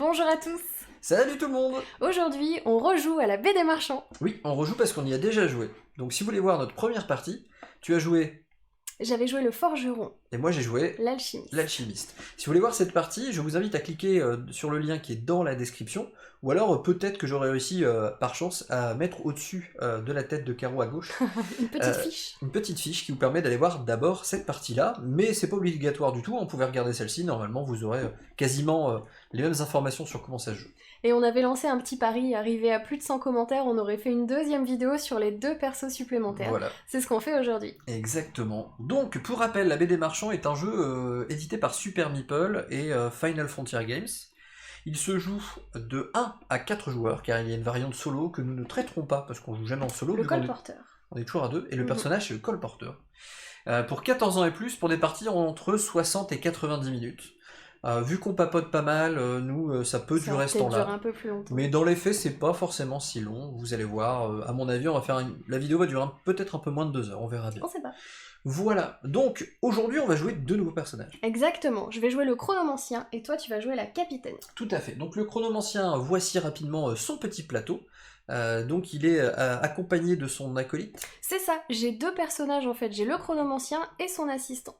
Bonjour à tous. Salut tout le monde. Aujourd'hui, on rejoue à la baie des marchands. Oui, on rejoue parce qu'on y a déjà joué. Donc si vous voulez voir notre première partie, tu as joué... J'avais joué le forgeron. Et moi j'ai joué... L'alchimiste. L'alchimiste. Si vous voulez voir cette partie, je vous invite à cliquer sur le lien qui est dans la description, ou alors peut-être que j'aurais réussi par chance à mettre au-dessus de la tête de Caro à gauche Une petite fiche. une petite fiche qui vous permet d'aller voir d'abord cette partie-là, mais c'est pas obligatoire du tout, on pouvait regarder celle-ci, normalement vous aurez quasiment les mêmes informations sur comment ça se joue. Et on avait lancé un petit pari, arrivé à plus de 100 commentaires, on aurait fait une deuxième vidéo sur les 2 persos supplémentaires. Voilà. C'est ce qu'on fait aujourd'hui. Exactement. Donc, pour rappel, la baie des marchands est un jeu édité par Super Meeple et Final Frontier Games. Il se joue de 1 à 4 joueurs, car il y a une variante solo que nous ne traiterons pas, parce qu'on joue jamais en solo. Le colporteur. On est toujours à 2, et le personnage c'est le colporteur. Pour 14 ans et plus, pour des parties entre 60 et 90 minutes. Vu qu'on papote pas mal, nous, ça peut durer ce temps-là. Ça peut durer un peu plus longtemps. Mais dans les faits, c'est pas forcément si long, vous allez voir. À mon avis, on va faire la vidéo va durer peut-être un peu moins de 2 heures, on verra bien. On sait pas. Voilà, donc aujourd'hui on va jouer 2 nouveaux personnages. Exactement, je vais jouer le chronomancien et toi tu vas jouer la capitaine. Tout à fait, donc le chronomancien, voici rapidement son petit plateau. Donc il est accompagné de son acolyte. C'est ça, j'ai 2 personnages en fait, j'ai le chronomancien et son assistant.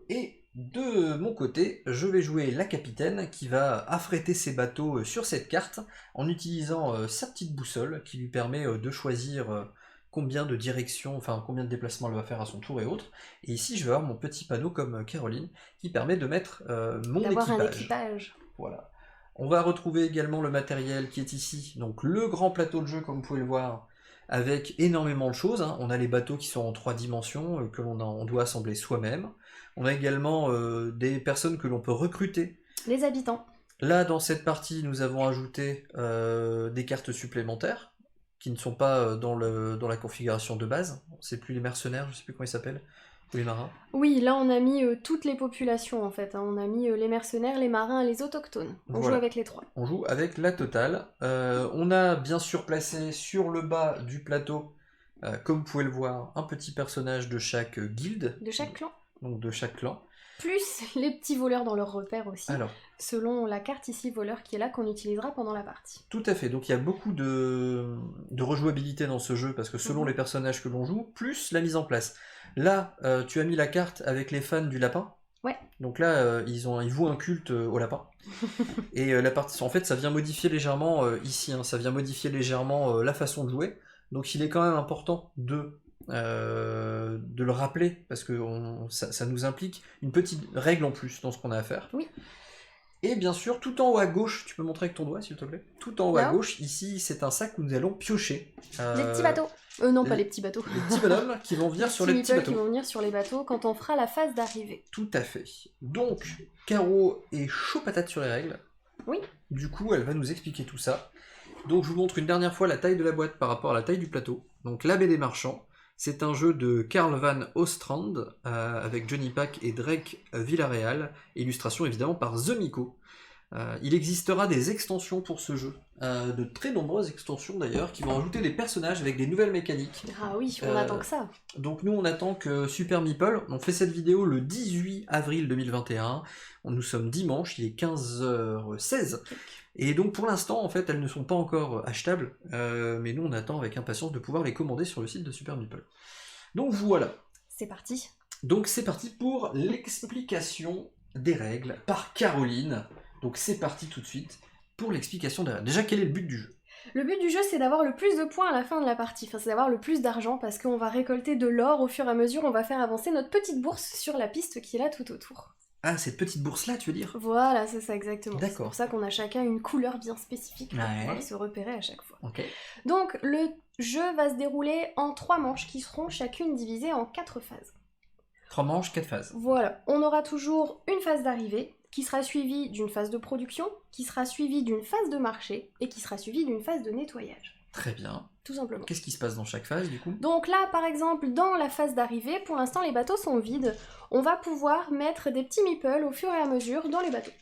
Et de mon côté, je vais jouer la capitaine qui va affréter ses bateaux sur cette carte en utilisant sa petite boussole qui lui permet de choisir combien de directions, enfin combien de déplacements elle va faire à son tour et autres. Et ici je vais avoir mon petit panneau comme Caroline qui permet de mettre mon équipage. D'avoir un équipage. Voilà. On va retrouver également le matériel qui est ici, donc le grand plateau de jeu comme vous pouvez le voir, avec énormément de choses. On a les bateaux qui sont en 3 dimensions, que on doit assembler soi-même. On a également des personnes que l'on peut recruter. Les habitants. Là, dans cette partie, nous avons ajouté des cartes supplémentaires, qui ne sont pas dans la configuration de base. C'est plus les mercenaires, je sais plus comment ils s'appellent, ou les marins. Oui, là on a mis toutes les populations en fait. On a mis les mercenaires, les marins et les autochtones. On joue avec les 3. On joue avec la totale. On a bien sûr placé sur le bas du plateau, comme vous pouvez le voir, un petit personnage de chaque guilde. De chaque clan. Donc de chaque clan. Plus les petits voleurs dans leurs repères aussi. Alors, selon la carte ici voleur qui est là qu'on utilisera pendant la partie. Tout à fait, donc il y a beaucoup de rejouabilité dans ce jeu parce que selon les personnages que l'on joue, plus la mise en place. Là, tu as mis la carte avec les fans du lapin. Ouais. Donc là, ils vouent un culte au lapin. Et la partie, en fait, ça vient modifier légèrement ici, ça vient modifier légèrement la façon de jouer. Donc il est quand même important de le rappeler parce que ça nous implique une petite règle en plus dans ce qu'on a à faire. Oui. Et bien sûr, tout en haut à gauche, tu peux montrer avec ton doigt s'il te plaît. Tout en haut à gauche, ici, c'est un sac où nous allons piocher. Les petits bateaux. Non, pas les petits bateaux. Les petits bonhommes qui vont venir sur les petits bateaux. Qui vont venir sur les bateaux quand on fera la phase d'arrivée. Tout à fait. Donc, Caro est chaud patate sur les règles. Oui. Du coup, elle va nous expliquer tout ça. Donc, je vous montre une dernière fois la taille de la boîte par rapport à la taille du plateau. Donc, la baie des marchands. C'est un jeu de Karl van Ostrand avec Johnny Pack et Drake Villarreal, illustration évidemment par The Miko. Il existera des extensions pour ce jeu, de très nombreuses extensions d'ailleurs, qui vont ajouter des personnages avec des nouvelles mécaniques. Ah oui, on attend que ça. Donc nous on attend que Super Meeple, on fait cette vidéo le 18 avril 2021, nous sommes dimanche, il est 15h16. Et donc pour l'instant, en fait, elles ne sont pas encore achetables, mais nous on attend avec impatience de pouvoir les commander sur le site de Super Meeple. Donc voilà. C'est parti. Donc c'est parti pour l'explication des règles par Caroline. Donc c'est parti tout de suite pour l'explication des règles. Déjà, quel est le but du jeu ? Le but du jeu, c'est d'avoir le plus de points à la fin de la partie, enfin c'est d'avoir le plus d'argent parce qu'on va récolter de l'or au fur et à mesure, on va faire avancer notre petite bourse sur la piste qui est là tout autour. Ah, cette petite bourse-là, tu veux dire ? Voilà, c'est ça exactement. D'accord. C'est pour ça qu'on a chacun une couleur bien spécifique pour pouvoir se repérer à chaque fois. Okay. Donc, le jeu va se dérouler en 3 manches qui seront chacune divisées en 4 phases. 3 manches, 4 phases. Voilà, on aura toujours une phase d'arrivée, qui sera suivie d'une phase de production, qui sera suivie d'une phase de marché, et qui sera suivie d'une phase de nettoyage. Très bien. Tout simplement. Qu'est-ce qui se passe dans chaque phase, du coup ? Donc là, par exemple, dans la phase d'arrivée, pour l'instant, les bateaux sont vides. On va pouvoir mettre des petits meeples au fur et à mesure dans les bateaux.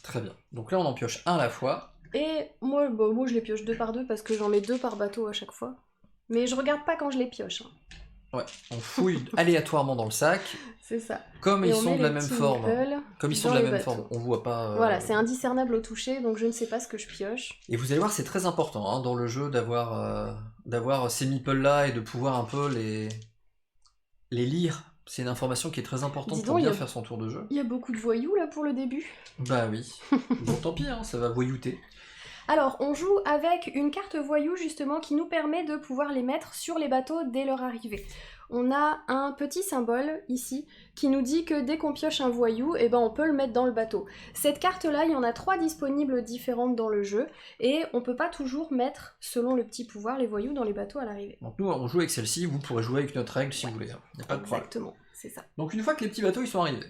Très bien. Donc là, on en pioche un à la fois. Et moi, je les pioche 2 par 2 parce que j'en mets 2 par bateau à chaque fois. Mais je regarde pas quand je les pioche. Ouais, on fouille aléatoirement dans le sac. C'est ça. Comme Et ils on sont met de la les même petits forme. meeples Comme ils sont dans de la les même bateaux. forme, on voit pas. Voilà, c'est indiscernable au toucher, donc je ne sais pas ce que je pioche. Et vous allez voir, c'est très important hein, dans le jeu d'avoir ces meeples-là et de pouvoir un peu les lire. C'est une information qui est très importante Dis pour donc, bien faire son tour de jeu. Il y a beaucoup de voyous là pour le début. Bah oui. Bon, tant pis, hein, ça va voyouter. Alors, on joue avec une carte voyou justement qui nous permet de pouvoir les mettre sur les bateaux dès leur arrivée. On a un petit symbole ici qui nous dit que dès qu'on pioche un voyou, eh ben on peut le mettre dans le bateau. Cette carte-là, il y en a 3 disponibles différentes dans le jeu et on peut pas toujours mettre, selon le petit pouvoir, les voyous dans les bateaux à l'arrivée. Donc nous, on joue avec celle-ci, vous pourrez jouer avec notre règle si vous voulez. Il n'y a pas de problème. Exactement, c'est ça. Donc une fois que les petits bateaux ils sont arrivés.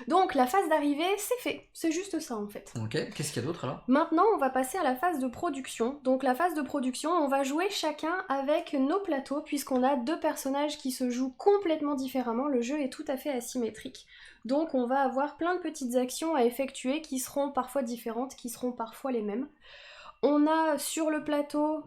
Donc la phase d'arrivée, c'est fait. C'est juste ça en fait. Ok, qu'est-ce qu'il y a d'autre alors? Maintenant, on va passer à la phase de production. Donc la phase de production, on va jouer chacun avec nos plateaux, puisqu'on a 2 personnages qui se jouent complètement différemment. Le jeu est tout à fait asymétrique. Donc on va avoir plein de petites actions à effectuer qui seront parfois différentes, qui seront parfois les mêmes. On a sur le plateau...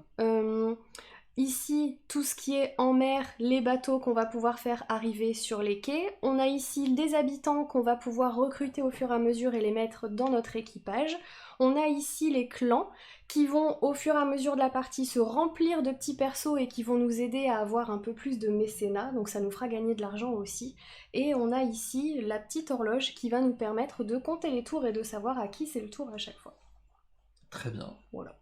ici, tout ce qui est en mer, les bateaux qu'on va pouvoir faire arriver sur les quais. On a ici des habitants qu'on va pouvoir recruter au fur et à mesure et les mettre dans notre équipage. On a ici les clans qui vont au fur et à mesure de la partie se remplir de petits persos et qui vont nous aider à avoir un peu plus de mécénat, donc ça nous fera gagner de l'argent aussi. Et on a ici la petite horloge qui va nous permettre de compter les tours et de savoir à qui c'est le tour à chaque fois. Très bien. Voilà.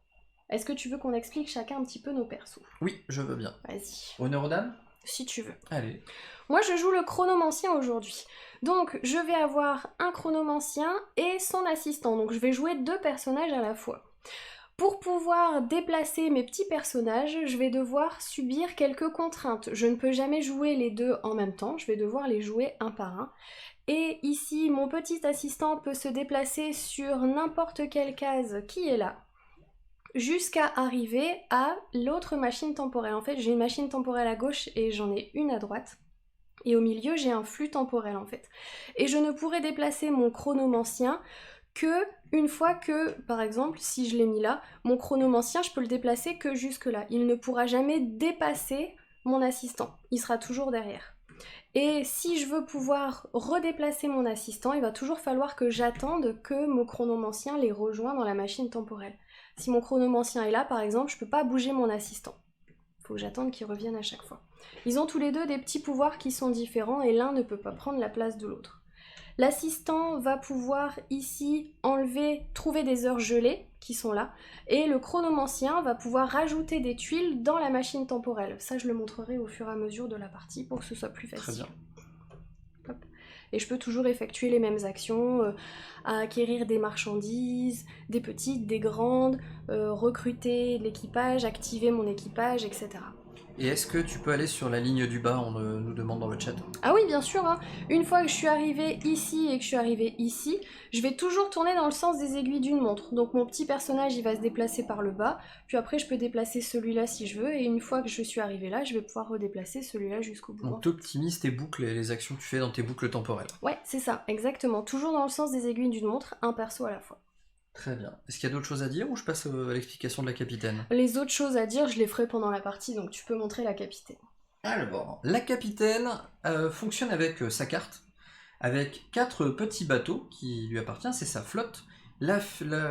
Est-ce que tu veux qu'on explique chacun un petit peu nos persos? Oui, je veux bien. Vas-y. Honneur aux dames? Si tu veux. Allez. Moi, je joue le chronomancien aujourd'hui. Donc, je vais avoir un chronomancien et son assistant. Donc, je vais jouer 2 personnages à la fois. Pour pouvoir déplacer mes petits personnages, je vais devoir subir quelques contraintes. Je ne peux jamais jouer les 2 en même temps, je vais devoir les jouer un par un. Et ici, mon petit assistant peut se déplacer sur n'importe quelle case qui est là, jusqu'à arriver à l'autre machine temporelle. En fait, j'ai une machine temporelle à gauche et j'en ai une à droite. Et au milieu, j'ai un flux temporel en fait. Et je ne pourrai déplacer mon chronomancien que une fois que, par exemple, si je l'ai mis là, mon chronomancien, je peux le déplacer que jusque là. Il ne pourra jamais dépasser mon assistant. Il sera toujours derrière. Et si je veux pouvoir redéplacer mon assistant, il va toujours falloir que j'attende que mon chronomancien les rejoigne dans la machine temporelle. Si mon chronomancien est là, par exemple, je peux pas bouger mon assistant. Il faut que j'attende qu'il revienne à chaque fois. Ils ont tous les 2 des petits pouvoirs qui sont différents et l'un ne peut pas prendre la place de l'autre. L'assistant va pouvoir ici trouver des heures gelées qui sont là, et le chronomancien va pouvoir rajouter des tuiles dans la machine temporelle. Ça, je le montrerai au fur et à mesure de la partie pour que ce soit plus facile. Très bien. Hop. Et je peux toujours effectuer les mêmes actions, acquérir des marchandises, des petites, des grandes, recruter l'équipage, activer mon équipage, etc. Et est-ce que tu peux aller sur la ligne du bas, on nous demande dans le chat? Ah oui, bien sûr, hein. Une fois que je suis arrivée ici et que je suis arrivée ici, je vais toujours tourner dans le sens des aiguilles d'une montre. Donc mon petit personnage, il va se déplacer par le bas, puis après je peux déplacer celui-là si je veux, et une fois que je suis arrivée là, je vais pouvoir redéplacer celui-là jusqu'au bout. Donc tu optimises tes boucles et les actions que tu fais dans tes boucles temporelles. Ouais, c'est ça, exactement. Toujours dans le sens des aiguilles d'une montre, un perso à la fois. Très bien. Est-ce qu'il y a d'autres choses à dire ou je passe à l'explication de la capitaine? Les autres choses à dire, je les ferai pendant la partie, donc tu peux montrer la capitaine. Alors, la capitaine fonctionne avec sa carte, avec 4 petits bateaux qui lui appartiennent, c'est sa flotte. La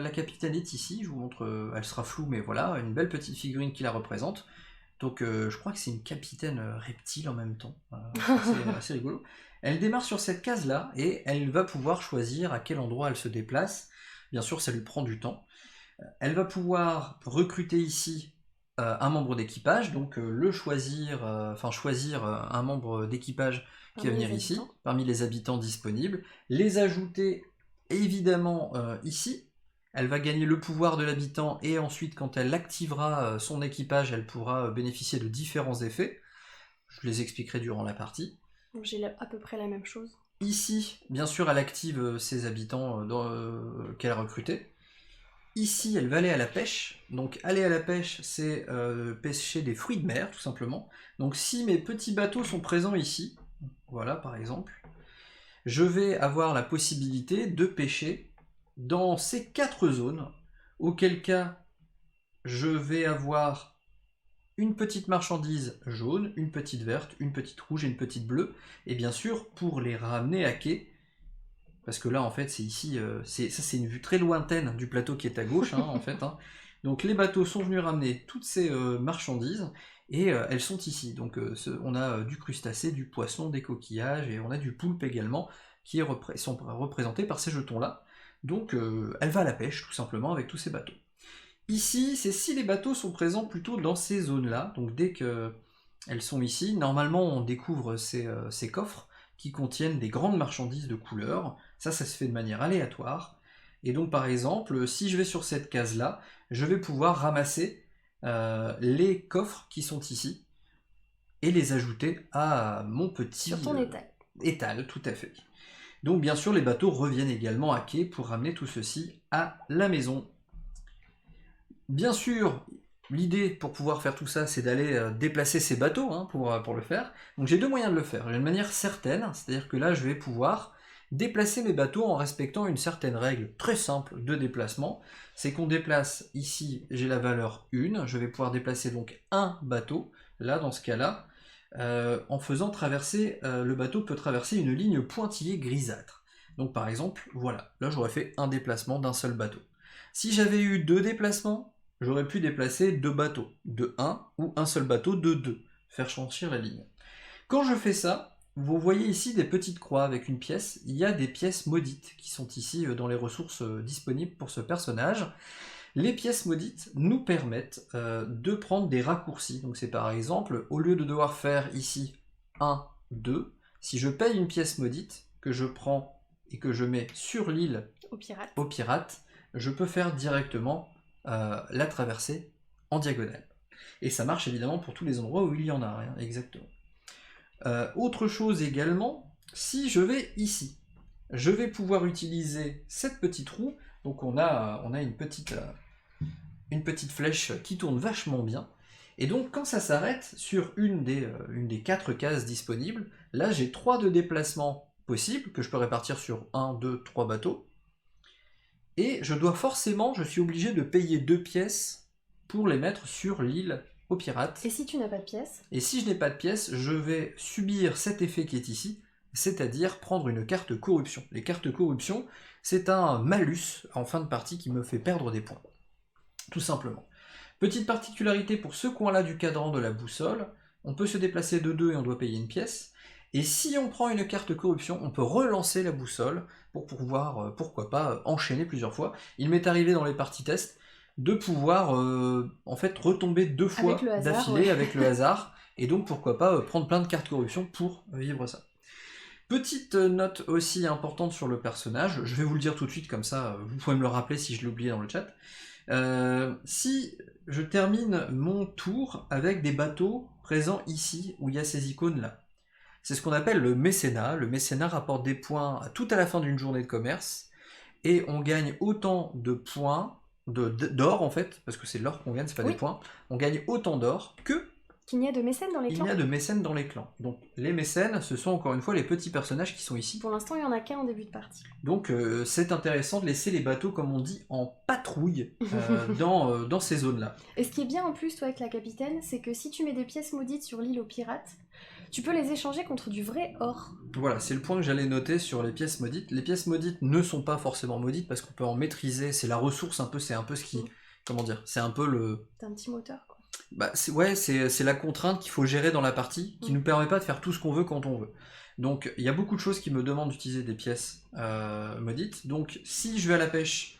capitaine est ici, je vous montre, elle sera floue, mais voilà, une belle petite figurine qui la représente. Donc je crois que c'est une capitaine reptile en même temps, c'est assez rigolo. Elle démarre sur cette case-là et elle va pouvoir choisir à quel endroit elle se déplace. Bien sûr, ça lui prend du temps. Elle va pouvoir recruter ici un membre d'équipage, donc choisir un membre d'équipage qui va venir ici, parmi les habitants disponibles, les ajouter évidemment ici. Elle va gagner le pouvoir de l'habitant et ensuite, quand elle activera son équipage, elle pourra bénéficier de différents effets. Je les expliquerai durant la partie. J'ai à peu près la même chose. Ici, bien sûr, elle active ses habitants qu'elle a recrutés. Ici, elle va aller à la pêche. Donc, aller à la pêche, c'est pêcher des fruits de mer, tout simplement. Donc, si mes petits bateaux sont présents ici, voilà, par exemple, je vais avoir la possibilité de pêcher dans ces 4 zones, auquel cas, je vais avoir une petite marchandise jaune, une petite verte, une petite rouge et une petite bleue. Et bien sûr, pour les ramener à quai, parce que là, en fait, c'est ici, c'est une vue très lointaine du plateau qui est à gauche, en fait. Donc les bateaux sont venus ramener toutes ces marchandises, et elles sont ici. Donc on a du crustacé, du poisson, des coquillages, et on a du poulpe également, qui sont représentés par ces jetons-là. Donc elle va à la pêche, tout simplement, avec tous ces bateaux. Ici, c'est si les bateaux sont présents plutôt dans ces zones-là, donc dès qu'elles sont ici, normalement on découvre ces coffres qui contiennent des grandes marchandises de couleurs. Ça se fait de manière aléatoire. Et donc par exemple, si je vais sur cette case-là, je vais pouvoir ramasser les coffres qui sont ici et les ajouter à mon petit Sur ton étal. Étal, tout à fait. Donc bien sûr, les bateaux reviennent également à quai pour ramener tout ceci à la maison. Bien sûr, l'idée pour pouvoir faire tout ça, c'est d'aller déplacer ces bateaux pour le faire. Donc j'ai deux moyens de le faire. J'ai une manière certaine, c'est-à-dire que là je vais pouvoir déplacer mes bateaux en respectant une certaine règle très simple de déplacement. C'est qu'on déplace ici, j'ai la valeur 1, je vais pouvoir déplacer donc un bateau, là dans ce cas-là, en faisant traverser, le bateau peut traverser une ligne pointillée grisâtre. Donc par exemple, voilà, là j'aurais fait un déplacement d'un seul bateau. Si j'avais eu deux déplacements, j'aurais pu déplacer deux bateaux de 1 ou un seul bateau de 2, faire franchir la ligne. Quand je fais ça, vous voyez ici des petites croix avec une pièce. Il y a des pièces maudites qui sont ici dans les ressources disponibles pour ce personnage. Les pièces maudites nous permettent de prendre des raccourcis. Donc c'est par exemple, au lieu de devoir faire ici 1, 2, si je paye une pièce maudite, que je prends et que je mets sur l'île au pirate, je peux faire directement la traversée en diagonale. Et ça marche évidemment pour tous les endroits où il y en a, exactement. Autre chose également, si je vais ici, je vais pouvoir utiliser cette petite roue. Donc on a une petite flèche qui tourne vachement bien. Et donc quand ça s'arrête sur une des 4 cases disponibles, là j'ai 3 de déplacement possibles que je peux répartir sur 1, 2, 3 bateaux. Et je suis obligé de payer 2 pièces pour les mettre sur l'île aux pirates. Et si tu n'as pas de pièces? Et si je n'ai pas de pièces, je vais subir cet effet qui est ici, c'est-à-dire prendre une carte corruption. Les cartes corruption, c'est un malus en fin de partie qui me fait perdre des points. Tout simplement. Petite particularité pour ce coin-là du cadran de la boussole, on peut se déplacer de 2 et on doit payer une pièce. Et si on prend une carte corruption, on peut relancer la boussole pour pouvoir, pourquoi pas, enchaîner plusieurs fois. Il m'est arrivé dans les parties test de pouvoir en fait retomber 2 fois d'affilée avec le hasard, et donc pourquoi pas prendre plein de cartes corruption pour vivre ça. Petite note aussi importante sur le personnage, je vais vous le dire tout de suite comme ça, vous pouvez me le rappeler si je l'ai oublié dans le chat. Si je termine mon tour avec des bateaux présents ici, où il y a ces icônes là, c'est ce qu'on appelle le mécénat. Le mécénat rapporte des points tout à la fin d'une journée de commerce, et on gagne autant de points, d'or en fait, parce que c'est l'or qu'on gagne, c'est pas des points, on gagne autant d'or qu'il n'y a de mécènes dans les clans. Il y a de mécènes dans les clans. Donc les mécènes, ce sont encore une fois les petits personnages qui sont ici. Pour l'instant, il n'y en a qu'un en début de partie. Donc c'est intéressant de laisser les bateaux, comme on dit, en patrouille dans ces zones-là. Et ce qui est bien en plus, toi, avec la capitaine, c'est que si tu mets des pièces maudites sur l'île aux pirates, tu peux les échanger contre du vrai or. Voilà, c'est le point que j'allais noter sur les pièces maudites. Les pièces maudites ne sont pas forcément maudites parce qu'on peut en maîtriser, c'est la ressource un peu, c'est un peu ce qui... Comment dire? C'est un peu le... C'est un petit moteur, quoi. Bah, c'est la contrainte qu'il faut gérer dans la partie, qui ne nous permet pas de faire tout ce qu'on veut quand on veut. Donc il y a beaucoup de choses qui me demandent d'utiliser des pièces maudites. Donc si je vais à la pêche,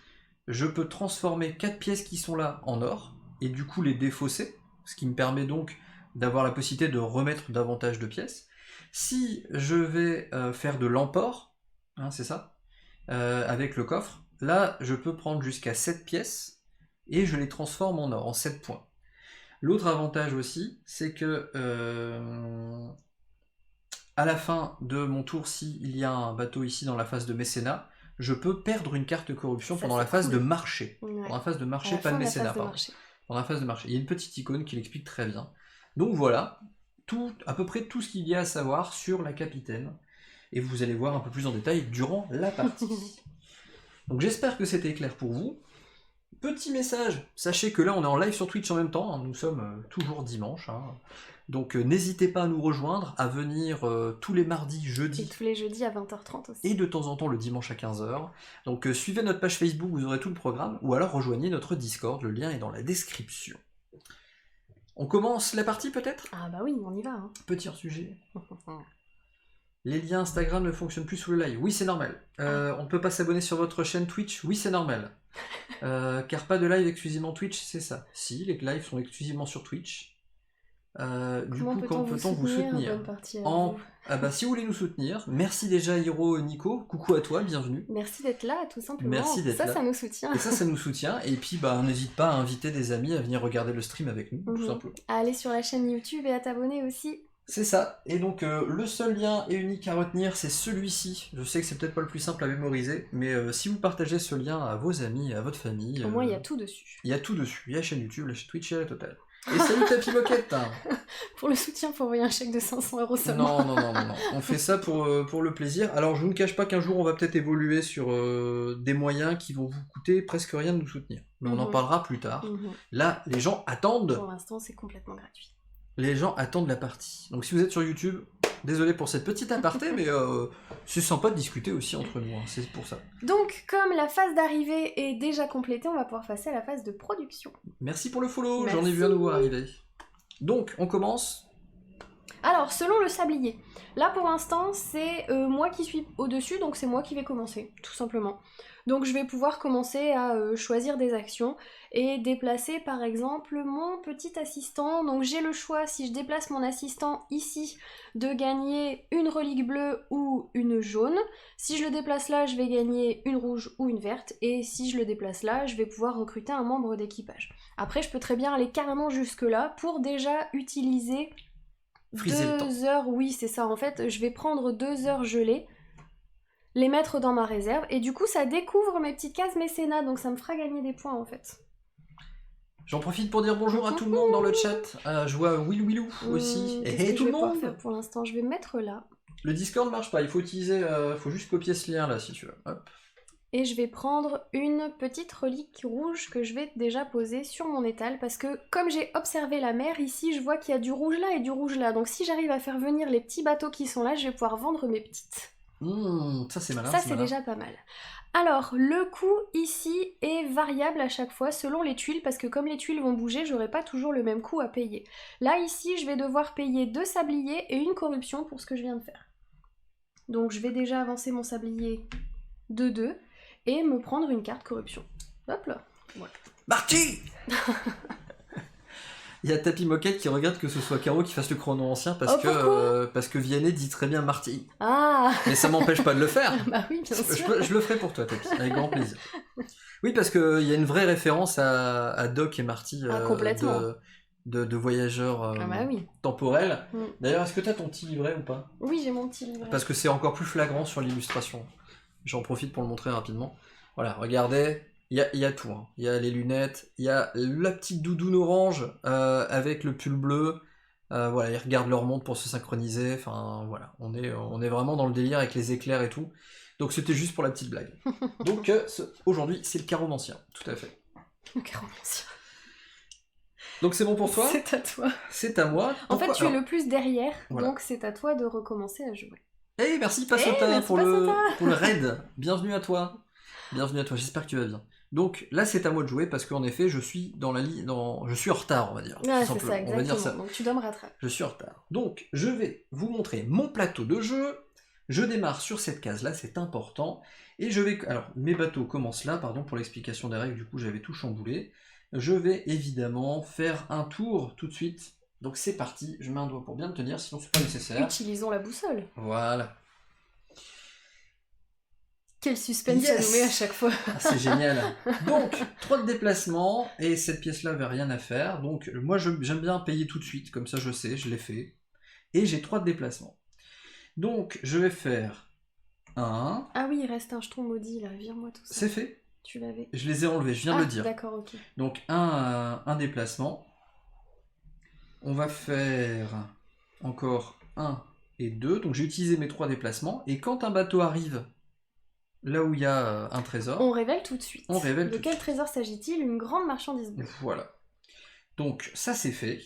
je peux transformer 4 pièces qui sont là en or, et du coup les défausser, ce qui me permet donc d'avoir la possibilité de remettre davantage de pièces. Si je vais faire de l'emport, c'est ça, avec le coffre, là je peux prendre jusqu'à 7 pièces, et je les transforme en or, en 7 points. L'autre avantage aussi, c'est que à la fin de mon tour, s'il y a un bateau ici dans la phase de mécénat, je peux perdre une carte corruption pendant la phase de marché. Ouais. Pendant la phase de marché, pas de mécénat, pardon. Pendant la phase de marché. Il y a une petite icône qui l'explique très bien. Donc voilà, à peu près tout ce qu'il y a à savoir sur la capitaine. Et vous allez voir un peu plus en détail durant la partie. Donc j'espère que c'était clair pour vous. Petit message, sachez que là on est en live sur Twitch en même temps, hein, nous sommes toujours dimanche, hein. Donc n'hésitez pas à nous rejoindre, à venir tous les mardis, Et jeudis, tous les jeudis à 20h30 aussi. et de temps en temps le dimanche à 15h. Donc suivez notre page Facebook, vous aurez tout le programme, ou alors rejoignez notre Discord, le lien est dans la description. On commence la partie peut-être? Ah bah oui, on y va. Hein. Petit hors-sujet. Les liens Instagram ne fonctionnent plus sous le live. Oui, c'est normal. On ne peut pas s'abonner sur votre chaîne Twitch. Oui, c'est normal. Car pas de live exclusivement Twitch, c'est ça. Si, les lives sont exclusivement sur Twitch. Du coup, quand peut-on vous soutenir? Bonne partie à vous. Ah bah, si vous voulez nous soutenir, merci déjà Hiro, Nico. Coucou à toi, bienvenue. Merci d'être là, tout simplement. Merci d'être là. Ça nous soutient. Et ça nous soutient. Et puis, bah, n'hésite pas à inviter des amis à venir regarder le stream avec nous, tout simplement. À aller sur la chaîne YouTube et à t'abonner aussi. C'est ça, et donc le seul lien et unique à retenir, c'est celui-ci. Je sais que c'est peut-être pas le plus simple à mémoriser, mais si vous partagez ce lien à vos amis, à votre famille... Au moins, il y a tout dessus. Il y a tout dessus, il y a la chaîne YouTube, la chaîne Twitch et la totale. Et salut Tapis Moquette. Pour le soutien, faut envoyer un chèque de 500€ seulement. Non, on fait ça pour le plaisir. Alors je vous ne cache pas qu'un jour on va peut-être évoluer sur des moyens qui vont vous coûter presque rien de nous soutenir. Mais on en parlera plus tard. Là, les gens attendent... Pour l'instant, c'est complètement gratuit. Les gens attendent la partie. Donc si vous êtes sur YouTube, désolé pour cette petite aparté, mais c'est sympa de discuter aussi entre nous, hein, c'est pour ça. Donc, comme la phase d'arrivée est déjà complétée, on va pouvoir passer à la phase de production. Merci pour le follow, Merci. J'en ai vu un nouveau arriver. Donc, on commence. Alors, selon le sablier, là pour l'instant, c'est moi qui suis au-dessus, donc c'est moi qui vais commencer, tout simplement. Donc je vais pouvoir commencer à choisir des actions et déplacer par exemple mon petit assistant. Donc j'ai le choix, si je déplace mon assistant ici, de gagner une relique bleue ou une jaune. Si je le déplace là, je vais gagner une rouge ou une verte. Et si je le déplace là, je vais pouvoir recruter un membre d'équipage. Après, je peux très bien aller carrément jusque là pour déjà utiliser... Friser le temps. 2 heures, oui c'est ça, en fait je vais prendre 2 heures gelées, les mettre dans ma réserve, et du coup ça découvre mes petites cases mécénat, donc ça me fera gagner des points en fait. J'en profite pour dire bonjour à tout le monde dans le chat, je vois Willou aussi, et hey tout le monde. Faire pour l'instant, je vais me mettre là. Le Discord marche pas, il faut utiliser, faut juste copier ce lien là si tu veux, hop. Et je vais prendre une petite relique rouge que je vais déjà poser sur mon étal, parce que comme j'ai observé la mer, ici je vois qu'il y a du rouge là et du rouge là, donc si j'arrive à faire venir les petits bateaux qui sont là, je vais pouvoir vendre mes petites. Ça c'est malin. Ça c'est déjà pas mal. Alors, le coût ici est variable à chaque fois selon les tuiles, parce que comme les tuiles vont bouger, j'aurai pas toujours le même coût à payer. Là ici, je vais devoir payer 2 sabliers et une corruption pour ce que je viens de faire. Donc je vais déjà avancer mon sablier de 2. Et me prendre une carte corruption. Hop là. Voilà. Marty. Il y a Tapis Moquette qui regarde que ce soit Caro qui fasse le chrono ancien parce que Vianney dit très bien Marty. Ah. Mais ça m'empêche pas de le faire. Bah oui, bien sûr. Je le ferai pour toi, Tapis, avec grand plaisir. Oui, parce qu'il y a une vraie référence à Doc et Marty de voyageurs temporels. D'ailleurs, est-ce que tu as ton petit livret ou pas? Oui, j'ai mon petit livret. Parce que c'est encore plus flagrant sur l'illustration. J'en profite pour le montrer rapidement. Voilà, regardez, il y a tout. Hein. Il y a les lunettes, il y a la petite doudoune orange avec le pull bleu. Voilà, ils regardent leur montre pour se synchroniser. Enfin, voilà, on est vraiment dans le délire avec les éclairs et tout. Donc c'était juste pour la petite blague. Donc aujourd'hui, c'est le charomancien, tout à fait. Le charomancien. Donc c'est bon pour toi? C'est à toi. C'est à moi. En fait, tu es le plus derrière, voilà. Donc c'est à toi de recommencer à jouer. Hey, merci Passota pour le raid. Bienvenue à toi. Bienvenue à toi, j'espère que tu vas bien. Donc là, c'est à moi de jouer parce qu'en effet, je suis je suis en retard, on va dire. Ah, c'est ça, exactement. On va dire ça. Donc tu dois me rattraper. Je suis en retard. Donc, je vais vous montrer mon plateau de jeu. Je démarre sur cette case-là, c'est important. Et je vais... Alors, mes bateaux commencent là, pardon pour l'explication des règles, du coup, j'avais tout chamboulé. Je vais évidemment faire un tour tout de suite. Donc c'est parti, je mets un doigt pour bien le tenir, sinon c'est pas nécessaire. Utilisons la boussole. Voilà. Quel suspense ça nous met à chaque fois. C'est génial. Donc, 3 de déplacement, et cette pièce-là avait rien à faire. Donc, moi j'aime bien payer tout de suite, comme ça je sais, je l'ai fait. Et j'ai 3 de déplacement. Donc, je vais faire 1. Ah oui, il reste un jeton maudit là, vire-moi tout ça. C'est fait. Tu l'avais. Je les ai enlevés, je viens de le dire. D'accord, ok. Donc, un déplacement. On va faire encore 1 et 2. Donc j'ai utilisé mes 3 déplacements. Et quand un bateau arrive là où il y a un trésor. On révèle tout de suite. On révèle de tout de quel suite. trésor s'agit-il? Une grande marchandise bleue. Voilà. Donc ça c'est fait.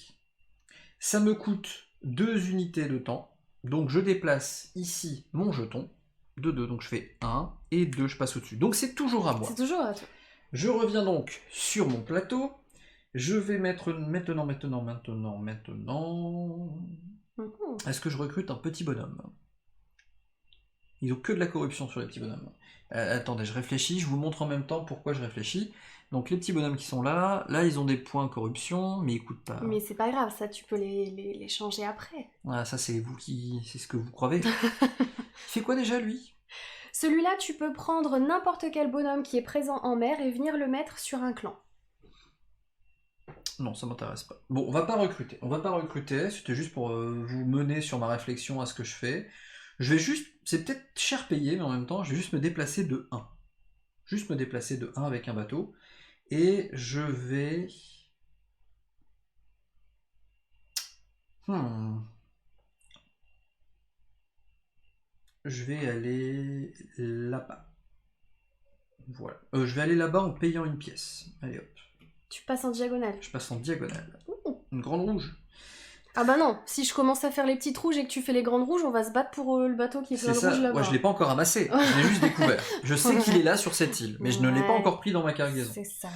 Ça me coûte 2 unités de temps. Donc je déplace ici mon jeton de 2. Donc je fais 1 et 2, je passe au-dessus. Donc c'est toujours à moi. C'est toujours à toi. Je reviens donc sur mon plateau. Je vais mettre maintenant. Est-ce que je recrute un petit bonhomme? Ils ont que de la corruption sur les petits bonhommes. Attendez, je réfléchis, je vous montre en même temps pourquoi je réfléchis. Donc les petits bonhommes qui sont là, ils ont des points corruption, mais ils coûtent pas. Mais c'est pas grave, ça tu peux les changer après. Ah, ça c'est c'est ce que vous croyez. Il fait quoi déjà lui? Celui-là, tu peux prendre n'importe quel bonhomme qui est présent en mer et venir le mettre sur un clan. Non, ça m'intéresse pas. Bon, on va pas recruter, c'était juste pour vous mener sur ma réflexion à ce que je fais. Je vais juste, c'est peut-être cher payé, mais en même temps, je vais juste me déplacer de 1. Juste me déplacer de 1 avec un bateau. Et je vais... Je vais aller là-bas. Voilà. Je vais aller là-bas en payant une pièce. Allez hop. Tu passes en diagonale. Je passe en diagonale. Une grande rouge. Ah bah non, si je commence à faire les petites rouges et que tu fais les grandes rouges, on va se battre pour le bateau qui est plein de rouges là-bas. Ouais, je l'ai pas encore amassé, je l'ai juste découvert. Je sais qu'il est là sur cette île, mais je ne l'ai pas encore pris dans ma cargaison. C'est ça.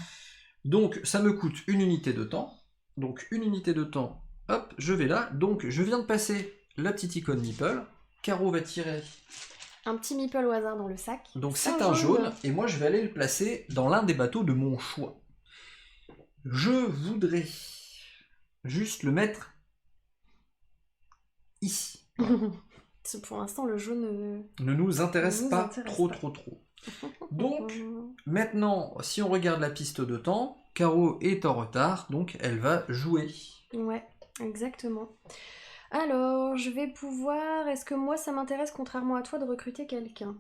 Donc ça me coûte une unité de temps. Donc une unité de temps, hop, je vais là. Donc je viens de passer la petite icône meeple. Caro va tirer un petit meeple au hasard dans le sac. Donc c'est un jaune, et moi je vais aller le placer dans l'un des bateaux de mon choix. Je voudrais juste le mettre ici. Pour l'instant, le jaune ne nous intéresse pas trop. Donc, maintenant, si on regarde la piste de temps, Caro est en retard, donc elle va jouer. Ouais, exactement. Alors, je vais pouvoir... Est-ce que moi, ça m'intéresse, contrairement à toi, de recruter quelqu'un?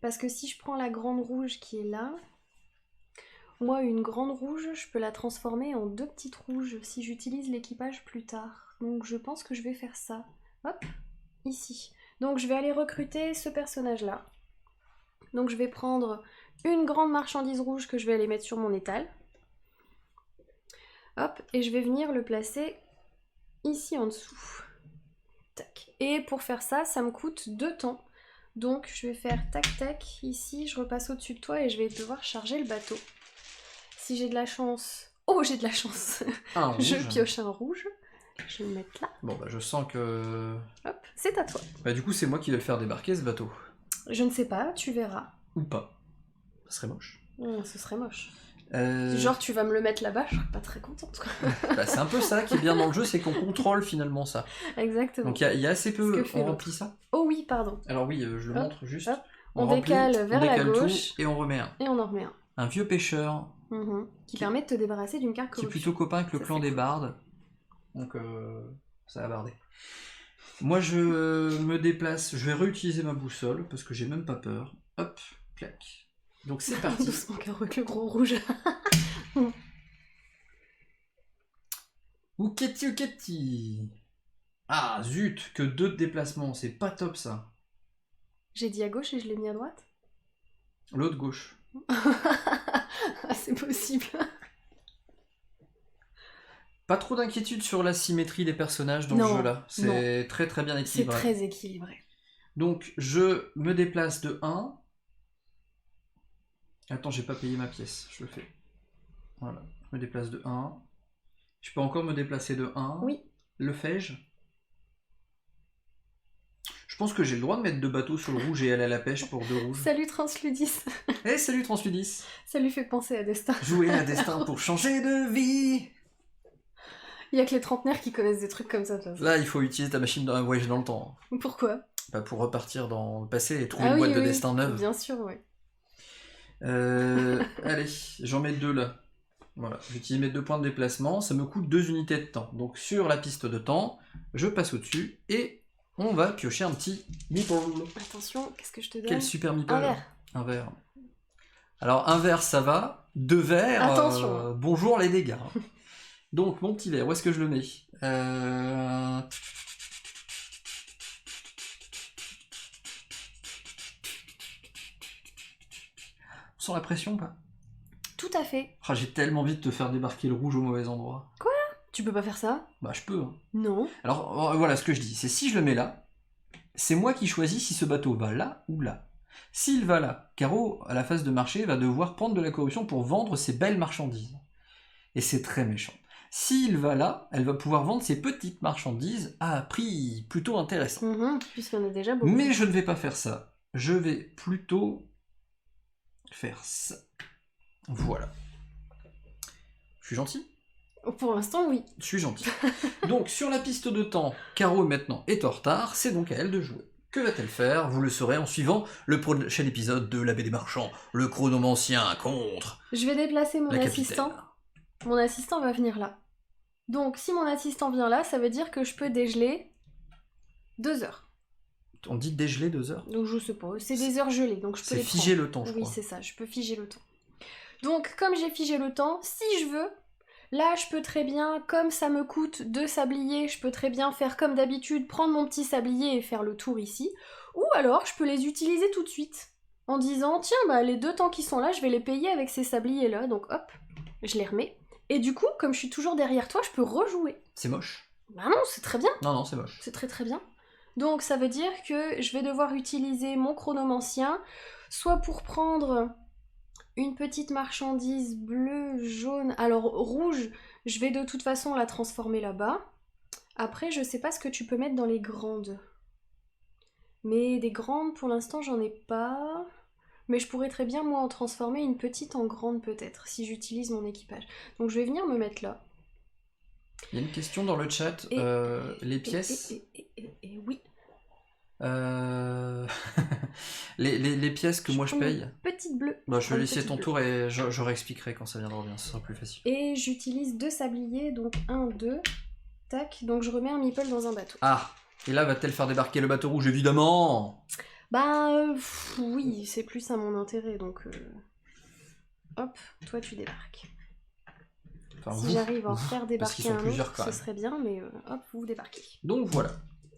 Parce que si je prends la grande rouge qui est là, moi, une grande rouge, je peux la transformer en 2 petites rouges si j'utilise l'équipage plus tard. Donc, je pense que je vais faire ça. Hop, ici. Donc, je vais aller recruter ce personnage-là. Donc, je vais prendre une grande marchandise rouge que je vais aller mettre sur mon étal. Hop, et je vais venir le placer ici en dessous. Tac. Et pour faire ça, ça me coûte 2 temps. Donc je vais faire tac tac ici, je repasse au-dessus de toi et je vais devoir charger le bateau. Si j'ai de la chance... Oh, j'ai de la chance. Je pioche un rouge. Je vais le mettre là. Bon bah je sens que... Hop, c'est à toi. Bah du coup c'est moi qui vais le faire débarquer ce bateau. Je ne sais pas, tu verras. Ou pas. Ça serait moche. Ce serait moche. Genre tu vas me le mettre là-bas, je serais pas très contente quoi. Bah, c'est un peu ça qui est bien dans le jeu, c'est qu'on contrôle finalement ça. Exactement. Donc il y a assez peu... On remplit ça? Oh oui, pardon. Alors oui, je le montre juste. Hop. On décale vers la gauche. Tout, et on remet un. Et on en remet un. Un vieux pêcheur. Qui permet de te débarrasser d'une carte corruption. Qui est plutôt copain avec le clan des bardes. Donc ça va barder. Moi je me déplace, je vais réutiliser ma boussole parce que j'ai même pas peur. Hop, clac. Donc c'est parti. Doucement, Caro, avec le gros rouge. Ouketi. Ah zut, que 2 de déplacement, c'est pas top ça. J'ai dit à gauche et je l'ai mis à droite? L'autre gauche. C'est possible. Pas trop d'inquiétude sur la symétrie des personnages dans le jeu là. C'est très très bien équilibré. C'est très équilibré. Donc je me déplace de 1. Attends, j'ai pas payé ma pièce, je le fais. Voilà, je me déplace de 1. Je peux encore me déplacer de 1. Oui. Le fais-je? Je pense que j'ai le droit de mettre 2 bateaux sur le rouge et aller à la pêche pour 2 rouges. Salut Transludis. Eh salut Transludis. Ça lui fait penser à Destin. Jouer à Destin pour changer de vie. Il y a que les trentenaires qui connaissent des trucs comme ça. Là, il faut utiliser ta machine d'un voyage dans le temps. Pourquoi? Bah, pour repartir dans le passé et trouver une boîte de destin neuve. Bien sûr, oui. Allez, j'en mets 2 là. Voilà, j'utilise mes 2 points de déplacement, ça me coûte 2 unités de temps. Donc sur la piste de temps, je passe au-dessus et on va piocher un petit meeple. Attention, qu'est-ce que je te donne? Quel super meeple. Un verre. Un verre. Alors un verre ça va, 2 verres, attention. Bonjour les dégâts. Donc mon petit verre, où est-ce que je le mets? Sans la pression, pas? Tout à fait. Ah, j'ai tellement envie de te faire débarquer le rouge au mauvais endroit. Tu peux pas faire ça? Bah, je peux. Hein. Non. Alors, voilà ce que je dis. C'est si je le mets là, c'est moi qui choisis si ce bateau va là ou là. S'il va là, Caro, à la phase de marché, va devoir prendre de la corruption pour vendre ses belles marchandises. Et c'est très méchant. S'il va là, elle va pouvoir vendre ses petites marchandises à un prix plutôt intéressant. Puisqu'il y en a déjà beaucoup. Mais je ne vais pas faire ça. Je vais plutôt faire ça. Voilà. Je suis gentil? Pour l'instant, oui. Je suis gentil. Donc, sur la piste de temps, Caro maintenant est en retard, c'est donc à elle de jouer. Que va-t-elle faire? Vous le saurez en suivant le prochain épisode de La Baie des Marchands, le chronomancien contre Je vais déplacer mon la assistant. capitaine. Mon assistant va venir là. Donc, si mon assistant vient là, ça veut dire que je peux dégeler 2 heures. On dit dégeler 2 heures? Donc, je sais pas. C'est des heures gelées, donc je peux C'est les figer prendre. le temps, je Oui, crois. c'est ça. Je peux figer le temps. Donc, comme j'ai figé le temps, si je veux, là, je peux très bien, comme ça me coûte 2 sabliers, je peux très bien faire comme d'habitude, prendre mon petit sablier et faire le tour ici. Ou alors, je peux les utiliser tout de suite. En disant, tiens, bah, les 2 temps qui sont là, je vais les payer avec ces sabliers-là. Donc, hop, je les remets. Et du coup, comme je suis toujours derrière toi, je peux rejouer. C'est moche? Bah non, c'est très bien. Non, c'est moche. C'est très très bien. Donc, ça veut dire que je vais devoir utiliser mon chronomancien, soit pour prendre une petite marchandise bleue, jaune. Alors, rouge, je vais de toute façon la transformer là-bas. Après, je sais pas ce que tu peux mettre dans les grandes. Mais des grandes, pour l'instant, j'en ai pas. Mais je pourrais très bien, moi, en transformer une petite en grande, peut-être, si j'utilise mon équipage. Donc, je vais venir me mettre là. Il y a une question dans le chat. Les pièces... Et oui. les pièces que moi je paye... Petite bleue. Bah, je vais laisser ton tour et je réexpliquerai quand ça viendra bien, ce sera plus facile. Et j'utilise 2 sabliers, donc 1, 2. Tac, donc je remets un meeple dans un bateau. Ah, et là va-t-elle faire débarquer le bateau rouge, évidemment? Bah oui, c'est plus à mon intérêt, donc hop, toi tu débarques. Enfin, si j'arrive à en faire parce qu'ils débarquer sont un plusieurs, autre, quand ce même. serait bien, mais hop, vous débarquez. Donc voilà.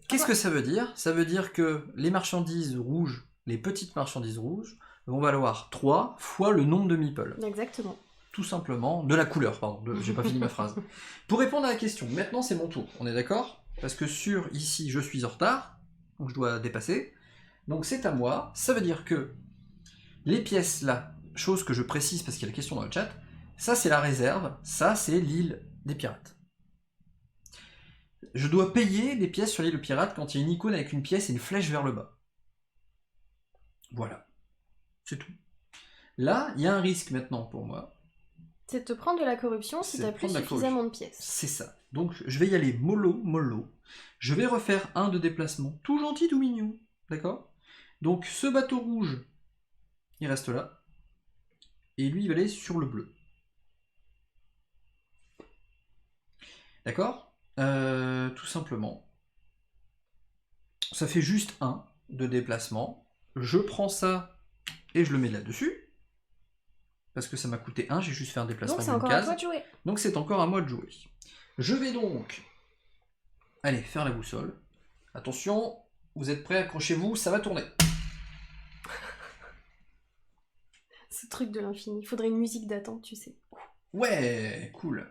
Qu'est-ce que ça veut dire? Ça veut dire que les marchandises rouges, les petites marchandises rouges, vont valoir 3 fois le nombre de meeples. Exactement. Tout simplement, de la couleur, pardon, j'ai pas fini ma phrase. Pour répondre à la question, maintenant c'est mon tour, on est d'accord? Parce que sur ici, je suis en retard, donc je dois dépasser. Donc c'est à moi, ça veut dire que les pièces là, chose que je précise parce qu'il y a la question dans le chat, ça c'est la réserve, ça c'est l'île des pirates. Je dois payer des pièces sur l'île des pirates quand il y a une icône avec une pièce et une flèche vers le bas. Voilà. C'est tout. Là, il y a un risque maintenant pour moi. C'est de te prendre de la corruption si t'as plus suffisamment de pièces. C'est ça. Donc je vais y aller mollo. Je vais refaire un de déplacement. Tout gentil, tout mignon. D'accord? Donc ce bateau rouge, il reste là. Et lui, il va aller sur le bleu. D'accord? Tout simplement. Ça fait juste un de déplacement. Je prends ça et je le mets là-dessus. Parce que ça m'a coûté 1, j'ai juste fait un déplacement d'une case. Donc c'est encore à toi de jouer. Donc c'est encore à moi de jouer. Je vais donc... Allez, faire la boussole. Attention, vous êtes prêts, accrochez-vous, ça va tourner. Ce truc de l'infini. Il faudrait une musique d'attente, tu sais. Ouais, cool.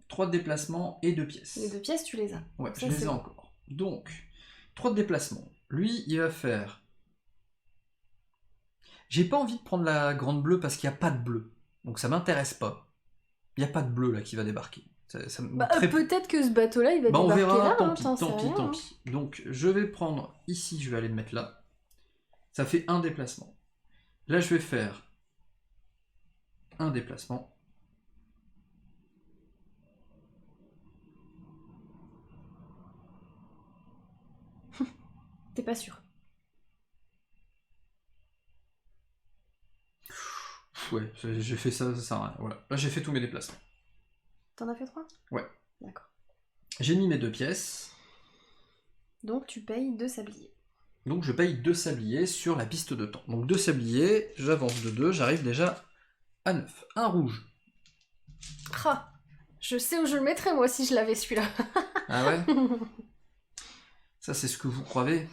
3 de déplacement et 2 pièces. Les 2 pièces, tu les as. Ouais, ça, je les ai bon. encore. Donc, 3 de déplacement. Lui, il va faire... J'ai pas envie de prendre la grande bleue parce qu'il n'y a pas de bleu. Donc ça m'intéresse pas. Il n'y a pas de bleu là qui va débarquer. Peut-être que ce bateau-là, il va on débarquer verra, là. tant pis. Donc je vais prendre ici, je vais aller le mettre là. Ça fait un déplacement. Là, je vais faire un déplacement. T'es pas sûr. Ouais, j'ai fait ça, ça sert à rien. Voilà. Là, j'ai fait tous mes déplacements. T'en as fait 3? Ouais. D'accord. J'ai mis mes 2 pièces. Donc tu payes 2 sabliers. Donc je paye 2 sabliers sur la piste de temps. Donc 2 sabliers, j'avance de 2, j'arrive déjà à 9. Un rouge. Ah, je sais où je le mettrais moi si je l'avais celui-là. Ah ouais? Ça c'est ce que vous croyez.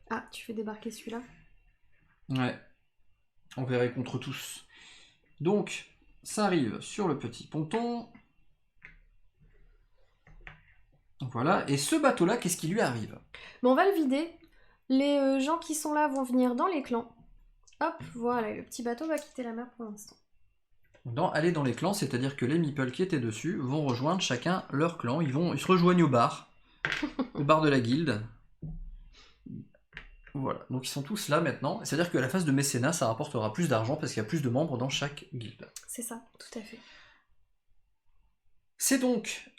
Ah, tu fais débarquer celui-là? Ouais. On verrait contre tous. Donc, ça arrive sur le petit ponton. Voilà. Et ce bateau-là, qu'est-ce qui lui arrive? Bon, on va le vider. Les gens qui sont là vont venir dans les clans. Hop, voilà, le petit bateau va quitter la mer pour l'instant. Aller dans les clans, c'est-à-dire que les meeples qui étaient dessus vont rejoindre chacun leur clan. Ils se rejoignent au bar. Au bar de la guilde. Voilà, donc ils sont tous là maintenant. C'est-à-dire que la phase de mécénat, ça rapportera plus d'argent parce qu'il y a plus de membres dans chaque guilde. C'est ça, tout à fait. C'est donc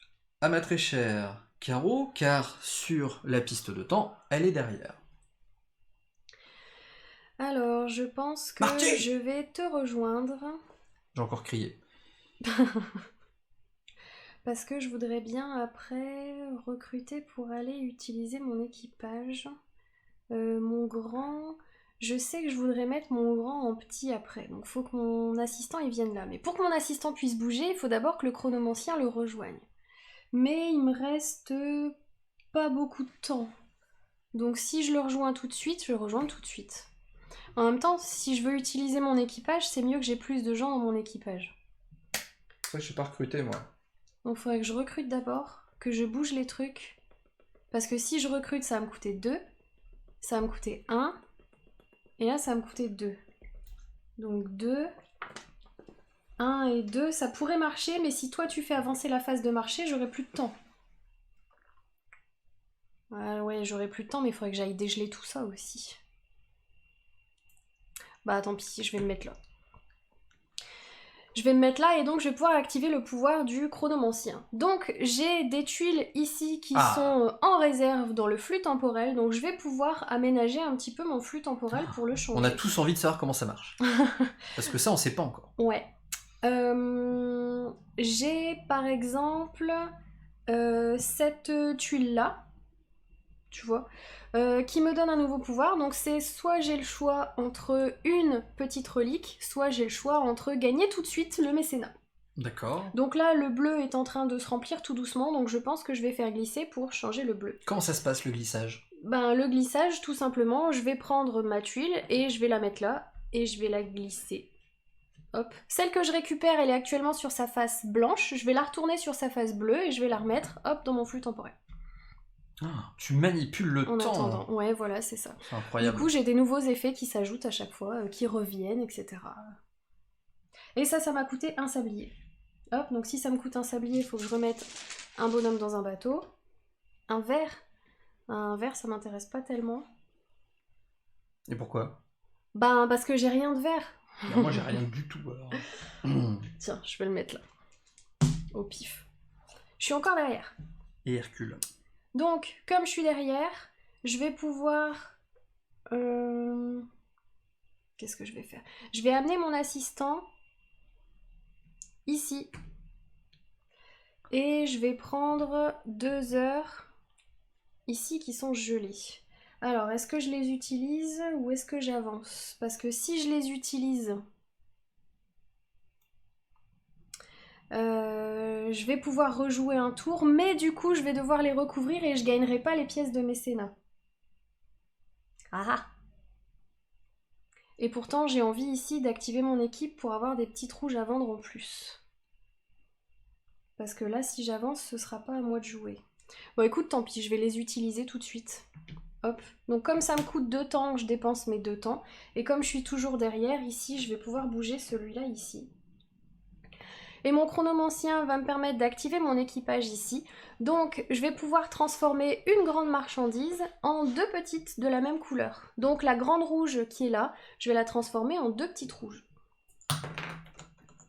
à ma très chère Caro, car sur la piste de temps, elle est derrière. Alors, je pense que Marty, je vais te rejoindre. j'ai encore crié. Parce que je voudrais bien après recruter pour aller utiliser mon équipage. Mon grand... Je sais que je voudrais mettre mon grand en petit après. Donc faut que mon assistant il vienne là. Mais pour que mon assistant puisse bouger, il faut d'abord que le chronomancien le rejoigne. Mais il me reste pas beaucoup de temps. Donc si je le rejoins tout de suite, je le rejoins tout de suite. En même temps, si je veux utiliser mon équipage, c'est mieux que j'ai plus de gens dans mon équipage. Ça, je suis pas recruté, moi. Donc il faudrait que je recrute d'abord, que je bouge les trucs. Parce que si je recrute, ça va me coûter 2. Ça va me coûter 1. Et là, ça va me coûter 2. Donc 2. 1 et 2, ça pourrait marcher, mais si toi tu fais avancer la phase de marché, j'aurai plus de temps. Ouais, j'aurai plus de temps, mais il faudrait que j'aille dégeler tout ça aussi. Bah tant pis, je vais me mettre là. Je vais me mettre là et donc je vais pouvoir activer le pouvoir du chronomancien. Donc j'ai des tuiles ici qui sont en réserve dans le flux temporel, donc je vais pouvoir aménager un petit peu mon flux temporel pour le changer. On a tous envie de savoir comment ça marche. Parce que ça, on sait pas encore. Ouais. J'ai par exemple cette tuile-là, tu vois, qui me donne un nouveau pouvoir. Donc c'est soit j'ai le choix entre une petite relique, soit j'ai le choix entre gagner tout de suite le mécénat. D'accord. Donc là, le bleu est en train de se remplir tout doucement, donc je pense que je vais faire glisser pour changer le bleu. Comment ça se passe, le glissage? Ben le glissage, tout simplement, je vais prendre ma tuile et je vais la mettre là, et je vais la glisser. Hop. Celle que je récupère, elle est actuellement sur sa face blanche, je vais la retourner sur sa face bleue et je vais la remettre, hop, dans mon flux temporel. Ah, tu manipules le temps. En attendant, ouais, voilà, c'est ça. C'est incroyable. Du coup, j'ai des nouveaux effets qui s'ajoutent à chaque fois, qui reviennent, etc. Et ça m'a coûté un sablier. Hop, donc si ça me coûte un sablier, il faut que je remette un bonhomme dans un bateau. Un verre. Un verre, ça m'intéresse pas tellement. Et pourquoi? Ben, parce que j'ai rien de verre. Ben, moi, j'ai rien du tout, alors. Tiens, je vais le mettre là. Au pif. Je suis encore derrière. Et Hercule. Donc, comme je suis derrière, je vais pouvoir... Qu'est-ce que je vais faire? Je vais amener mon assistant ici. Et je vais prendre 2 heures ici qui sont gelées. Alors, est-ce que je les utilise ou est-ce que j'avance? Parce que si je les utilise... je vais pouvoir rejouer un tour, mais du coup je vais devoir les recouvrir et je gagnerai pas les pièces de mécénat. Ah! Et pourtant j'ai envie ici d'activer mon équipe pour avoir des petites rouges à vendre en plus. Parce que là si j'avance ce sera pas à moi de jouer. Bon écoute tant pis, je vais les utiliser tout de suite. Hop. Donc comme ça me coûte 2 temps, je dépense mes 2 temps. Et comme je suis toujours derrière, ici je vais pouvoir bouger celui-là ici. Et mon chronomancien va me permettre d'activer mon équipage ici. Donc je vais pouvoir transformer une grande marchandise en 2 petites de la même couleur. Donc la grande rouge qui est là, je vais la transformer en 2 petites rouges.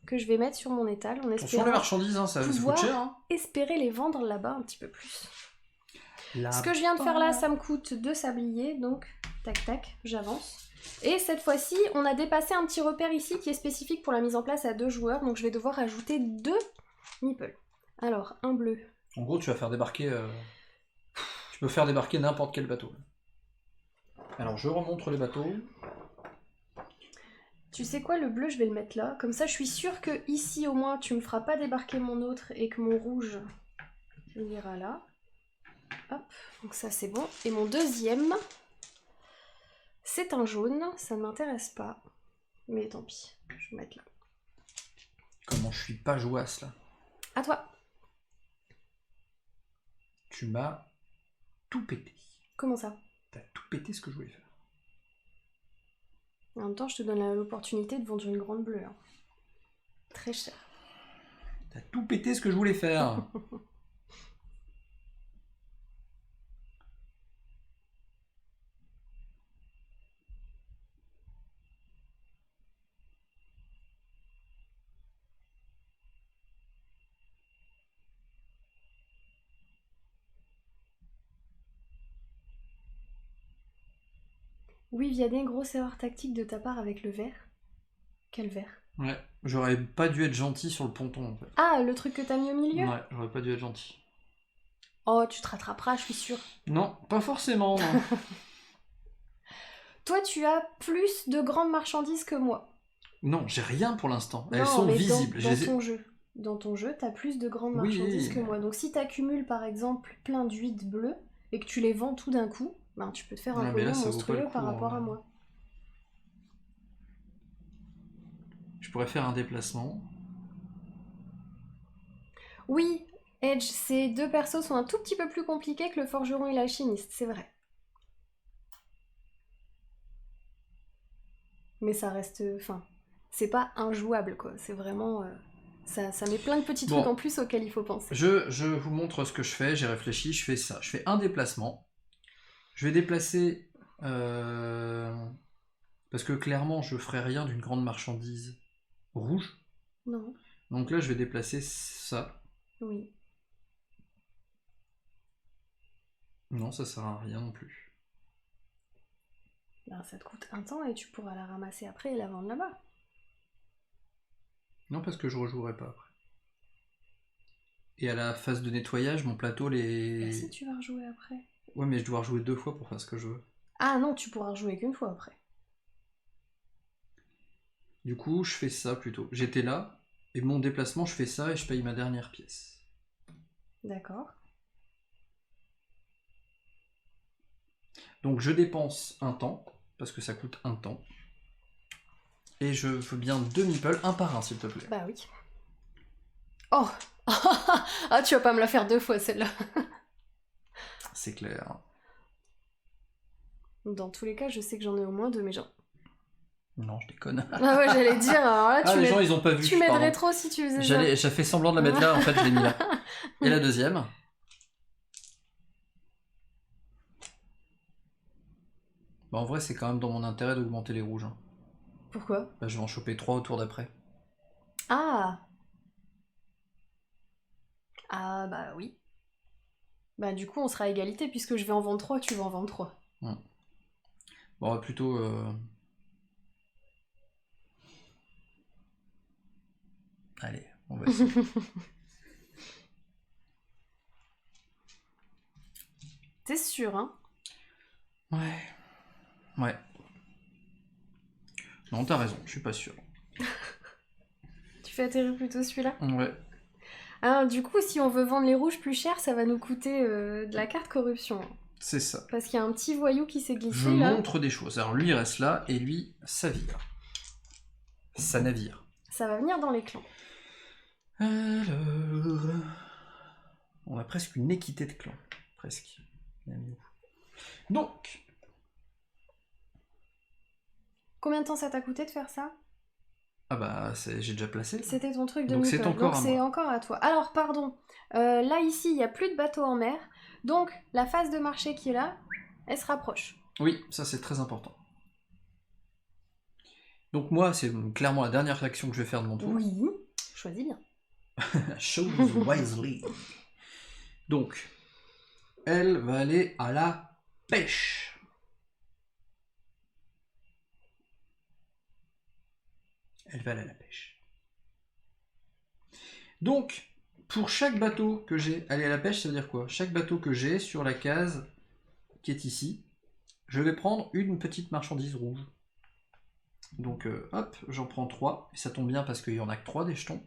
Que je vais mettre sur mon étal en espérant Attention les marchandises, hein, ça coûte cher. Hein. Espérer les vendre là-bas un petit peu plus. Ce que je viens de faire là, ça me coûte 2 sabliers, donc tac tac, j'avance. Et cette fois-ci, on a dépassé un petit repère ici qui est spécifique pour la mise en place à 2 joueurs, donc je vais devoir ajouter 2 meeples. Alors, un bleu. En gros, tu vas faire débarquer... Tu peux faire débarquer n'importe quel bateau. Alors, je remontre les bateaux. Tu sais quoi, le bleu, je vais le mettre là. Comme ça, je suis sûre que ici, au moins, tu me feras pas débarquer mon autre et que mon rouge, il ira là. Hop, donc ça, c'est bon. Et mon deuxième... C'est un jaune, ça ne m'intéresse pas. Mais tant pis, je vais mettre là. Comment je suis pas jouasse là. À toi. Tu m'as tout pété. Comment ça? T'as tout pété ce que je voulais faire. En même temps, je te donne l'opportunité de vendre une grande bleue. Hein. Très cher. T'as tout pété ce que je voulais faire. Oui, Vianney, grosse erreur tactique de ta part avec le vert. Quel vert? Ouais, j'aurais pas dû être gentil sur le ponton en fait. Ah, le truc que t'as mis au milieu? Ouais, j'aurais pas dû être gentil. Oh, tu te rattraperas, je suis sûre. Non, pas forcément. Non. Toi, tu as plus de grandes marchandises que moi. Non, j'ai rien pour l'instant. Elles Non, sont mais visibles. dans ton jeu. Dans ton jeu, t'as plus de grandes Oui. marchandises que moi. Donc si t'accumules par exemple plein d'huîtres bleues et que tu les vends tout d'un coup, ben, tu peux te faire un Ouais, mais là, pognon ça vaut pas le monstrueux coup, par rapport hein. à moi. Je pourrais faire un déplacement. Oui, Edge, ces deux persos sont un tout petit peu plus compliqués que le forgeron et l'alchimiste, c'est vrai. Mais ça reste... Enfin, c'est pas injouable, quoi. C'est vraiment... ça met plein de petits trucs en plus auxquels il faut penser. Je vous montre ce que je fais. J'ai réfléchi, je fais ça. Je fais un déplacement. Je vais déplacer... Parce que clairement, je ferai rien d'une grande marchandise rouge. Non. Donc là, je vais déplacer ça. Oui. Non, ça sert à rien non plus. Ben, ça te coûte un temps et tu pourras la ramasser après et la vendre là-bas. Non, parce que je rejouerai pas après. Et à la phase de nettoyage, mon plateau, les... Ben si, tu vas rejouer après. Ouais, mais je dois rejouer 2 fois pour faire ce que je veux. Ah non, tu pourras rejouer qu'une fois après. Du coup, je fais ça plutôt. J'étais là, et mon déplacement, je fais ça et je paye ma dernière pièce. D'accord. Donc je dépense un temps, parce que ça coûte un temps. Et je veux bien 2 meeples, un par un s'il te plaît. Bah oui. Oh. Ah, tu vas pas me la faire 2 fois celle-là. C'est clair. Dans tous les cas, je sais que j'en ai au moins 2, mais genre... Non, je déconne. Ah ouais, j'allais dire, alors là, Ah, les gens, ils ont pas vu. tu m'aiderais trop si tu faisais ça. J'ai fait semblant de la mettre là, en fait, je l'ai mis là. Et la deuxième. Bah, en vrai, c'est quand même dans mon intérêt d'augmenter les rouges. Hein. Pourquoi? Bah, je vais en choper 3 au tour d'après. Ah. Ah bah oui. Bah du coup, on sera à égalité, puisque je vais en vendre 3, tu vas en vendre 3. Bon, on va plutôt... Allez, on va essayer. T'es sûr, hein? Ouais. Ouais. Non, t'as raison, je suis pas sûr. Tu fais atterrir plutôt celui-là? Ouais. Alors du coup, si on veut vendre les rouges plus cher, ça va nous coûter de la carte corruption. C'est ça. Parce qu'il y a un petit voyou qui s'est glissé Je là. montre des choses. Alors lui, il reste là, et lui, ça vire. Ça navire. Ça va venir dans les clans. Alors... On a presque une équité de clans. Presque. Donc... Combien de temps ça t'a coûté de faire ça? Ah bah, j'ai déjà placé. C'était ton truc de Donc meeple. c'est encore Donc à c'est moi. encore à toi. Alors pardon, là ici il n'y a plus de bateau en mer, donc la phase de marché qui est là, elle se rapproche. Oui, ça c'est très important. Donc moi, c'est clairement la dernière action que je vais faire de mon tour. Oui, choisis bien. Choose wisely. Donc, elle va aller à la pêche. Elle va aller à la pêche. Donc, pour chaque bateau que j'ai aller à la pêche, ça veut dire quoi? Chaque bateau que j'ai sur la case qui est ici, je vais prendre une petite marchandise rouge. Donc, hop, j'en prends 3. Et ça tombe bien parce qu'il y en a que 3 des jetons.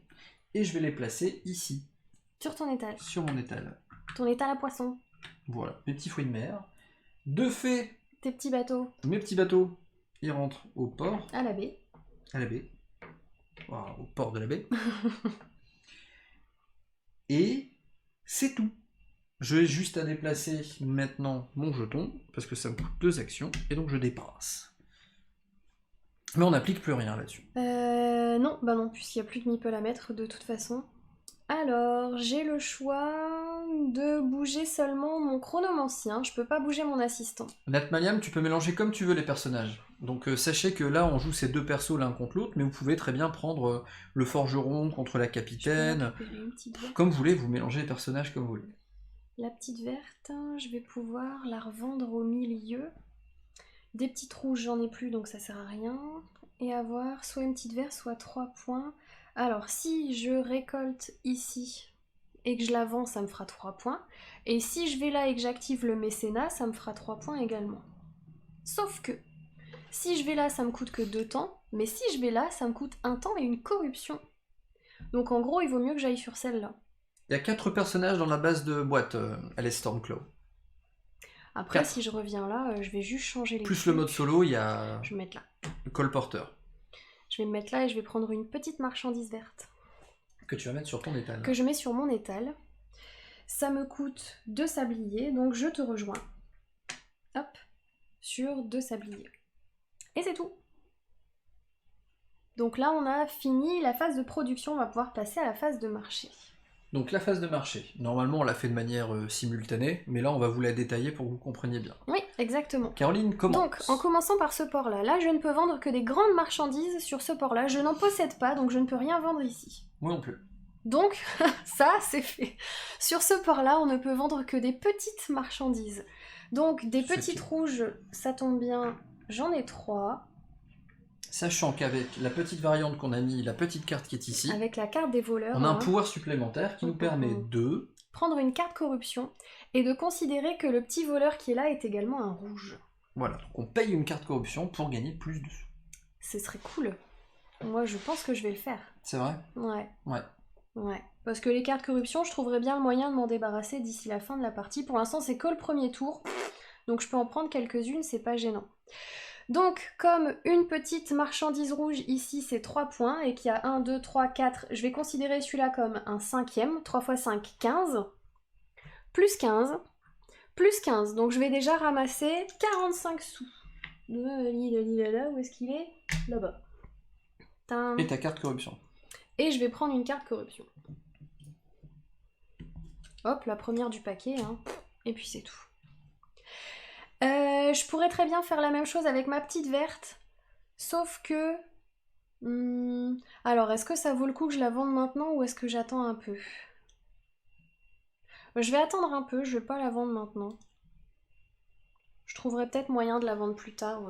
Et je vais les placer ici. Sur ton étal. Sur mon étal. Ton étal à poisson. Voilà, mes petits fruits de mer. De fait, tes petits bateaux. Mes petits bateaux, ils rentrent au port. À la baie. À la baie. Voilà, au port de la baie. Et c'est tout. Je vais juste à déplacer maintenant mon jeton, parce que ça me coûte 2 actions, et donc je dépasse. Mais on n'applique plus rien là-dessus. Non, bah non, puisqu'il n'y a plus de meeple à mettre de toute façon. Alors, j'ai le choix de bouger seulement mon chronomancien, je peux pas bouger mon assistant. Natmaliam, tu peux mélanger comme tu veux les personnages. Donc sachez que là, on joue ces deux persos l'un contre l'autre, mais vous pouvez très bien prendre le forgeron contre la capitaine. Comme vous voulez, vous mélangez les personnages comme vous voulez. La petite verte, je vais pouvoir la revendre au milieu. Des petites rouges, j'en ai plus, donc ça sert à rien. Et avoir soit une petite verte, soit 3 points. Alors, si je récolte ici et que je la vends, ça me fera 3 points. Et si je vais là et que j'active le mécénat, ça me fera 3 points également. Sauf que, si je vais là, ça me coûte que 2 temps. Mais si je vais là, ça me coûte 1 temps et une corruption. Donc en gros, il vaut mieux que j'aille sur celle-là. Il y a 4 personnages dans la base de boîte, Alice Stormclaw. Après, 4. si je reviens là, je vais juste changer les Plus trucs. le mode solo, il y a Je vais me mettre là. le colporteur. Je vais me mettre là et je vais prendre une petite marchandise verte. Que tu vas mettre sur ton étal. Que je mets sur mon étal. Ça me coûte 2 sabliers, donc je te rejoins. Hop, sur 2 sabliers. Et c'est tout. Donc là, on a fini la phase de production, on va pouvoir passer à la phase de marché. Donc la phase de marché, normalement on l'a fait de manière simultanée, mais là on va vous la détailler pour que vous compreniez bien. Oui, exactement. Caroline, commence. Donc, en commençant par ce port-là, là je ne peux vendre que des grandes marchandises sur ce port-là, je n'en possède pas, donc je ne peux rien vendre ici. Moi non plus. Donc, ça c'est fait. Sur ce port-là, on ne peut vendre que des petites marchandises. Donc, des petites rouges, ça tombe bien, j'en ai 3. Sachant qu'avec la petite variante qu'on a mis, la petite carte qui est ici, avec la carte des voleurs, on a un pouvoir supplémentaire qui nous permet de prendre une carte corruption et de considérer que le petit voleur qui est là est également un rouge. Voilà, donc on paye une carte corruption pour gagner plus de sous. Ce serait cool. Moi, je pense que je vais le faire. C'est vrai ? Ouais. Ouais. Parce que les cartes corruption, je trouverais bien le moyen de m'en débarrasser d'ici la fin de la partie. Pour l'instant, c'est que le premier tour, donc je peux en prendre quelques-unes, c'est pas gênant. Donc, comme une petite marchandise rouge ici, c'est 3 points, et qu'il y a 1, 2, 3, 4, je vais considérer celui-là comme un 5e. 3 x 5, 15. Plus 15. Plus 15. Donc, je vais déjà ramasser 45 sous. Où est-ce qu'il est ? Là-bas. Et ta carte corruption. Et je vais prendre une carte corruption. Hop, la première du paquet, hein. Et puis c'est tout. Je pourrais très bien faire la même chose avec ma petite verte, sauf que... Alors, est-ce que ça vaut le coup que je la vende maintenant ou est-ce que j'attends un peu ? Je vais attendre un peu, je vais pas la vendre maintenant. Je trouverai peut-être moyen de la vendre plus tard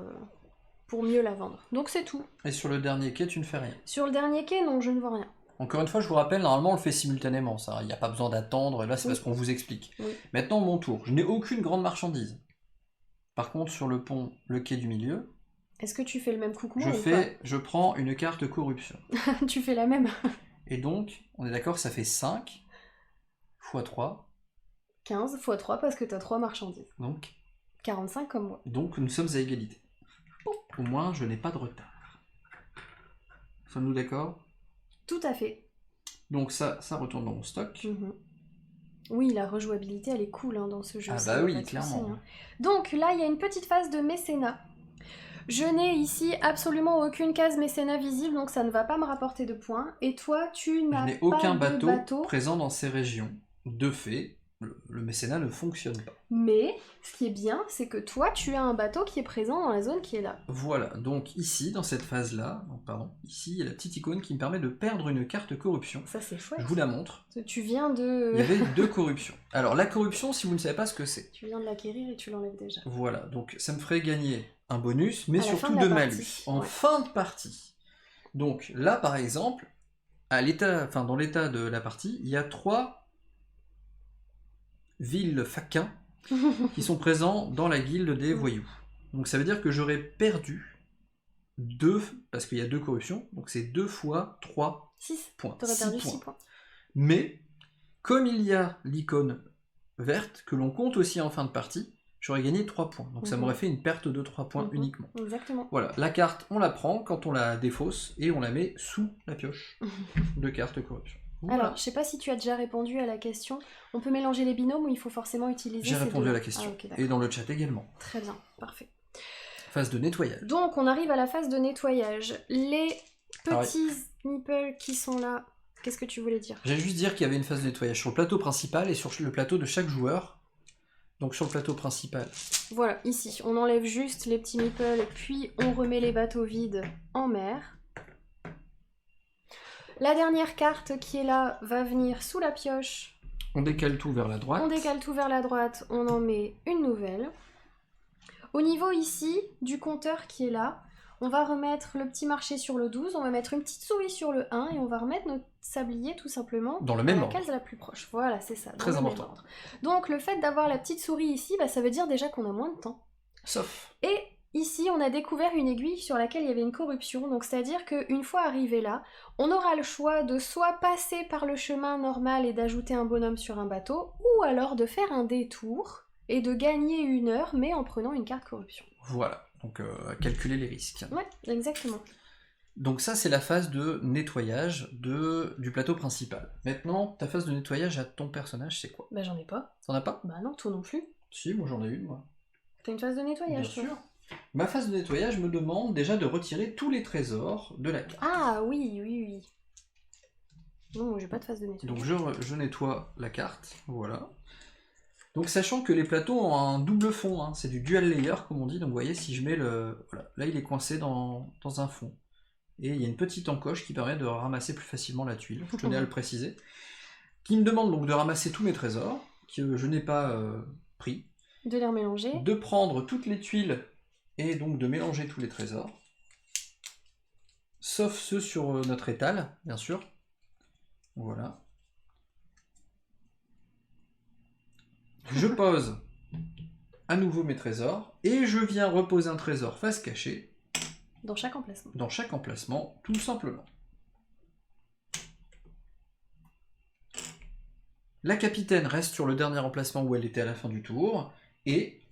pour mieux la vendre. Donc c'est tout. Et sur le dernier quai, tu ne fais rien. Sur le dernier quai, non, je ne vois rien. Encore une fois, je vous rappelle, normalement on le fait simultanément, ça. Il n'y a pas besoin d'attendre, et là c'est parce qu'on vous explique. Oui. Maintenant, mon tour. Je n'ai aucune grande marchandise. Par contre, sur le pont, le quai du milieu... Est-ce que tu fais le même coup que moi je prends une carte corruption. Tu fais la même. Et donc, on est d'accord, ça fait 5 x 3. 15 x 3 parce que tu as 3 marchandises. Donc 45 comme moi. Donc nous sommes à égalité. Au moins, je n'ai pas de retard. Sommes-nous d'accord ? Tout à fait. Donc ça retourne dans mon stock. Oui, la rejouabilité, elle est cool dans ce jeu. Ah bah oui, clairement. Souci. Donc là, il y a une petite phase de mécénat. Je n'ai ici absolument aucune case mécénat visible, donc ça ne va pas me rapporter de points. Et toi, tu n'as pas de bateau. Je n'ai aucun bateau présent dans ces régions. De fait, le mécénat ne fonctionne pas. Mais, ce qui est bien, c'est que toi, tu as un bateau qui est présent dans la zone qui est là. Voilà, donc ici, dans cette phase-là, ici, il y a la petite icône qui me permet de perdre une carte corruption. Ça, c'est chouette. Je vous la montre. Tu viens de... Il y avait 2 corruptions. Alors, la corruption, si vous ne savez pas ce que c'est. Tu viens de l'acquérir et tu l'enlèves déjà. Voilà, donc ça me ferait gagner un bonus, mais surtout de malus, en fin de partie. Donc là, par exemple, dans l'état de la partie, il y a 3 villes faquins qui sont présents dans la guilde des voyous. Donc ça veut dire que j'aurais perdu 2, parce qu'il y a 2 corruptions, donc c'est 2 fois 3 points. T'aurais perdu 6 points. Mais, comme il y a l'icône verte, que l'on compte aussi en fin de partie, j'aurais gagné 3 points. Donc ça m'aurait fait une perte de 3 points uniquement. Exactement. Voilà, la carte, on la prend quand on la défausse et on la met sous la pioche de cartes corruption. Voilà. Alors, je sais pas si tu as déjà répondu à la question. On peut mélanger les binômes ou il faut forcément utiliser J'ai ces répondu deux? à la question. Ah, ok, et dans le chat également. très bien, parfait. Phase de nettoyage. Donc, on arrive à la phase de nettoyage. Les petits nipples qui sont là, qu'est-ce que tu voulais dire? J'allais juste dire qu'il y avait une phase de nettoyage sur le plateau principal et sur le plateau de chaque joueur. Donc sur le plateau principal. Voilà, ici, on enlève juste les petits nipples, puis on remet les bateaux vides en mer. La dernière carte qui est là va venir sous la pioche. On décale tout vers la droite. On décale tout vers la droite, on en met une nouvelle. Au niveau ici du compteur qui est là, on va remettre le petit marché sur le 12, on va mettre une petite souris sur le 1 et on va remettre notre sablier tout simplement dans le même à la ordre. case la plus proche. Voilà, c'est ça. Très important. Donc le fait d'avoir la petite souris ici, bah, ça veut dire déjà qu'on a moins de temps. Sauf. Et ici, on a découvert une aiguille sur laquelle il y avait une corruption, donc c'est-à-dire qu'une fois arrivé là, on aura le choix de soit passer par le chemin normal et d'ajouter un bonhomme sur un bateau, ou alors de faire un détour et de gagner 1 heure, mais en prenant une carte corruption. Voilà, donc calculer les risques. Ouais, exactement. Donc ça, c'est la phase de nettoyage du plateau principal. Maintenant, ta phase de nettoyage à ton personnage, c'est quoi? Bah j'en ai pas. T'en as pas? Bah non, toi non plus. Si, moi j'en ai une, moi. T'as une phase de nettoyage, Bien toi? sûr. Ma phase de nettoyage me demande déjà de retirer tous les trésors de la carte. Ah oui, oui, oui. Non, moi j'ai pas de phase de nettoyage. Donc je nettoie la carte, voilà. Donc sachant que les plateaux ont un double fond, hein, c'est du dual layer comme on dit, donc vous voyez si je mets le... Voilà, là il est coincé dans un fond. Et il y a une petite encoche qui permet de ramasser plus facilement la tuile, je tenais à le préciser. Qui me demande donc de ramasser tous mes trésors, que je n'ai pas pris. De les remélanger. De prendre toutes les tuiles et donc de mélanger tous les trésors. Sauf ceux sur notre étal, bien sûr. Voilà. Je pose à nouveau mes trésors et je viens reposer un trésor face cachée. Dans chaque emplacement. Dans chaque emplacement, tout simplement. La capitaine reste sur le dernier emplacement où elle était à la fin du tour. Et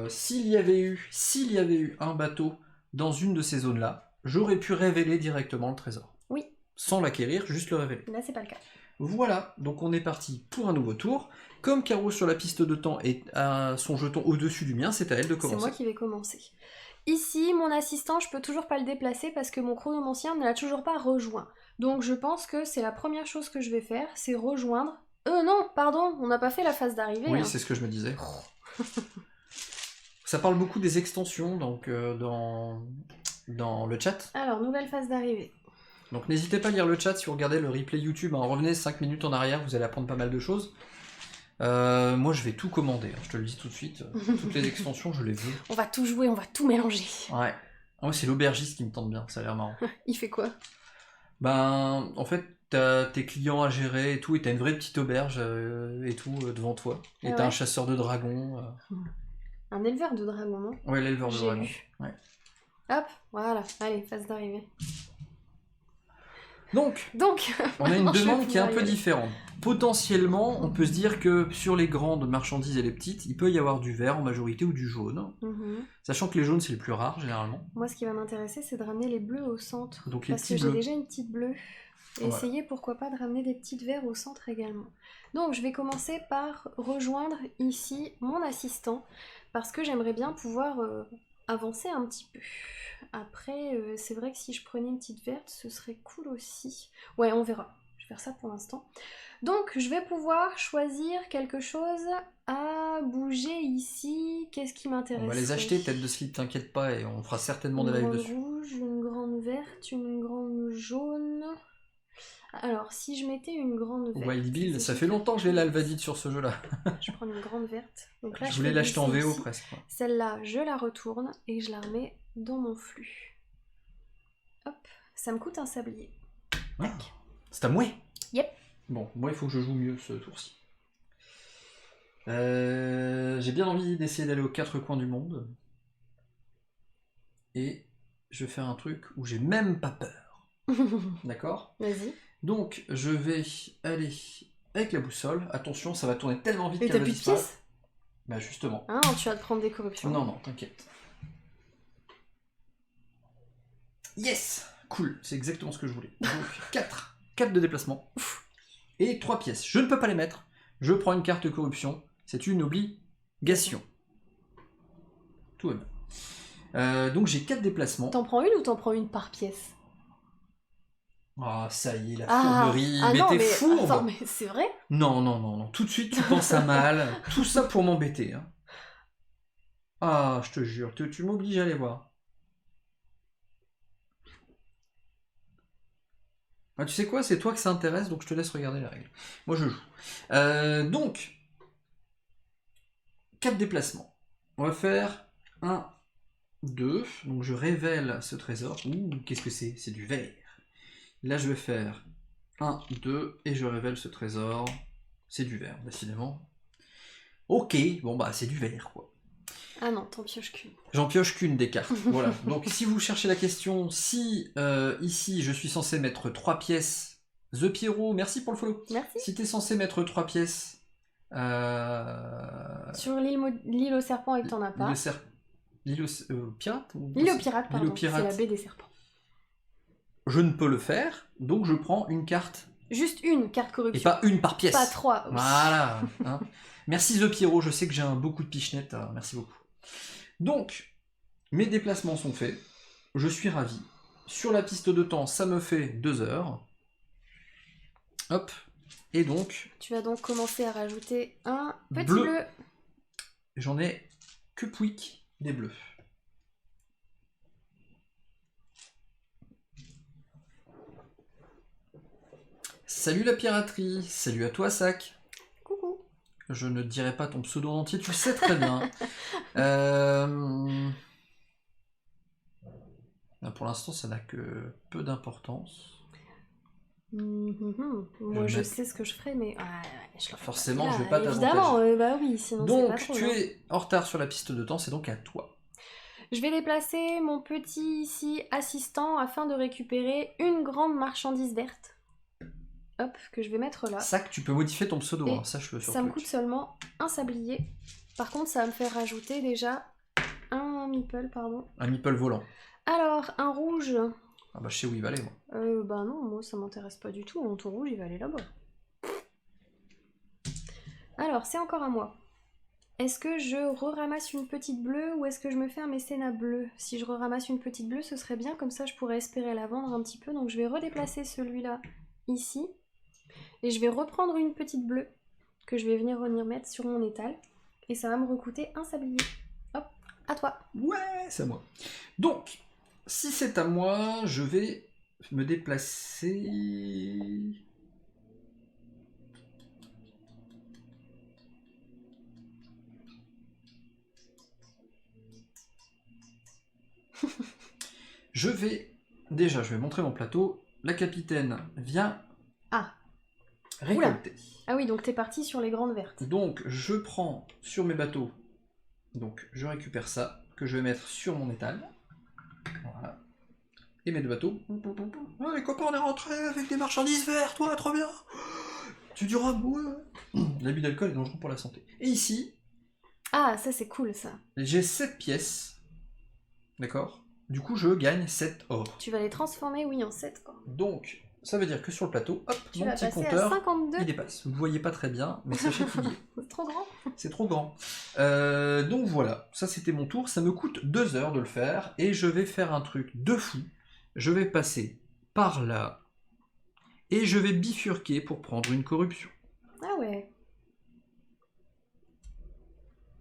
s'il y avait eu un bateau dans une de ces zones-là, j'aurais pu révéler directement le trésor. Oui. Sans l'acquérir, juste le révéler. Là, c'est pas le cas. Voilà, donc on est parti pour un nouveau tour. Comme Caro sur la piste de temps a son jeton au-dessus du mien, c'est à elle de commencer. C'est moi qui vais commencer. Ici, mon assistant, je peux toujours pas le déplacer parce que mon chronomancien ne l'a toujours pas rejoint. Donc je pense que c'est la première chose que je vais faire, c'est rejoindre... non, pardon, on n'a pas fait la phase d'arrivée. Oui, hein. c'est ce que je me disais. Ça parle beaucoup des extensions donc dans le chat. Alors, nouvelle phase d'arrivée. Donc n'hésitez pas à lire le chat si vous regardez le replay YouTube. Hein. Revenez 5 minutes en arrière, vous allez apprendre pas mal de choses. Moi je vais tout commander, hein, je te le dis tout de suite. Toutes les extensions, je les veux. On va tout jouer, on va tout mélanger. Ouais. Moi c'est l'aubergiste qui me tente bien, ça a l'air marrant. Il fait quoi? Ben, en fait, t'as tes clients à gérer et tout, et t'as une vraie petite auberge et tout devant toi. Et t'as un chasseur de dragons. Un éleveur de dragons, non? Ouais, l'éleveur de dragons. Ouais. Hop, voilà, allez, phase d'arrivée. Donc, on a une demande qui est un peu différente. Potentiellement, on peut se dire que sur les grandes marchandises et les petites, il peut y avoir du vert en majorité ou du jaune. Sachant que les jaunes, c'est les plus rares, généralement. Moi, ce qui va m'intéresser, c'est de ramener les bleus au centre. Donc les parce que j'ai déjà une petite bleue. Et essayer, pourquoi pas, de ramener des petites verts au centre également. Donc, je vais commencer par rejoindre ici mon assistant. Parce que j'aimerais bien pouvoir avancer un petit peu. Après, c'est vrai que si je prenais une petite verte, ce serait cool aussi. Ouais, on verra. Je vais faire ça pour l'instant. Donc, je vais pouvoir choisir quelque chose à bouger ici. Qu'est-ce qui m'intéresse? On va les acheter, tête de slip, t'inquiète pas, et on fera certainement des lives dessus. Une grande rouge, une grande verte, une grande jaune. Alors, si je mettais une grande verte... Wild Bill, ça fait longtemps que j'ai l'Alvadide sur ce jeu-là. Je prends une grande verte. Donc là, je voulais l'acheter en VO ici. presque. Celle-là, je la retourne et je la remets dans mon flux. Hop, ça me coûte un sablier. Ah, c'est à moi. Yep. Bon, moi il faut que je joue mieux ce tour-ci. J'ai bien envie d'essayer d'aller aux 4 coins du monde. Et je vais faire un truc où j'ai même pas peur. D'accord? Vas-y. Donc je vais aller avec la boussole. Attention, ça va tourner tellement vite qu'elle va disparaître. Bah justement. Hein, tu vas te prendre des corruptions. Non, t'inquiète. Yes! Cool, c'est exactement ce que je voulais. Donc 4 de déplacement. Et 3 pièces. Je ne peux pas les mettre. Je prends une carte corruption. C'est une obligation. Tout va bien. Donc j'ai 4 déplacements. T'en prends une ou t'en prends une par pièce? Ah, ça y est, la fourberie. Mais non, t'es fourbe! Attends, mais c'est vrai? Non. Tout de suite, tu penses à mal. Tout ça pour m'embêter. Hein. Ah, je te jure, tu m'obliges à aller voir. Ah, tu sais quoi, c'est toi que ça intéresse, donc je te laisse regarder les règles. Moi, je joue. Donc, 4 déplacements. On va faire 1, 2. Donc, je révèle ce trésor. Ouh, qu'est-ce que c'est? C'est du verre. Là, je vais faire 1, 2, et je révèle ce trésor. C'est du verre, décidément. Ok, bon bah, c'est du verre, quoi. Ah non, t'en pioches qu'une. J'en pioche qu'une des cartes. Voilà. Donc si vous cherchez la question, si ici je suis censé mettre 3 pièces, The Pierrot, merci pour le follow. Merci. Si t'es censé mettre 3 pièces... Sur l'île aux serpents et que t'en as pas. L'île aux pirates L'île aux pirates, pardon. L'île aux pirates. C'est la baie des serpents. Je ne peux le faire, donc je prends une carte. Juste une carte corruption. Et pas une par pièce. Pas 3. Oui. Voilà. Hein. Merci The Pierrot, je sais que j'ai beaucoup de pichenettes. Merci beaucoup. Donc, mes déplacements sont faits. Je suis ravi. Sur la piste de temps, ça me fait 2 heures. Hop. Et donc... Tu vas donc commencer à rajouter un petit bleu. bleu. J'en ai que pouic des bleus. Salut la piraterie. Salut à toi, Sac. Coucou. Je ne dirai pas ton pseudo entier, tu le sais très bien. Pour l'instant, ça n'a que peu d'importance. Moi, je sais ce que je ferai, mais forcément, je vais pas t'avantager. Évidemment, bah oui, sinon c'est pas Donc, trop, tu hein. es en retard sur la piste de temps, c'est donc à toi. Je vais déplacer mon petit ici assistant afin de récupérer une grande marchandise verte. Hop, que je vais mettre là. Sac, tu peux modifier ton pseudo, Et hein, sache-le sur ça me Twitch. coûte seulement un sablier. Par contre, ça va me faire rajouter déjà un meeple, pardon. Un meeple volant. Alors, un rouge. Ah bah je sais où il va aller, moi. Bah non, moi ça m'intéresse pas du tout. Ton rouge, il va aller là-bas. Alors, c'est encore à moi. Est-ce que je re-ramasse une petite bleue ou est-ce que je me fais un mécénat bleu? Si je re-ramasse une petite bleue, ce serait bien, comme ça je pourrais espérer la vendre un petit peu. Donc je vais redéplacer celui-là ici. Et je vais reprendre une petite bleue que je vais venir mettre sur mon étal. Et ça va me recoûter un sablier. Hop, à toi. Ouais, c'est à moi. Donc, si c'est à moi, je vais me déplacer... je vais montrer mon plateau. La capitaine vient récolter. Ah oui, donc t'es parti sur les grandes vertes. Donc je prends sur mes bateaux, donc je récupère ça, que je vais mettre sur mon étal. Voilà. Et mes 2 bateaux. Ah, les copains, on est rentrés avec des marchandises vertes, toi, trop bien. Tu diras, ouais. L'abus d'alcool est dangereux pour la santé. Et ici... Ah, ça c'est cool ça. J'ai 7 pièces. D'accord. Du coup, je gagne 7 or. Tu vas les transformer, oui, en 7 or. Donc, ça veut dire que sur le plateau, hop, Tu mon vas petit passer compteur, à 52. il dépasse. Vous ne voyez pas très bien, mais sachez qu'il y est. C'est trop grand. C'est trop grand. Donc voilà, ça c'était mon tour. Ça me coûte 2 heures de le faire. Et je vais faire un truc de fou. Je vais passer par là. Et je vais bifurquer pour prendre une corruption. Ah ouais.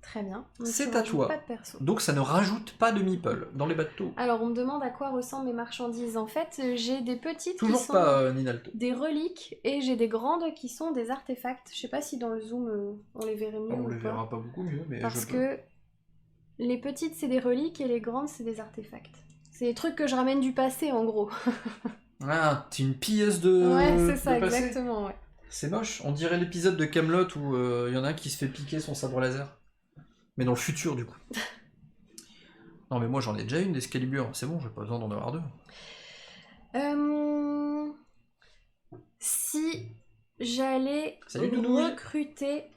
Très bien. Donc, C'est tu à rajoutes toi. Pas de perso. Donc ça ne rajoute pas de meeple dans les bateaux. Alors, on me demande à quoi ressemblent mes marchandises. En fait, j'ai des petites Toujours qui sont pas Ninalto. des reliques et j'ai des grandes qui sont des artefacts. Je sais pas si dans le zoom on les verrait mieux On ou les pas. verra pas beaucoup mieux, mais Parce je peux. que les petites c'est des reliques et les grandes c'est des artefacts. C'est des trucs que je ramène du passé en gros. Ah, t'es une pilleuse de. Ouais, c'est ça, de passé. exactement, ouais. C'est moche. On dirait l'épisode de Camelot où il y en a un qui se fait piquer son sabre laser. Mais dans le futur, du coup. Non, mais moi j'en ai déjà une d'Excalibur. C'est bon, j'ai pas besoin d'en avoir 2. Si j'allais Salut, Doudouille. recruter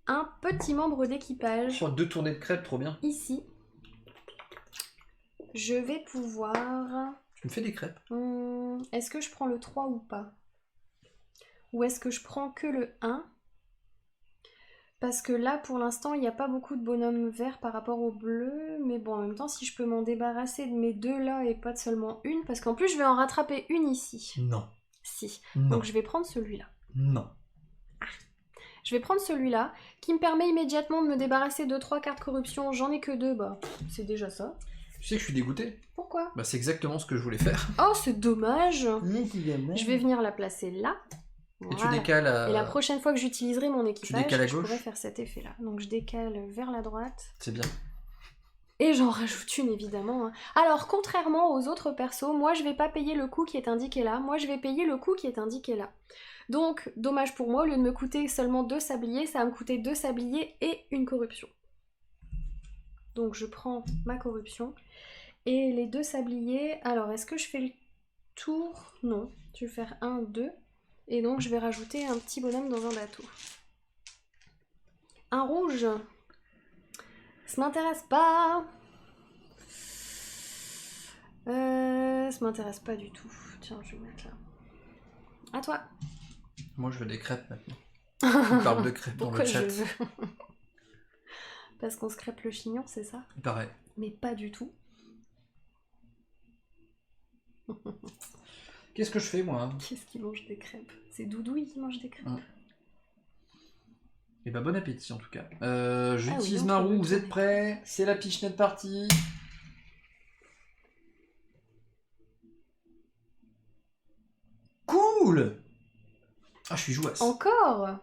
un petit membre d'équipage. Oh, 2 tournées de crêpes, trop bien. Ici. Je vais pouvoir... Tu me fais des crêpes? Est-ce que je prends le 3 ou pas? Ou est-ce que je prends que le 1? Parce que là, pour l'instant, il n'y a pas beaucoup de bonhommes verts par rapport au bleu. Mais bon, en même temps, si je peux m'en débarrasser de mes 2 là et pas de seulement une, parce qu'en plus, je vais en rattraper une ici. Non. Si. Non. Donc je vais prendre celui-là. Non. Je vais prendre celui-là, qui me permet immédiatement de me débarrasser de 3 cartes corruption. J'en ai que 2, bah c'est déjà ça. Tu sais que je suis dégoûté? Pourquoi? Bah c'est exactement ce que je voulais faire. Oh, c'est dommage. Je vais venir la placer là. Et tu Voilà. décales à... Et la prochaine fois que j'utiliserai mon équipage, décales à je gauche. pourrai faire cet effet-là. Donc je décale vers la droite. C'est bien. Et j'en rajoute une, évidemment. Hein. Alors, contrairement aux autres persos, moi, je vais pas payer le coût qui est indiqué là. Moi, je vais payer le coût qui est indiqué là. Donc, dommage pour moi, au lieu de me coûter seulement 2 sabliers, ça va me coûter 2 sabliers et une corruption. Donc, je prends ma corruption. Et les 2 sabliers... Alors, est-ce que je fais le tour? Non. Je vais faire 1, 2... Et donc je vais rajouter un petit bonhomme dans un bateau. Un rouge. Ça m'intéresse pas. Ça m'intéresse pas du tout. Tiens, je vais mettre là. À toi. Moi je veux des crêpes maintenant. On parle de crêpes dans le Pourquoi chat. je veux Parce qu'on se crêpe le chignon, c'est ça? Pareil. Mais pas du tout. Qu'est-ce que je fais moi? Qu'est-ce qui mange des crêpes? C'est Doudouille qui mange des crêpes. Et bah bon appétit en tout cas. oui, J'utilise donc, ma on roue, peut vous êtes tourner. prêts? C'est la pichenette partie. Cool! Ah je suis jouasse. Encore?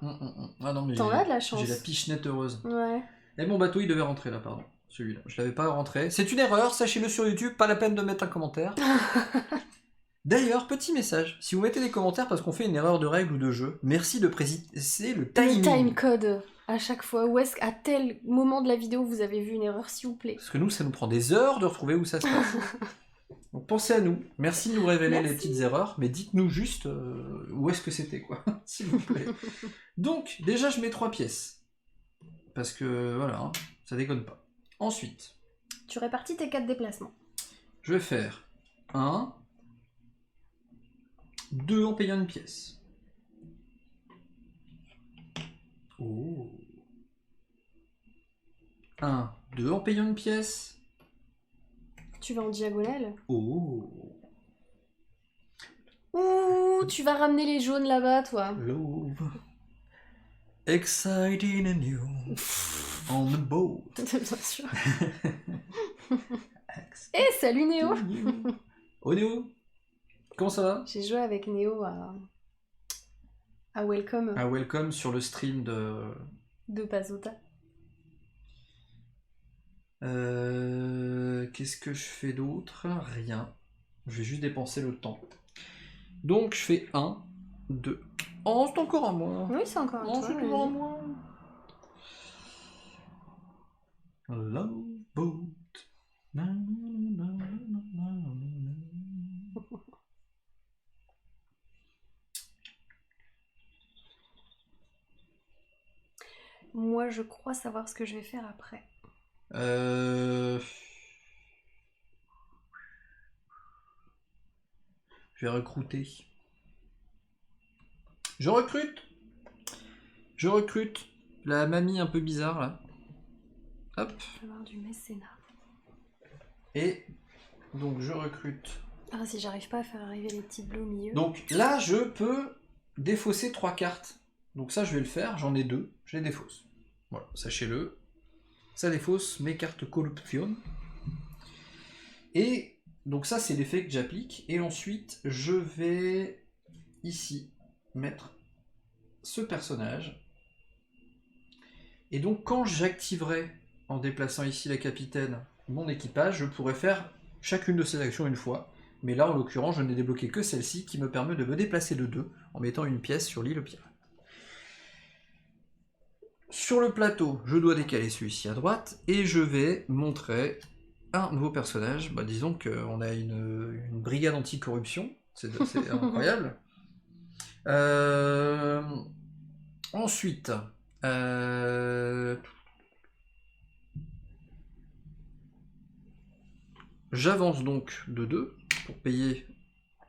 Ah non mais T'en as de la chance. j'ai la pichenette heureuse. Ouais. Et mon bateau il devait rentrer là, pardon. Celui-là. Je l'avais pas rentré. C'est une erreur, sachez-le sur YouTube, pas la peine de mettre un commentaire. D'ailleurs, petit message, si vous mettez des commentaires parce qu'on fait une erreur de règle ou de jeu, merci de préciser le timing. Le time code à chaque fois. Où est-ce qu'à tel moment de la vidéo vous avez vu une erreur, s'il vous plaît? Parce que nous, ça nous prend des heures de retrouver où ça se passe. Donc pensez à nous. Merci de nous révéler les petites erreurs, mais dites-nous juste où est-ce que c'était, quoi. S'il vous plaît. Donc, déjà, je mets 3 pièces. Parce que, voilà, hein, ça déconne pas. Ensuite, Tu répartis tes 4 déplacements. je vais faire 1, 2 en payant une pièce. Oh. 1, 2 en payant une pièce. Tu vas en diagonale. Oh. Ouh, tu vas ramener les jaunes là-bas, toi. Love. Exciting and new. On the boat. Bien sûr. Eh, salut Néo. Oh Néo. Comment ça va? J'ai joué avec Néo à Welcome Ah, welcome sur le stream de... de Pazota. Qu'est-ce que je fais d'autre? Rien. Je vais juste dépenser le temps. Donc je fais 1, 2. Oh, c'est encore à moi. Oui, c'est encore un Oh, toi. c'est toujours à moi. Love boat. Na, na, na, na, na, na, na. Moi, je crois savoir ce que je vais faire après. Je vais recruter. Je recrute. Je recrute la mamie un peu bizarre là. Hop. Je vais avoir du mécénat. Et donc je recrute. Ah, si j'arrive pas à faire arriver les petites bleus au milieu. Donc là je peux défausser 3 cartes. Donc ça je vais le faire, j'en ai 2, je les défausse. Voilà, sachez-le. Ça défausse mes cartes corruption. Et donc ça c'est l'effet que j'applique. Et ensuite je vais ici mettre ce personnage. Et donc quand j'activerai en déplaçant ici la capitaine mon équipage, je pourrais faire chacune de ces actions une fois. Mais là en l'occurrence je n'ai débloqué que celle-ci qui me permet de me déplacer de 2 en mettant une pièce sur l'île pirate. Sur le plateau, je dois décaler celui-ci à droite et je vais montrer un nouveau personnage. Bah, disons qu'on a une brigade anti-corruption, c'est incroyable. Ensuite, J'avance donc de 2 pour payer,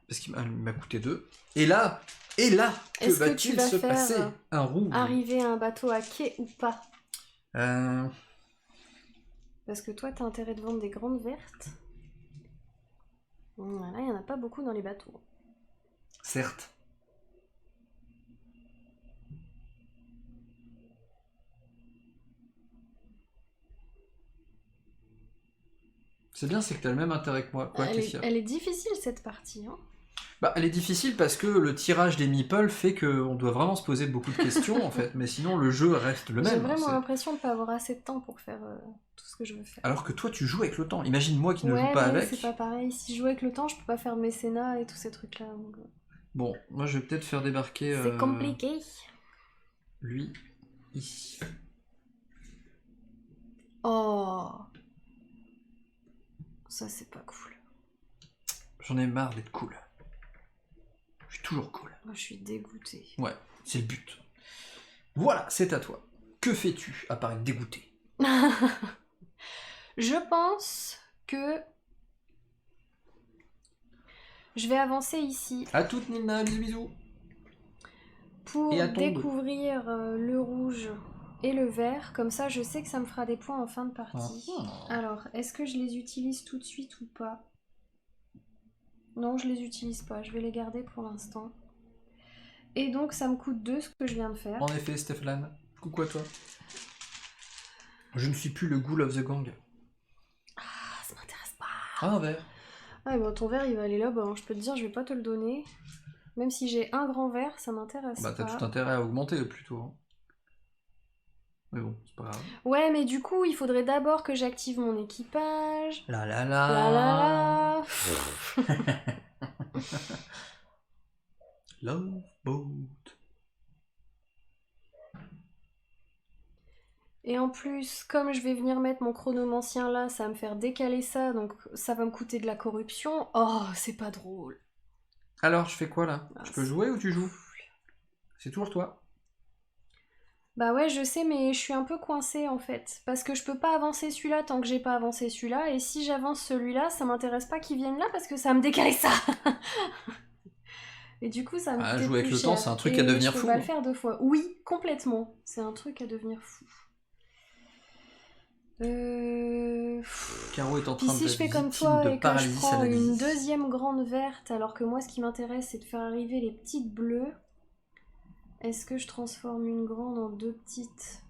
parce qu'il m'a coûté 2. Et là, que Est-ce que tu va-t-il vas se faire passer? Un rouge. arriver à un bateau à quai ou pas? Euh, Parce que toi, t'as intérêt de vendre des grandes vertes. Voilà, il n'y en a pas beaucoup dans les bateaux. Certes. C'est bien, c'est que t'as le même intérêt que moi. Quoi, qu'est-ce qu'il y a? Elle est difficile cette partie. Hein. Bah, elle est difficile parce que le tirage des meeples fait qu'on doit vraiment se poser beaucoup de questions en fait, mais sinon le jeu reste le même. J'ai vraiment c'est- l'impression de ne pas avoir assez de temps pour faire tout ce que je veux faire. Alors que toi tu joues avec le temps. Imagine moi qui ne joue Ouais, pas mais avec. c'est pas pareil. Si je joue avec le temps, je peux pas faire mécénat et tous ces trucs-là. Donc, Bon, moi je vais peut-être faire débarquer c'est compliqué. lui ici. Oh, ça c'est pas cool. J'en ai marre d'être cool. Je suis toujours cool. Moi, je suis dégoûtée. Ouais, c'est le but. Voilà, c'est à toi. Que fais-tu à part être dégoûté? Je pense que je vais avancer ici À toute Nina, bisous bisous. pour Et à Tombe. découvrir le rouge et le vert. Comme ça, je sais que ça me fera des points en fin de partie. Alors, est-ce que je les utilise tout de suite ou pas? Non, je les utilise pas. Je vais les garder pour l'instant. Et donc, ça me coûte 2 ce que je viens de faire. En effet, Stéphane. Coucou à toi. Je ne suis plus le ghoul of the gang. Ah, ça m'intéresse pas. Ah, un verre. Ah, bon, ton verre, il va aller là-bas. Hein. Je peux te dire, je vais pas te le donner. Même si j'ai un grand verre, ça m'intéresse Bah, t'as pas. tout intérêt à augmenter plutôt. Hein. Mais bon, c'est pas grave. Ouais, mais du coup, il faudrait d'abord que j'active mon équipage. La la la. La la la. Love boat. Et en plus, comme je vais venir mettre mon chronomancien là, ça va me faire décaler ça, donc ça va me coûter de la corruption. Oh, c'est pas drôle. Alors, je fais quoi là? Ah, Je peux c'est- jouer ou tu joues? C'est toujours toi. Bah ouais, je sais, mais je suis un peu coincée en fait. Parce que je peux pas avancer celui-là tant que j'ai pas avancé celui-là. Et si j'avance celui-là, ça m'intéresse pas qu'il vienne là parce que ça va me décaler ça. Et du coup, ça va me Ah, coûter jouer avec plus le temps, cher. c'est un truc Et à devenir je peux fou. pas le faire 2 fois. Oui, complètement. C'est un truc à devenir fou. Caro est en Puis train si de je fais comme victime toi de et que je paralysie prends une analysis. deuxième grande verte, alors que moi ce qui m'intéresse c'est de faire arriver les petites bleues, est-ce que je transforme une grande en 2 petites?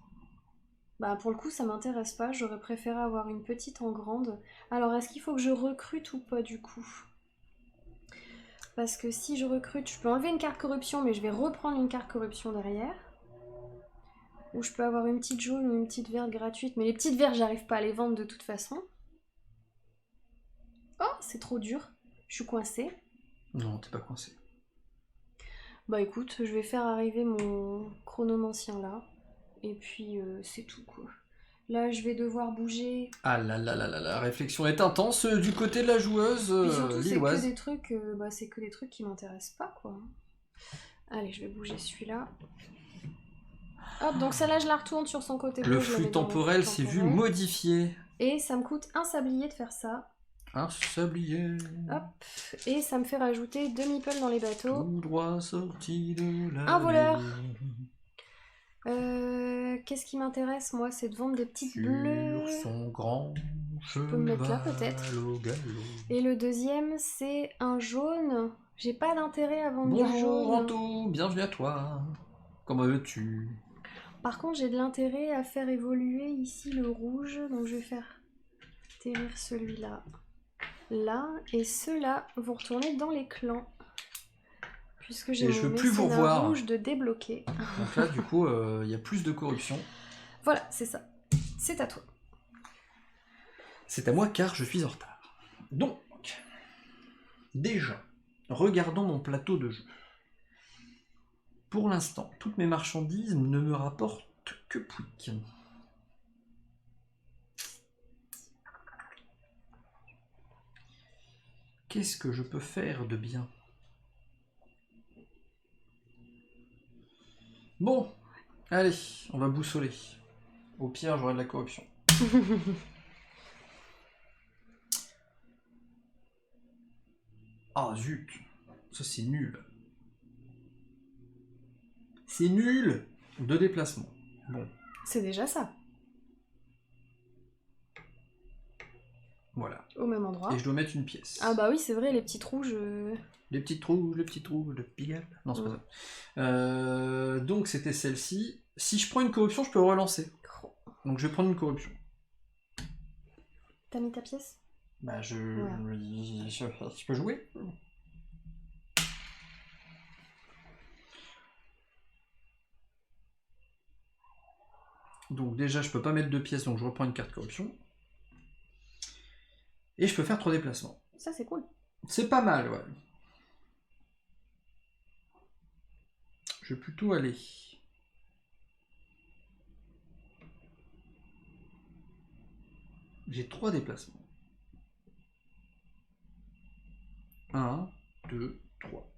Bah pour le coup ça m'intéresse pas, j'aurais préféré avoir une petite en grande. Alors est-ce qu'il faut que je recrute ou pas du coup? Parce que si je recrute, je peux enlever une carte corruption mais je vais reprendre une carte corruption derrière. Ou je peux avoir une petite jaune ou une petite verte gratuite, mais les petites vertes j'arrive pas à les vendre de toute façon. Oh, c'est trop dur. Je suis coincée. Non, t'es pas coincé. Bah écoute, je vais faire arriver mon chronomancien là. Et puis c'est tout quoi. Là je vais devoir bouger. Ah là là là là, la réflexion est intense du côté de la joueuse Puis surtout c'est que lilloise. des trucs, c'est que des trucs qui m'intéressent pas quoi. Allez, je vais bouger celui-là. Hop, donc celle-là je la retourne sur son côté Le bleu. je la flux mets dans le temporel flux s'est vu temporel. modifié. Et ça me coûte un sablier de faire ça. Un sablier. Hop. Et ça me fait rajouter 2 meeples dans les bateaux. Tout droit sorti de la Un voleur. mer. Qu'est-ce qui m'intéresse moi, c'est de vendre des petites Sur bleues. son grand cheval peux me mettre là, peut-être. au galop. Et le deuxième, c'est un jaune. J'ai pas d'intérêt à vendre du Bonjour jaune. Ranto, bienvenue à toi. Comment veux-tu? Par contre, j'ai de l'intérêt à faire évoluer ici le rouge. Donc je vais faire atterrir celui-là là. Et ceux-là vont retourner dans les clans. Puisque j'ai Et je mon veux plus vous mécénat revoir. rouge de débloquer. Donc là, du coup, il y a plus de corruption. Voilà, c'est ça. C'est à toi. C'est à moi car je suis en retard. Donc, déjà, regardons mon plateau de jeu. Pour l'instant, toutes mes marchandises ne me rapportent que pouic. Qu'est-ce que je peux faire de bien? Bon, Allez, on va boussoler. Au pire, j'aurai de la corruption. Ah zut, ça c'est nul. C'est nul. 2 déplacements. Bon, C'est déjà ça. voilà. Au même endroit. Et je dois mettre une pièce. Ah bah oui, c'est vrai, les petites rouges. Les petites rouges de Pigalle. Non, c'est pas ça. Donc c'était celle-ci. Si je prends une corruption, je peux relancer. Donc je vais prendre une corruption. T'as mis ta pièce? Bah je peux jouer. Donc déjà je peux pas mettre 2 pièces, donc je reprends une carte corruption. Et je peux faire 3 déplacements. Ça c'est cool. C'est pas mal, ouais. Je vais plutôt aller... J'ai 3 déplacements. 1, 2, 3.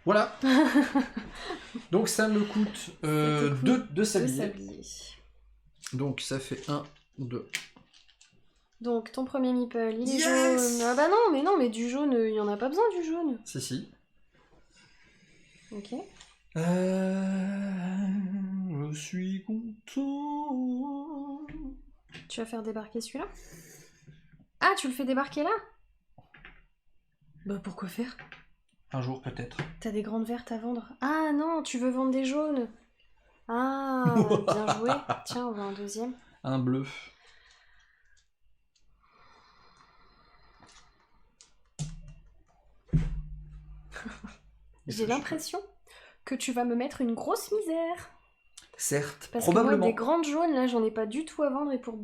Voilà. Donc ça me coûte 2 sabliers. Donc ça fait 1, 2. Donc ton premier meeple, il est jaune. Ah bah non, mais du jaune, il y en a pas besoin du jaune. Si. Ok. Je suis content. Tu vas faire débarquer celui-là? Ah, tu le fais débarquer là? Bah pourquoi faire? Un jour peut-être. T'as des grandes vertes à vendre. Ah non, tu veux vendre des jaunes. Ah, bien joué. Tiens, on va un deuxième. Un bleu. J'ai l'impression que tu vas me mettre une grosse misère. Certes, Parce probablement. que moi, des grandes jaunes, là, j'en ai pas du tout à vendre. Et pour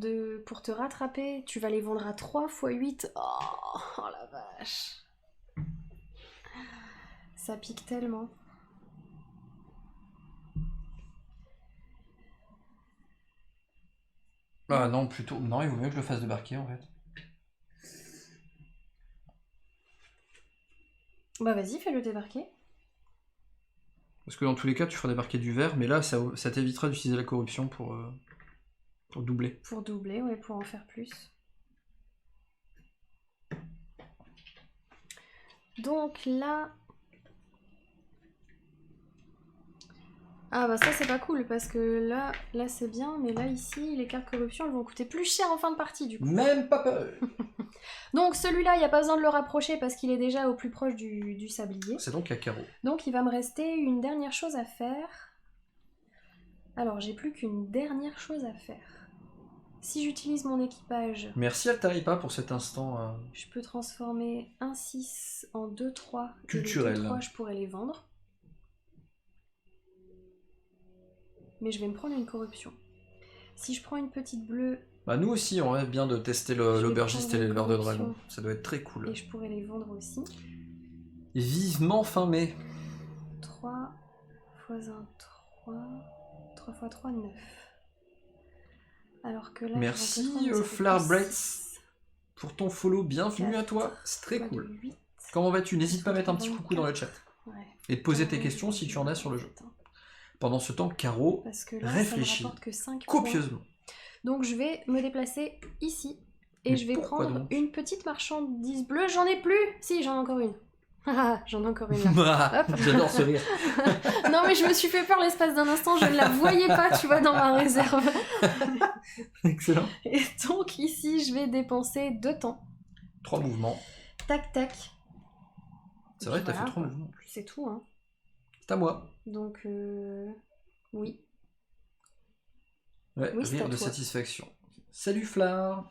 te rattraper, tu vas les vendre à 3 x 8. Oh la vache. Ça pique tellement. Ah non, plutôt... Non, il vaut mieux que je le fasse débarquer, en fait. Bah vas-y, fais-le débarquer. Parce que dans tous les cas, tu feras débarquer du vert, mais là, ça t'évitera d'utiliser la corruption pour doubler. Pour doubler, ouais, pour en faire plus. Donc là... Ah bah ça c'est pas cool, parce que là c'est bien, mais là ici, les cartes corruption, elles vont coûter plus cher en fin de partie, du coup. Même pas peur. Donc celui-là, il n'y a pas besoin de le rapprocher, parce qu'il est déjà au plus proche du sablier. C'est donc à carreau. Donc il va me rester une dernière chose à faire. Alors j'ai plus qu'une dernière chose à faire. Si j'utilise mon équipage... Merci Altaripa pour cet instant... Je peux transformer un 6 en 2-3. Culturel. Et les 2-3, je pourrais les vendre. Mais je vais me prendre une corruption. Si je prends une petite bleue... Bah nous aussi, on rêve bien de tester l'aubergiste et l'éleveur de dragon. Ça doit être très cool. Et je pourrais les vendre aussi. Et vivement fin mai. 3 x 1, 3... 3 x 3, 9. Alors que là... Merci Flarbretz pour ton follow. Bienvenue 4, à toi. C'est très cool. 8, comment vas-tu? N'hésite pas à mettre un petit coucou dans le chat. Ouais. Et de poser tes questions si tu en as sur le jeu. Pendant ce temps, Caro réfléchit copieusement. Donc je vais me déplacer ici. Et mais je vais prendre une petite marchandise bleue. J'en ai plus. Si, j'en ai encore une. J'en ai encore une là. J'adore ce rire. Non mais je me suis fait peur l'espace d'un instant. Je ne la voyais pas, tu vois, dans ma réserve. Excellent. Et donc ici, je vais dépenser 2 temps. 3 mouvements. Tac, tac. C'est vrai que t'as fait 3 mouvements. C'est tout, hein. C'est à moi. Donc, oui. Ouais, oui, rire de satisfaction. Salut Flare.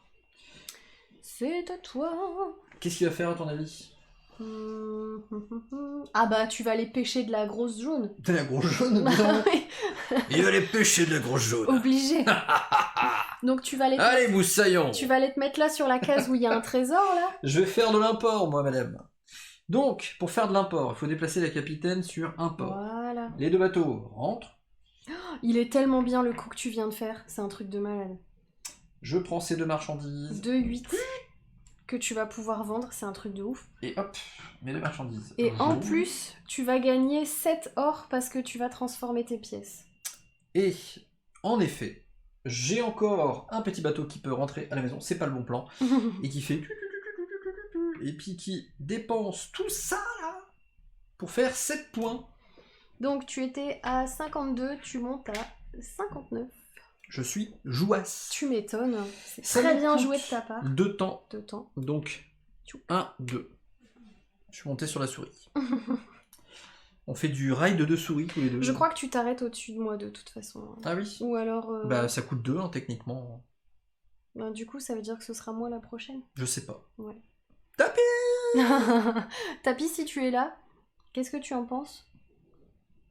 C'est à toi. Qu'est-ce qu'il va faire à ton avis? Ah bah, tu vas aller pêcher de la grosse jaune. De la grosse jaune? Oui. Il va aller pêcher de la grosse jaune. Obligé. Donc tu vas aller... Allez, moussaillon. Tu vas aller te mettre là sur la case où il y a un trésor, là. Je vais faire de l'import, moi, madame. Donc, pour faire de l'import, il faut déplacer la capitaine sur un port. Voilà. Les 2 bateaux rentrent. Il est tellement bien le coup que tu viens de faire. C'est un truc de malade. Je prends ces 2 marchandises. 2, 8. que tu vas pouvoir vendre, c'est un truc de ouf. Et hop, mes 2 marchandises. Et en plus, tu vas gagner 7 or parce que tu vas transformer tes pièces. Et en effet, j'ai encore un petit bateau qui peut rentrer à la maison, c'est pas le bon plan, et qui fait... Et puis qui dépense tout ça là pour faire 7 points. Donc tu étais à 52, tu montes à 59. Je suis jouasse. Tu m'étonnes, c'est Ça très me bien coûte joué de ta part. 2 temps. 2 temps. Donc, 1, 2. Je suis monté sur la souris. On fait du rail de 2 souris tous les deux. Je crois que tu t'arrêtes au-dessus de moi de toute façon. Ah oui. Ou alors... Bah ça coûte 2 hein, techniquement. Ben, du coup, ça veut dire que ce sera moi la prochaine. Je sais pas. Ouais. Tapis. Tapi, si tu es là, qu'est-ce que tu en penses?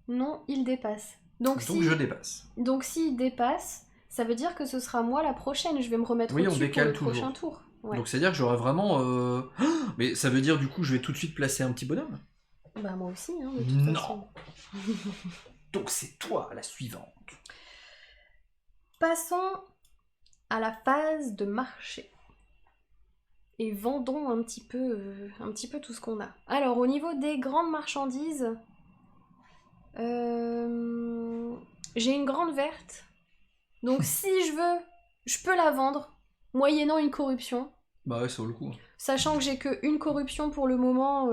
Non, il dépasse. Donc je dépasse. Donc s'il dépasse, ça veut dire que ce sera moi la prochaine. Je vais me remettre Oui, on au-dessus pour décale le toujours. prochain tour. Ouais. Donc c'est-à-dire que j'aurai vraiment... Mais ça veut dire du coup je vais tout de suite placer un petit bonhomme. Bah moi aussi, hein, de toute façon. Donc c'est toi la suivante. Passons à la phase de marché. Et vendons un petit peu tout ce qu'on a. Alors au niveau des grandes marchandises, j'ai une grande verte. Donc si je veux, je peux la vendre, moyennant une corruption. Bah ouais, ça vaut le coup. Sachant que j'ai qu'une corruption pour le moment,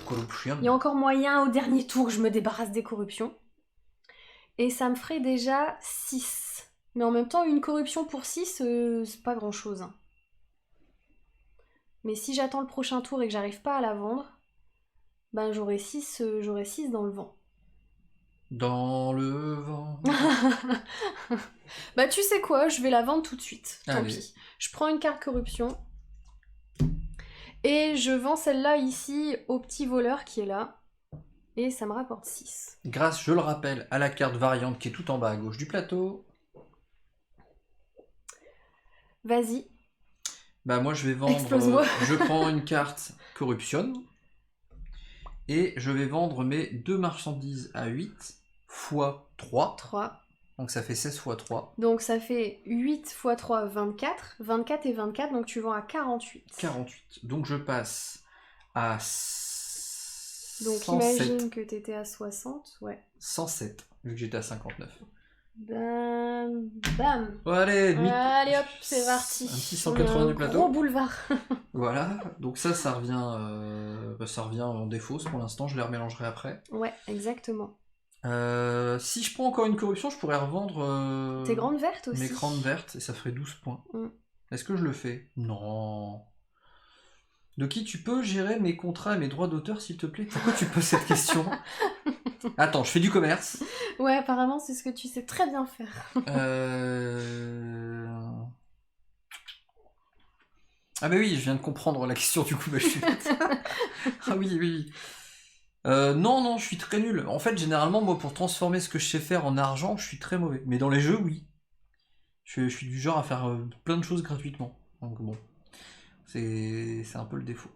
Corruption. il y a encore moyen au dernier tour que je me débarrasse des corruptions. Et ça me ferait déjà 6. Mais en même temps, une corruption pour 6, c'est pas grand chose. Hein. Mais si j'attends le prochain tour et que j'arrive pas à la vendre, ben j'aurai 6 dans le vent. Dans le vent. Bah tu sais quoi, je vais la vendre tout de suite. Tant Allez. pis. Je prends une carte corruption. Et je vends celle-là ici au petit voleur qui est là. Et ça me rapporte 6. Grâce, je le rappelle, à la carte variante qui est tout en bas à gauche du plateau. Vas-y. Bah moi je vais vendre... Explose-moi. Je prends une carte corruption. Et je vais vendre mes 2 marchandises à 8 fois 3. 3. Donc ça fait 16 fois 3. Donc ça fait 8 x 3, 24. 24 et 24, donc tu vends à 48. 48. Donc je passe à Donc 107. imagine que t'étais à 60, ouais. 107, vu que j'étais à 59. Bam, bam. Bon, allez, Allez hop, c'est parti. Un petit 180 du plateau. Gros boulevard. Voilà, donc ça revient, ça revient en défausse pour l'instant, je les remélangerai après. Ouais, exactement. Si je prends encore une corruption, je pourrais revendre Tes grandes vertes aussi. mes grandes vertes et ça ferait 12 points. Est-ce que je le fais? Non. De qui tu peux gérer mes contrats et mes droits d'auteur, s'il te plaît? Pourquoi tu poses cette question? Attends, je fais du commerce. Ouais, apparemment, c'est ce que tu sais très bien faire. Ah bah oui, je viens de comprendre la question du coup, bah, je suis bête. Ah oui. Non, je suis très nul. En fait, généralement, moi, pour transformer ce que je sais faire en argent, je suis très mauvais. Mais dans les jeux, oui. Je suis du genre à faire plein de choses gratuitement. Donc bon, c'est un peu le défaut.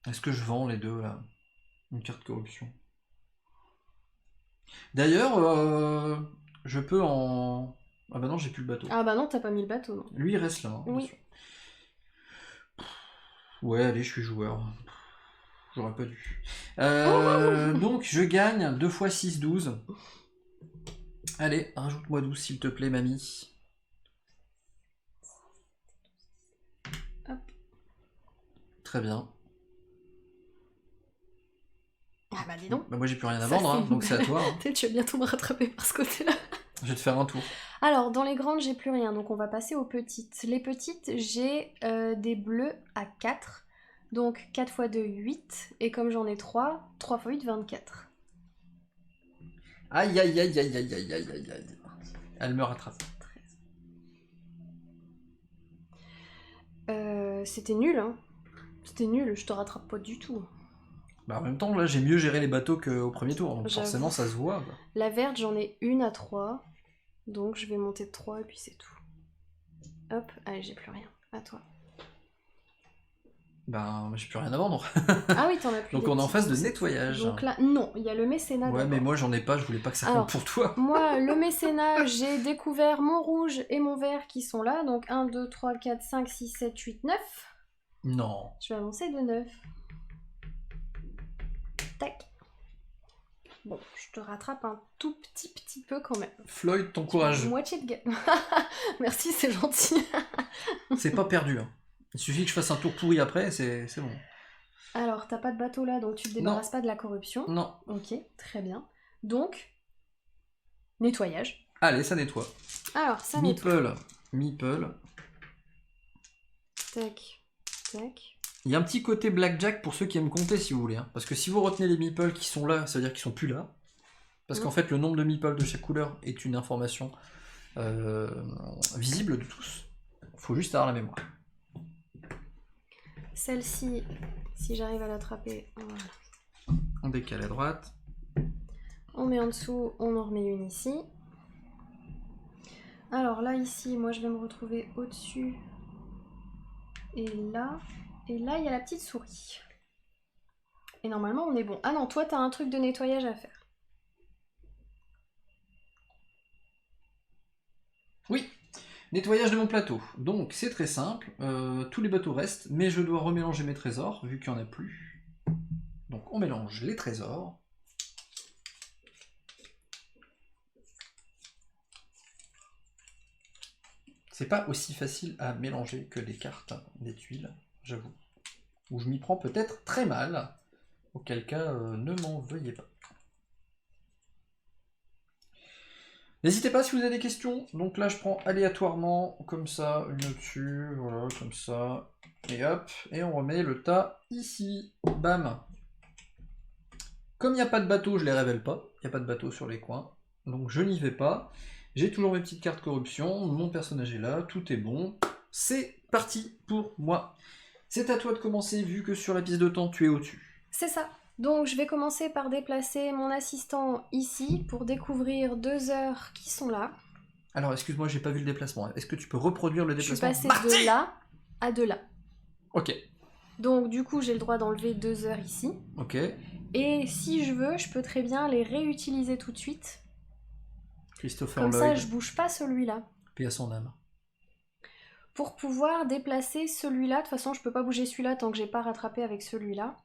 Est-ce que je vends les deux, là? Une carte corruption. D'ailleurs, je peux en... Ah bah non, j'ai plus le bateau. Ah bah non, t'as pas mis le bateau, non. Lui, il reste là. Hein, oui. Ouais, allez, je suis joueur. J'aurais pas dû. Donc, je gagne 2 x 6, 12. Allez, rajoute-moi 12, s'il te plaît, mamie. Hop. Très bien. Ah bah dis donc. Bah moi, j'ai plus rien à vendre, hein, donc c'est à toi. Hein. Tu vas bientôt me rattraper par ce côté-là. Je vais te faire un tour. Alors, dans les grandes, j'ai plus rien, donc on va passer aux petites. Les petites, j'ai des bleus à 4. Donc 4 x 2, 8. Et comme j'en ai 3, 3 x 8, 24. Aïe. Elle me rattrape. 13. C'était nul, hein. C'était nul, je te rattrape pas du tout. Bah en même temps, là, j'ai mieux géré les bateaux qu'au premier tour, donc forcément, ça se voit. Quoi. La verte, j'en ai une à 3. Donc je vais monter de 3 et puis c'est tout. Hop, allez, j'ai plus rien. À toi. Ben, j'ai plus rien à vendre. Ah oui, t'en as plus. Donc on est en phase de nettoyage. Donc là, non, il y a le mécénat. Ouais, mais moi j'en ai pas, je voulais pas que ça compte pour toi. Moi, le mécénat, j'ai découvert mon rouge et mon vert qui sont là. Donc 1, 2, 3, 4, 5, 6, 7, 8, 9. Non. Je vais avancer de 9. Tac. Bon, je te rattrape un tout petit peu quand même. Floyd, ton courage. Moitié de gamme. Merci, c'est gentil. C'est pas perdu. Hein. Il suffit que je fasse un tour pourri après, c'est bon. Alors, t'as pas de bateau là, donc tu te débarrasses pas de la corruption. Non. Ok, très bien. Donc, nettoyage. Allez, ça nettoie. Alors, ça nettoie. Meeple. Tac, tac. Il y a un petit côté blackjack pour ceux qui aiment compter si vous voulez. Hein. Parce que si vous retenez les meeples qui sont là, ça veut dire qu'ils sont plus là. Parce qu'en fait, le nombre de meeples de chaque couleur est une information visible de tous. Il faut juste avoir la mémoire. Celle-ci, si j'arrive à l'attraper, voilà. On décale à droite. On met en dessous, on en remet une ici. Alors là, ici, moi je vais me retrouver au-dessus. Et là, il y a la petite souris. Et normalement, on est bon. Ah non, toi, t'as un truc de nettoyage à faire. Oui, nettoyage de mon plateau. Donc, c'est très simple. Tous les bateaux restent, mais je dois remélanger mes trésors, vu qu'il n'y en a plus. Donc, on mélange les trésors. C'est pas aussi facile à mélanger que les cartes des tuiles, j'avoue. Ou je m'y prends peut-être très mal. Auquel cas, ne m'en veuillez pas. N'hésitez pas si vous avez des questions. Donc là, je prends aléatoirement, comme ça, une au-dessus, voilà, comme ça. Et hop, et on remet le tas ici. Bam. Comme il n'y a pas de bateau, je ne les révèle pas. Il n'y a pas de bateau sur les coins. Donc je n'y vais pas. J'ai toujours mes petites cartes corruption. Mon personnage est là. Tout est bon. C'est parti pour moi. C'est à toi de commencer, vu que sur la piste de temps, tu es au-dessus. C'est ça. Donc je vais commencer par déplacer mon assistant ici pour découvrir 2 heures qui sont là. Alors excuse-moi, j'ai pas vu le déplacement. Est-ce que tu peux reproduire le déplacement? Je suis passée de là à de là. Ok. Donc du coup j'ai le droit d'enlever 2 heures ici. Ok. Et si je veux, je peux très bien les réutiliser tout de suite. Christopher Comme Lloyd. ça je bouge pas celui-là. Paix à son âme. Pour pouvoir déplacer celui-là, de toute façon je peux pas bouger celui-là tant que j'ai pas rattrapé avec celui-là.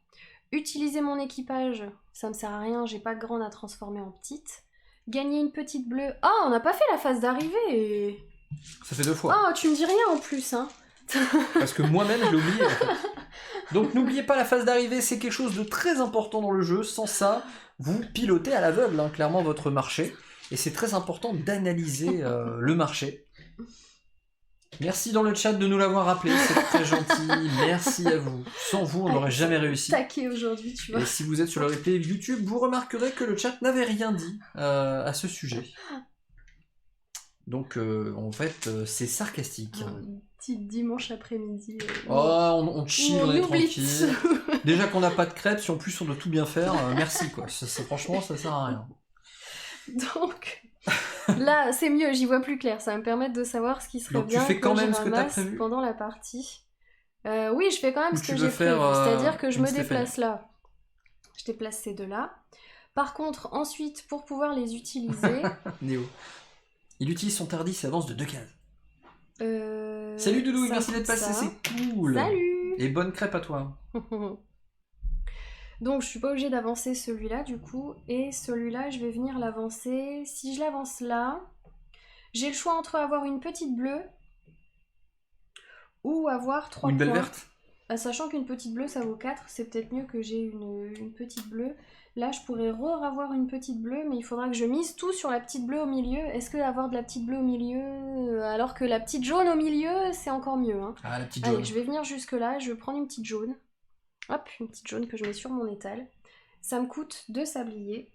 Utiliser mon équipage, ça me sert à rien, j'ai pas de grande à transformer en petite. Gagner une petite bleue. Ah, on n'a pas fait la phase d'arrivée. Ça fait 2 fois. Ah, tu me dis rien en plus, hein. Parce que moi-même je l'ai oublié en fait. Donc n'oubliez pas la phase d'arrivée, c'est quelque chose de très important dans le jeu. Sans ça, vous pilotez à l'aveugle hein, clairement votre marché. Et c'est très important d'analyser le marché. Merci dans le chat de nous l'avoir rappelé, c'est très gentil. Merci à vous. Sans vous, on n'aurait jamais réussi. Taqué aujourd'hui, tu vois. Et si vous êtes sur le replay YouTube, vous remarquerez que le chat n'avait rien dit à ce sujet. Donc en fait, c'est sarcastique. Petit dimanche après-midi. On chill, on est oublie tranquille. Déjà qu'on n'a pas de crêpes, si en plus on doit tout bien faire, merci quoi. Franchement, ça sert à rien. Donc, là, c'est mieux, j'y vois plus clair. Ça va me permettre de savoir ce qui serait Donc, bien tu fais quand que même je ce que t'as ramasse prévu pendant la partie. Oui, je fais quand même Ou ce tu que veux j'ai prévu. faire, C'est-à-dire que je une me Stéphanie. déplace là. Je déplace ces deux-là. Par contre, ensuite, pour pouvoir les utiliser... Néo. Il utilise son tardis et avance de 2 cases. Salut Doudou, ça merci coûte d'être passé, ça. c'est cool. Salut. Et bonne crêpe à toi. Donc je suis pas obligée d'avancer celui-là du coup, et celui-là je vais venir l'avancer. Si je l'avance là, j'ai le choix entre avoir une petite bleue ou avoir 3 Ou une belle points. verte. Sachant qu'une petite bleue ça vaut 4, c'est peut-être mieux que j'ai une petite bleue. Là je pourrais avoir une petite bleue, mais il faudra que je mise tout sur la petite bleue au milieu. Est-ce que avoir de la petite bleue au milieu, alors que la petite jaune au milieu, c'est encore mieux hein. Ah, la petite jaune. Allez, je vais venir jusque là, je vais prendre une petite jaune. Hop, une petite jaune que je mets sur mon étal. Ça me coûte 2 sabliers.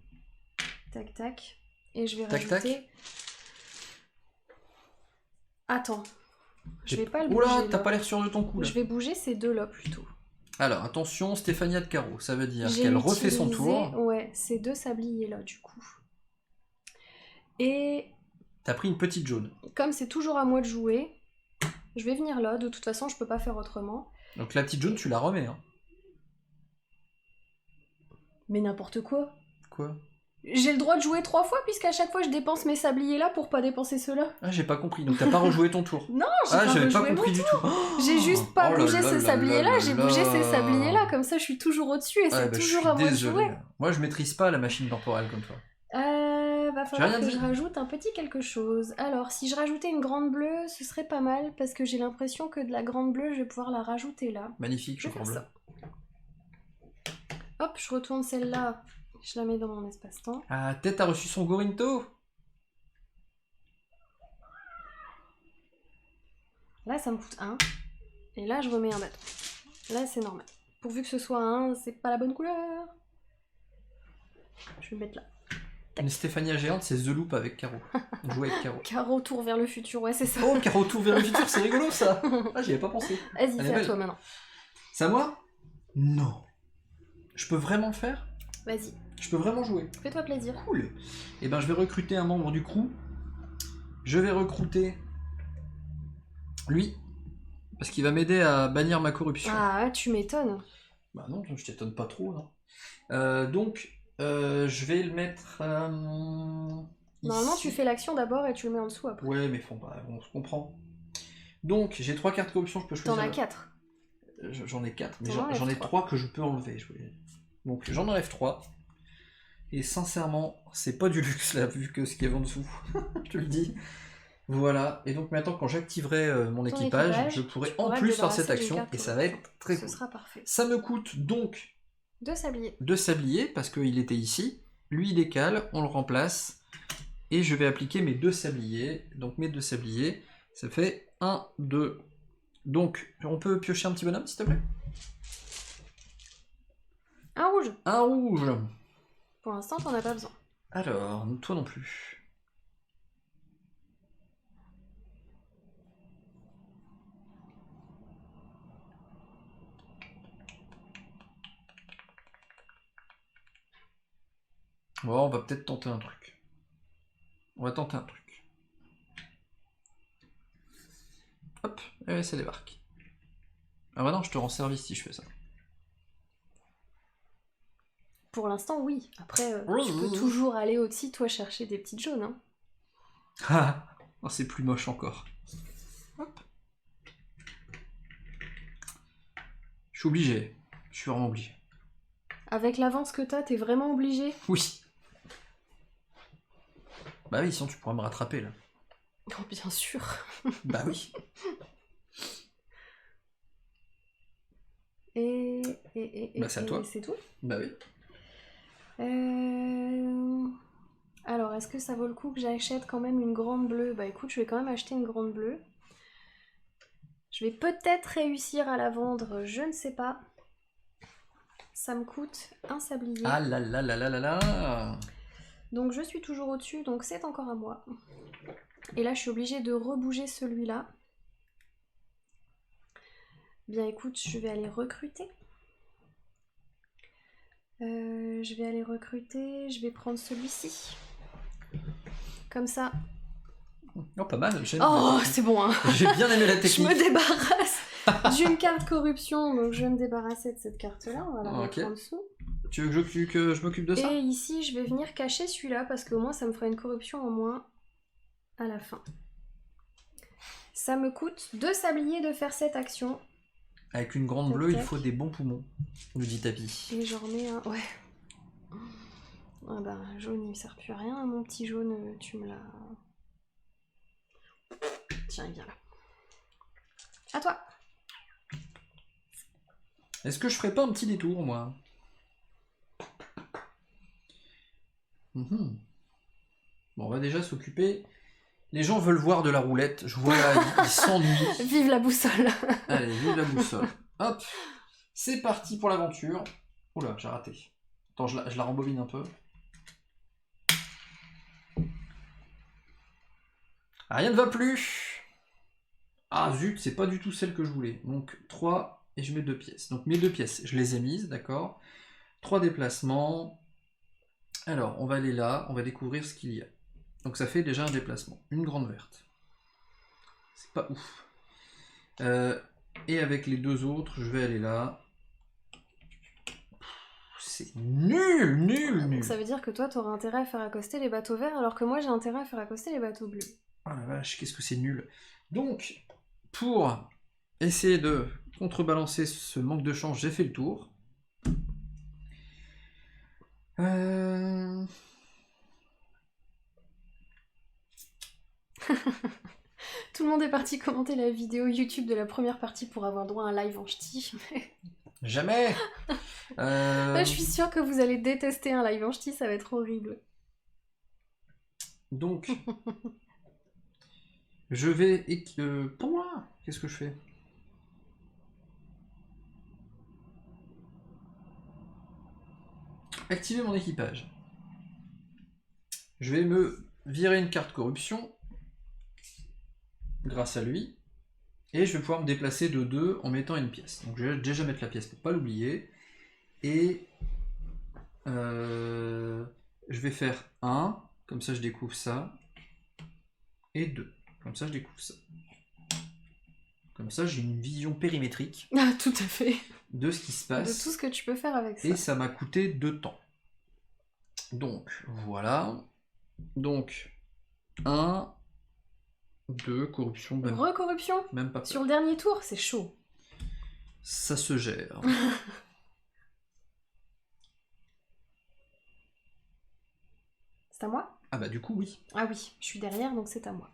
Tac, tac. Et je vais Tac, rajouter... tac. Attends. Je vais pas le bouger. Oula, là. t'as pas l'air sûr de ton coup là. Je vais bouger ces deux-là plutôt. Alors, attention, Stéphania de carreau. Ça veut dire J'ai qu'elle refait son utilisé, tour. Ouais, ces 2 sabliers là du coup. Et T'as pris une petite jaune. comme c'est toujours à moi de jouer, je vais venir là. De toute façon, je peux pas faire autrement. Donc la petite jaune, tu la remets, hein. Mais n'importe quoi. Quoi? J'ai le droit de jouer 3 fois, puisqu'à chaque fois je dépense mes sabliers là pour pas dépenser ceux-là. Ah, j'ai pas compris. Donc t'as pas rejoué ton tour. Non, Ah, j'avais pas rejoué compris mon du tour. tout. J'ai juste pas Oh là bougé là ce là sablier-là, là j'ai là. bougé ces sabliers-là, comme ça je suis toujours au-dessus et Ouais, c'est bah, toujours je à suis moi de désolé. jouer. Moi, je maîtrise pas la machine temporelle comme toi. Va falloir rien que dit. je rajoute un petit quelque chose. Alors, si je rajoutais une grande bleue, ce serait pas mal, parce que j'ai l'impression que de la grande bleue, je vais pouvoir la rajouter là. Magnifique, Je vais chocolat faire bleu. ça. Hop, je retourne celle-là, je la mets dans mon espace-temps. Ah, Tête a reçu son Gorinto. Là, ça me coûte 1. Et là, je remets un bâton. Là, c'est normal. Pourvu que ce soit 1, c'est pas la bonne couleur. Je vais le mettre là. Une Stéphania géante, c'est The Loop avec Caro. On joue avec Caro. Caro tour vers le futur, ouais, c'est ça. Oh, Caro tour vers le futur, c'est rigolo ça. Ah, j'y avais pas pensé. Vas-y, Elle est c'est à belle. toi maintenant. C'est à moi? Non. Je peux vraiment le faire? Vas-y, Je peux vraiment jouer? fais-toi plaisir. Cool. Et ben, je vais recruter un membre du crew. Je vais recruter lui, parce qu'il va m'aider à bannir ma corruption. Ah, tu m'étonnes. Bah non, je t'étonne pas trop, non. Donc, je vais le mettre. Normalement, ici. tu fais l'action d'abord et tu le mets en dessous après. Ouais, mais on se comprend. Donc, j'ai 3 cartes corruption, je peux choisir. T'en as 4. J'en ai 4, mais T'en enlèves j'en ai 3. 3 que je peux enlever. Donc, j'en enlève 3. Et sincèrement, c'est pas du luxe là, vu que ce qu'il y a en dessous. Je te le dis. Voilà. Et donc maintenant, quand j'activerai mon équipage, je pourrai en plus faire cette action. Et ça va être très cool. Ce sera parfait. Ça me coûte donc 2 sabliers. 2 sabliers, parce qu'il était ici. Lui, il décale, on le remplace. Et je vais appliquer mes 2 sabliers. Donc mes 2 sabliers, ça fait 1, 2. Donc, on peut piocher un petit bonhomme, s'il te plaît? Un rouge. Un rouge. Pour l'instant, t'en as pas besoin. Alors, toi non plus. Bon, on va peut-être tenter un truc. On va tenter un truc. Hop, et ça débarque. Ah bah non, je te rends service si je fais ça. Pour l'instant, oui. Après, tu peux toujours aller au-dessus, toi, chercher des petites jaunes. Hein. Ah, oh, c'est plus moche encore. Hop. Je suis obligé. Je suis vraiment obligé. Avec l'avance que t'as, t'es vraiment obligé. Oui. Bah oui, sinon tu pourras me rattraper là. Oh, bien sûr. Bah oui. Bah c'est à toi. C'est tout. Bah oui. Alors, est-ce que ça vaut le coup que j'achète quand même une grande bleue? Bah écoute, je vais quand même acheter une grande bleue. Je vais peut-être réussir à la vendre, je ne sais pas. Ça me coûte un sablier. Ah là là là là là là. Donc je suis toujours au-dessus, donc c'est encore à moi. Et là, je suis obligée de rebouger celui-là. Bien écoute, je vais aller recruter. Je vais prendre celui-ci. Comme ça. Oh, pas mal. Oh, c'est bon, hein. J'ai bien aimé la Je technique. me débarrasse d'une carte corruption, donc je vais me débarrasser de cette carte-là. On va la mettre en dessous. Tu veux que je m'occupe de ça? Et ici, je vais venir cacher celui-là, parce qu'au moins, ça me fera une corruption en moins à la fin. Ça me coûte 2 sabliers de faire cette action. Avec une grande bleue, il faut des bons poumons, nous dit Tapi. Et j'en remets un... Ouais. Ah bah, jaune, il me sert plus à rien. Mon petit jaune, tu me l'as... Tiens, il vient là. À toi. Est-ce que je ferais pas un petit détour, moi? Bon, on va déjà s'occuper. Les gens veulent voir de la roulette. Je vois là, ils s'ennuient. Vive la boussole. Allez, vive la boussole. Hop, c'est parti pour l'aventure. Oula, j'ai raté. Attends, je la rembobine un peu. Ah, rien ne va plus. Ah zut, c'est pas du tout celle que je voulais. Donc 3 et je mets 2 pièces. Donc mes 2 pièces, je les ai mises, d'accord. 3 déplacements. Alors, on va aller là, on va découvrir ce qu'il y a. Donc ça fait déjà un déplacement. Une grande verte. C'est pas ouf. Et avec les deux autres, je vais aller là. C'est nul, nul, Donc nul. ça veut dire que toi, t'auras intérêt à faire accoster les bateaux verts, alors que moi, j'ai intérêt à faire accoster les bateaux bleus. Oh la vache, qu'est-ce que c'est nul. Donc, pour essayer de contrebalancer ce manque de chance, j'ai fait le tour. Tout le monde est parti commenter la vidéo YouTube de la première partie pour avoir droit à un live en ch'ti. Jamais. Là, je suis sûre que vous allez détester un live en ch'ti, ça va être horrible. Donc, je vais... pour moi, qu'est-ce que je fais? Activer mon équipage. Je vais me virer une carte corruption grâce à lui. Et je vais pouvoir me déplacer de 2 en mettant une pièce. Donc je vais déjà mettre la pièce pour pas l'oublier. Et je vais faire 1, comme ça je découvre ça. Et 2, comme ça je découvre ça. Comme ça j'ai une vision périmétrique Ah, tout à fait. de ce qui se De passe. tout ce que tu peux faire avec ça. Et ça m'a coûté 2 temps. Donc voilà. Donc 1, 2, corruption, Recorruption même pas. sur le dernier tour, c'est chaud. Ça se gère. C'est à moi? Ah bah du coup oui. Ah oui, je suis derrière, donc c'est à moi.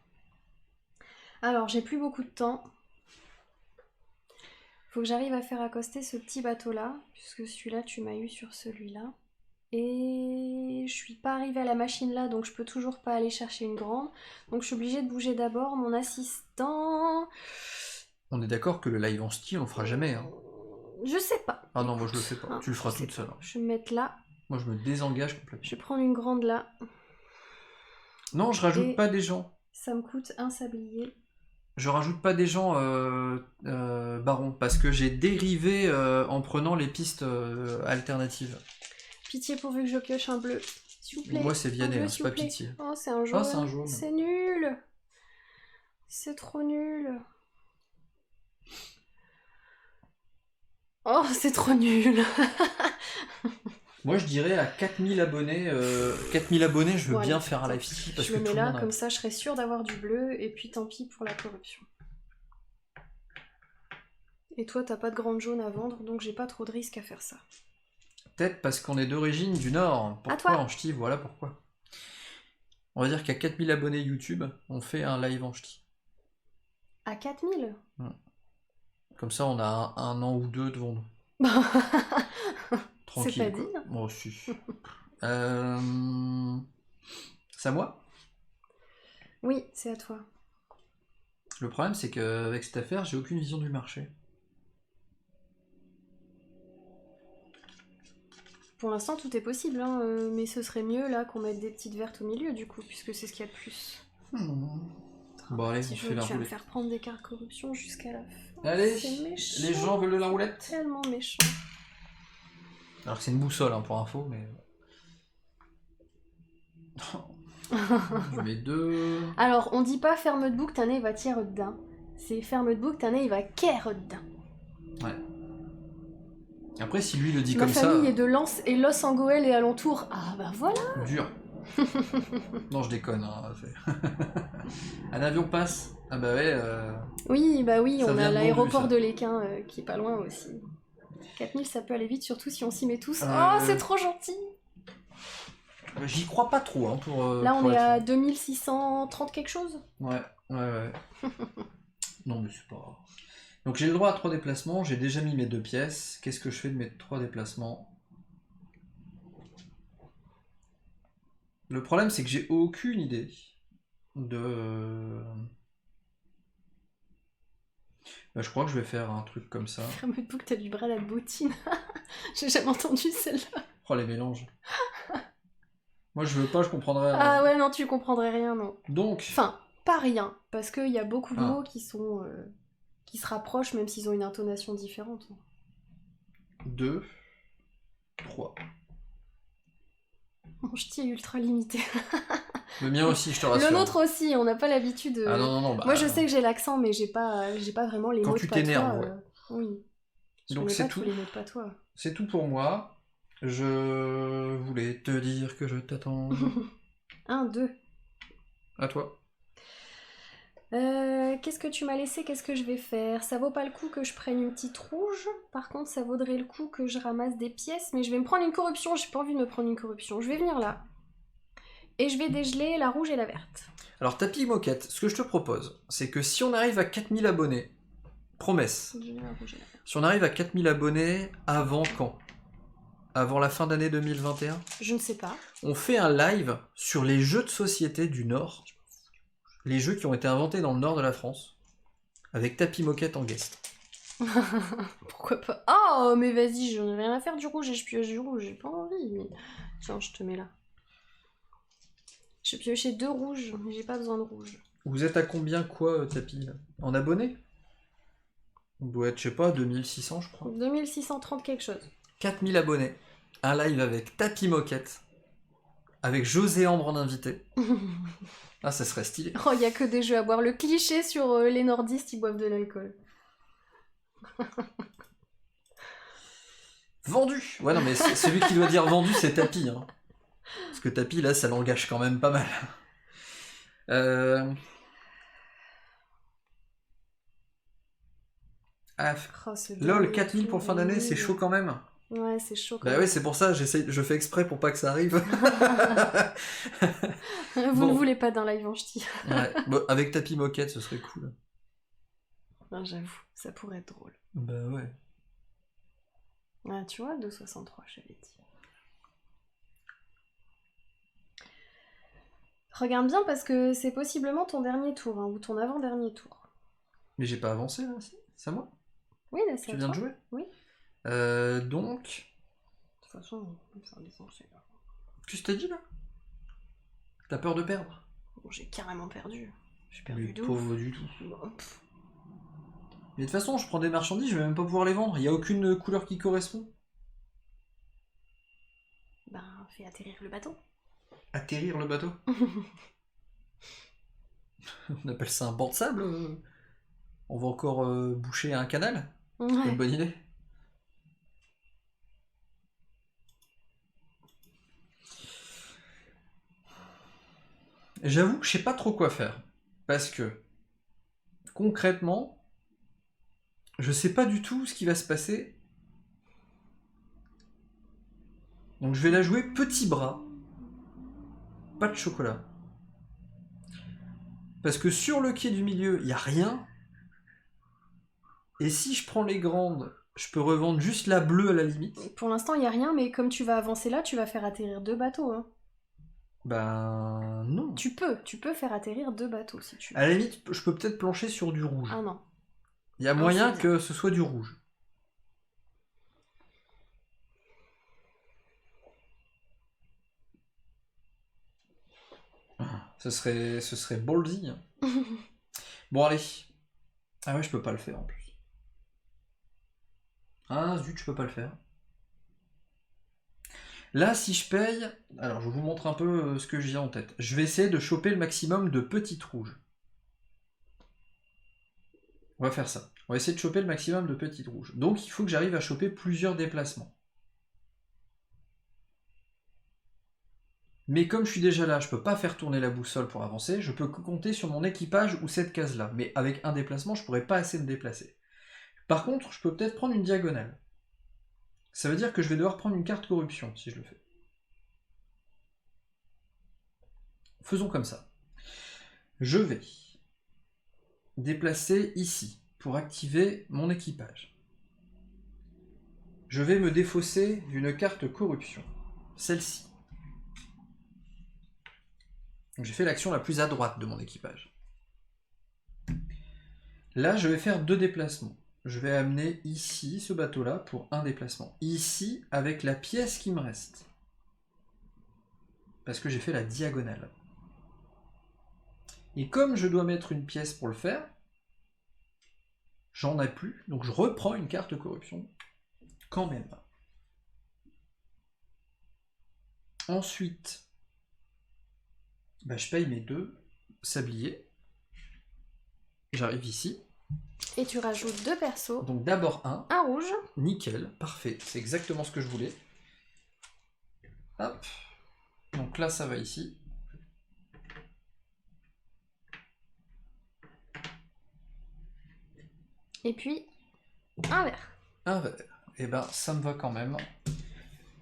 Alors, j'ai plus beaucoup de temps. Faut que j'arrive à faire accoster ce petit bateau-là, puisque celui-là, tu m'as eu sur celui-là. Et je suis pas arrivée à la machine là, donc je peux toujours pas aller chercher une grande. Donc je suis obligée de bouger d'abord mon assistant. On est d'accord que le live en style, on fera jamais. Hein. Je sais pas. Ah non, moi je le fais pas. Hein, Tu le feras je sais toute seule. pas. Hein. Je vais me mettre là. Moi je me désengage complètement. Je vais prendre une grande là. Non, je rajoute Et pas des gens. ça me coûte un sablier. Je rajoute pas des gens baron, parce que j'ai dérivé en prenant les pistes alternatives. Pitié pourvu que je pioche un bleu. S'il vous plaît. Moi c'est Vianney, bleu, hein, c'est s'il pas vous plaît. pitié. Oh, c'est un jaune. Ah, c'est un jaune. C'est nul. C'est trop nul. Oh, c'est trop nul. Moi je dirais à 4000 abonnés, 4000 abonnés, je veux Ouais, bien faire un tant live pis. city parce Je que le tout mets le là, monde a... comme ça je serai sûre d'avoir du bleu, et puis tant pis pour la corruption. Et toi, t'as pas de grande jaune à vendre, donc j'ai pas trop de risques à faire ça. Peut-être parce qu'on est d'origine du Nord. Pourquoi toi. en ch'ti? Voilà pourquoi. On va dire qu'à 4000 abonnés YouTube, on fait un live en ch'ti. À 4000? Comme ça, on a un an ou deux devant nous. Tranquille. C'est pas dit. Bon, si. C'est à moi? Oui, c'est à toi. Le problème, c'est qu'avec cette affaire, j'ai aucune vision du marché. Pour l'instant, tout est possible, hein, mais ce serait mieux là qu'on mette des petites vertes au milieu, du coup, puisque c'est ce qu'il y a de plus. Bon, allez, Si on je fait veux, la tu vas me roulette. faire prendre des cartes corruption jusqu'à la fin. Allez, C'est méchant. les gens veulent de la roulette. Tellement méchant. Alors que c'est une boussole, hein, pour info, mais... Je mets 2... Alors, on dit pas ferme de bouc, t'année il va tirer dedans. C'est ferme de bouc, t'année il va quérir dedans. Ouais. Après, si lui le dit Ma comme ça... famille est de Lens et Los Angeles et alentour. Ah bah voilà. Dur. Non, je déconne. Hein. Un avion passe. Ah bah ouais. Oui, bah oui, Ça on vient a de l'aéroport Bondu, ça. de l'Équin qui est pas loin aussi. 4000, ça peut aller vite, surtout si on s'y met tous. Euh, Oh, c'est trop gentil. J'y crois pas trop, hein, pour... Là, pour on est être à franc. 2630 quelque chose. Ouais. Non, mais c'est pas... Donc j'ai le droit à 3 déplacements, j'ai déjà mis mes 2 pièces. Qu'est-ce que je fais de mes 3 déplacements? Le problème, c'est que j'ai aucune idée de... Bah, je crois que je vais faire un truc comme ça. Ferme de bouc, t'as du bras à la bottine. J'ai jamais entendu celle-là. Oh, les mélanges. Moi, je veux pas, je comprendrais... Ah ouais, non, tu comprendrais rien, non. Donc... Enfin, pas rien, parce qu'il y a beaucoup de Ah. mots qui sont... qui se rapprochent, même s'ils ont une intonation différente. 2, 3. Mon ch'ti est ultra limité. Le mien aussi, je te rassure. Le nôtre aussi, on n'a pas l'habitude. Ah non, non, non. Bah, moi, je sais que j'ai l'accent, mais j'ai pas vraiment les quand mots tu de patois. t'énerves, ouais. Oui. Je Donc connais c'est pas tout. tous les mots de patois. C'est tout pour moi. Je voulais te dire que je t'attends. 1, 2. À toi. Qu'est-ce que tu m'as laissé? Qu'est-ce que je vais faire? Ça vaut pas le coup que je prenne une petite rouge. Par contre, ça vaudrait le coup que je ramasse des pièces. Mais je vais me prendre une corruption. J'ai pas envie de me prendre une corruption. Je vais venir là. Et je vais dégeler la rouge et la verte. Alors, Tapis Moquette, ce que je te propose, c'est que si on arrive à 4000 abonnés, promesse, Dégeler la rouge et la verte. si on arrive à 4000 abonnés, avant quand? Avant la fin d'année 2021? Je ne sais pas. On fait un live sur les jeux de société du Nord. Les jeux qui ont été inventés dans le Nord de la France. Avec Tapis Moquette en guest. Pourquoi pas? Oh, mais vas-y, j'en ai rien à faire du rouge et je pioche du rouge. J'ai pas envie. Mais... Tiens, je te mets là. Je piochais 2 rouges, mais j'ai pas besoin de rouge. Vous êtes à combien, quoi, Tapis, là? En abonnés? On doit être, je sais pas, 2600, je crois. 2630 quelque chose. 4000 abonnés. Un live avec Tapis Moquette. Avec José Ambre en invité. Ah, ça serait stylé. Oh, il y a que des jeux à boire. Le cliché sur les nordistes, ils boivent de l'alcool. Vendu! Ouais, non, mais celui qui doit dire vendu, c'est Tapis. Hein. Parce que Tapis, là, ça l'engage quand même pas mal. Ah, Oh, lol, 4000 pour fin d'année, c'est chaud quand même. Ouais, c'est chaud quand Bah même. ouais, c'est pour ça, je fais exprès pour pas que ça arrive. Vous ne voulez pas d'un live en ch'ti. Ouais. Bon, avec Tapis Moquette, ce serait cool. Non, j'avoue, ça pourrait être drôle. Bah ouais. Ah, tu vois, 2,63, j'avais dit. Regarde bien parce que c'est possiblement ton dernier tour, hein, ou ton avant-dernier tour. Mais j'ai pas avancé là, c'est à moi? Oui, là c'est Tu à viens toi. de jouer? Oui. Donc. De toute façon, on peut faire des enchères. Qu'est-ce que t'as dit là? T'as peur de perdre? Bon, j'ai carrément perdu. J'ai Mais perdu de pauvre ouf. du tout. Bon, Mais de toute façon, je prends des marchandises, je vais même pas pouvoir les vendre. Il y a aucune couleur qui correspond. ben, fais atterrir le bateau. Atterrir le bateau? On appelle ça un banc de sable? On va encore boucher un canal? C'est Ouais. une bonne idée. J'avoue que je sais pas trop quoi faire. Parce que, concrètement, je sais pas du tout ce qui va se passer. Donc je vais la jouer petit bras. Pas de chocolat. Parce que sur le quai du milieu, il n'y a rien. Et si je prends les grandes, je peux revendre juste la bleue à la limite. Pour l'instant, il n'y a rien, mais comme tu vas avancer là, tu vas faire atterrir 2 bateaux. Hein. Ben non. Tu peux faire atterrir 2 bateaux si tu veux. À la limite, je peux peut-être plancher sur du rouge. Ah non. Il y a moyen que ce soit du rouge. Ce serait ballsy. Hein. Bon, allez. Ah ouais, je peux pas le faire en plus. Ah zut, je peux pas le faire. Là, si je paye... Alors, je vous montre un peu ce que j'ai en tête. Je vais essayer de choper le maximum de petites rouges. On va faire ça. On va essayer de choper le maximum de petites rouges. Donc, il faut que j'arrive à choper plusieurs déplacements. Mais comme je suis déjà là, je peux pas faire tourner la boussole pour avancer, je peux compter sur mon équipage ou cette case-là. Mais avec un déplacement, je pourrais pas assez me déplacer. Par contre, je peux peut-être prendre une diagonale. Ça veut dire que je vais devoir prendre une carte corruption si je le fais. Faisons comme ça. Je vais déplacer ici pour activer mon équipage. Je vais me défausser d'une carte corruption. Celle-ci. J'ai fait l'action la plus à droite de mon équipage. Là, je vais faire 2 déplacements. Je vais amener ici ce bateau-là pour un déplacement. Ici, avec la pièce qui me reste. Parce que j'ai fait la diagonale. Et comme je dois mettre une pièce pour le faire, j'en ai plus. Donc je reprends une carte corruption quand même. Ensuite, bah, je paye mes 2 sabliers. J'arrive ici. Et tu rajoutes 2 persos. Donc d'abord un. Un rouge. Nickel, parfait. C'est exactement ce que je voulais. Hop. Donc là, ça va ici. Et puis, un vert. Un vert. Et ben, ça me va quand même.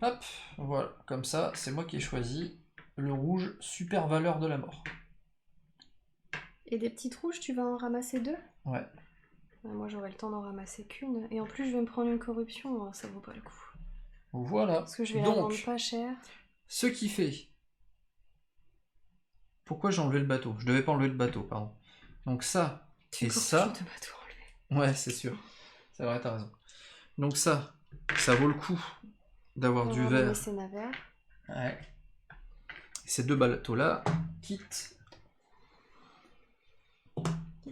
Hop, voilà. Comme ça, c'est moi qui ai choisi le rouge, super valeur de la mort. Et des petites rouges, tu vas en ramasser 2? Ouais. Moi, j'aurai le temps d'en ramasser qu'une. Et en plus, je vais me prendre une corruption, ça vaut pas le coup. Voilà. Parce que je vais la vendre pas cher. Ce qui fait... Pourquoi j'ai enlevé le bateau? Je devais pas enlever le bateau, pardon. Donc ça et ça... De bateau enlevé. Ouais, c'est sûr. C'est vrai, t'as raison. Donc ça vaut le coup d'avoir du vert. Ouais. Ces 2 bateaux-là quittent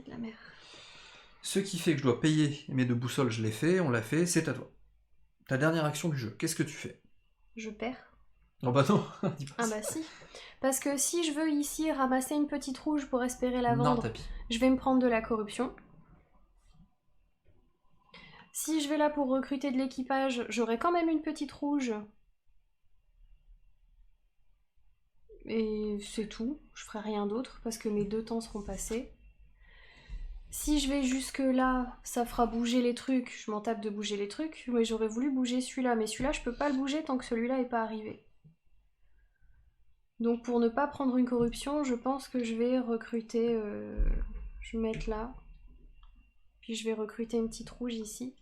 la mer. Ce qui fait que je dois payer mes 2 boussoles, je l'ai fait, on l'a fait, c'est à toi. Ta dernière action du jeu, qu'est-ce que tu fais? Je perds. Oh bah non. Ah bah si. Parce que si je veux ici ramasser une petite rouge pour espérer la vendre, je vais me prendre de la corruption. Si je vais là pour recruter de l'équipage, j'aurai quand même une petite rouge. Et c'est tout. Je ferai rien d'autre parce que mes 2 temps seront passés. Si je vais jusque là, ça fera bouger les trucs. Je m'en tape de bouger les trucs. Mais j'aurais voulu bouger celui-là. Mais celui-là, je peux pas le bouger tant que celui-là n'est pas arrivé. Donc pour ne pas prendre une corruption, je pense que je vais recruter... je vais mettre là. Puis je vais recruter une petite rouge ici.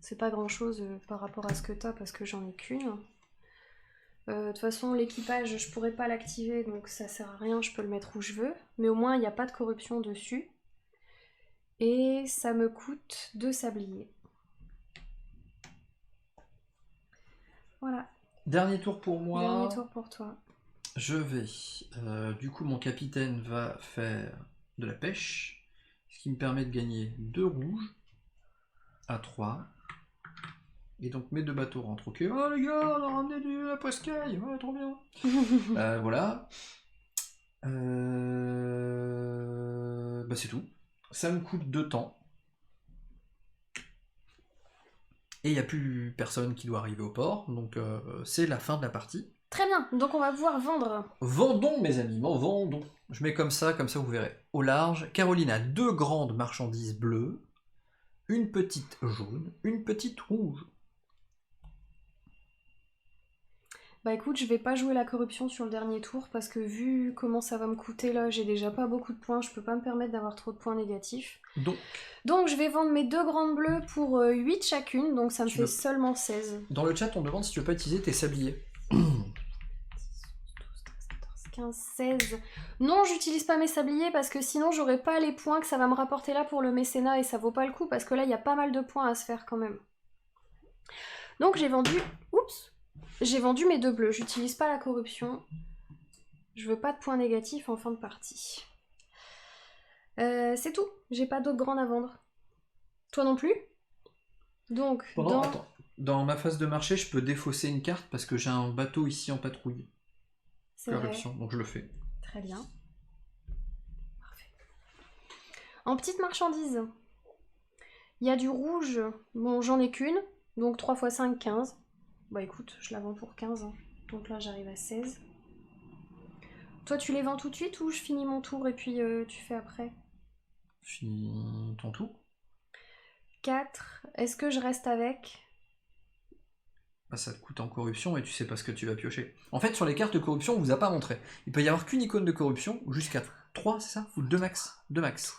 C'est pas grand chose par rapport à ce que t'as parce que j'en ai qu'une. De toute façon, l'équipage, je pourrais pas l'activer, donc ça sert à rien, je peux le mettre où je veux. Mais au moins, il n'y a pas de corruption dessus. Et ça me coûte 2 sabliers. Voilà. Dernier tour pour moi. Dernier tour pour toi. Je vais... du coup, mon capitaine va faire de la pêche, ce qui me permet de gagner 2 rouges à 3. Et donc mes 2 bateaux rentrent au quai. Oh les gars, on a ramené la presqu'aille, ouais, trop bien. Voilà. Bah c'est tout. Ça me coûte 2 temps. Et il n'y a plus personne qui doit arriver au port, donc c'est la fin de la partie. Très bien, donc on va pouvoir vendre. Vendons mes amis, vendons. Je mets comme ça vous verrez. Au large, Caroline a 2 grandes marchandises bleues, une petite jaune, une petite rouge. Bah écoute, je vais pas jouer la corruption sur le dernier tour parce que vu comment ça va me coûter là, j'ai déjà pas beaucoup de points, je peux pas me permettre d'avoir trop de points négatifs. Donc je vais vendre mes 2 grandes bleues pour 8 chacune, donc ça me fait seulement 16. Dans le chat, on demande si tu veux pas utiliser tes sabliers. 15, 16... Non, j'utilise pas mes sabliers parce que sinon j'aurais pas les points que ça va me rapporter là pour le mécénat et ça vaut pas le coup parce que là il y a pas mal de points à se faire quand même. Donc j'ai vendu... Oups! J'ai vendu mes 2 bleus, j'utilise pas la corruption. Je veux pas de points négatifs en fin de partie. C'est tout, j'ai pas d'autres grandes à vendre. Toi non plus? Donc, dans ma phase de marché, je peux défausser une carte parce que j'ai un bateau ici en patrouille. Corruption, donc je le fais. Très bien. Parfait. En petite marchandise, il y a du rouge. Bon, j'en ai qu'une, donc 3 x 5, 15. Bah écoute, je la vends pour 15. Hein. Donc là, j'arrive à 16. Toi, tu les vends tout de suite ou je finis mon tour et puis tu fais après? Finis ton tour. 4. Est-ce que je reste avec? Bah, ça te coûte en corruption et tu sais pas ce que tu vas piocher. En fait, sur les cartes de corruption, on vous a pas montré. Il peut y avoir qu'une icône de corruption, ou jusqu'à 3, c'est ça? Ou 2 max? 2 max.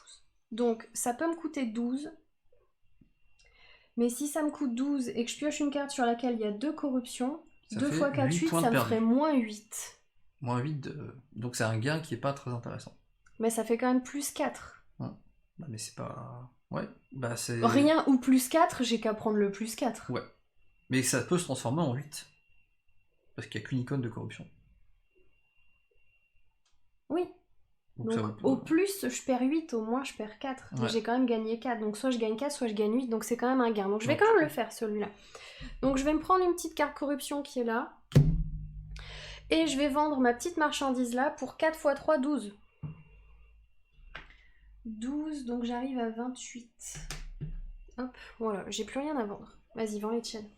Donc, ça peut me coûter 12. Mais si ça me coûte 12 et que je pioche une carte sur laquelle il y a 2 corruptions, 2 x 4, 8, ça me ferait moins 8. Moins 8, donc c'est un gain qui est pas très intéressant. Mais ça fait quand même plus 4. Ouais. Bah, mais c'est pas... Ouais, bah c'est... Rien ou plus 4, j'ai qu'à prendre le plus 4. Ouais. Mais ça peut se transformer en 8. Parce qu'il n'y a qu'une icône de corruption. Oui. Donc, ça Donc va au pour- plus, je perds 8, au moins je perds 4. Ouais. J'ai quand même gagné 4. Donc soit je gagne 4, soit je gagne 8. Donc c'est quand même un gain. Donc je vais Donc, quand même le faire celui-là. Donc je vais me prendre une petite carte corruption qui est là. Et je vais vendre ma petite marchandise là pour 4 x 3, 12. 12, donc j'arrive à 28. Hop, voilà, j'ai plus rien à vendre. Vas-y, vends les tiennes.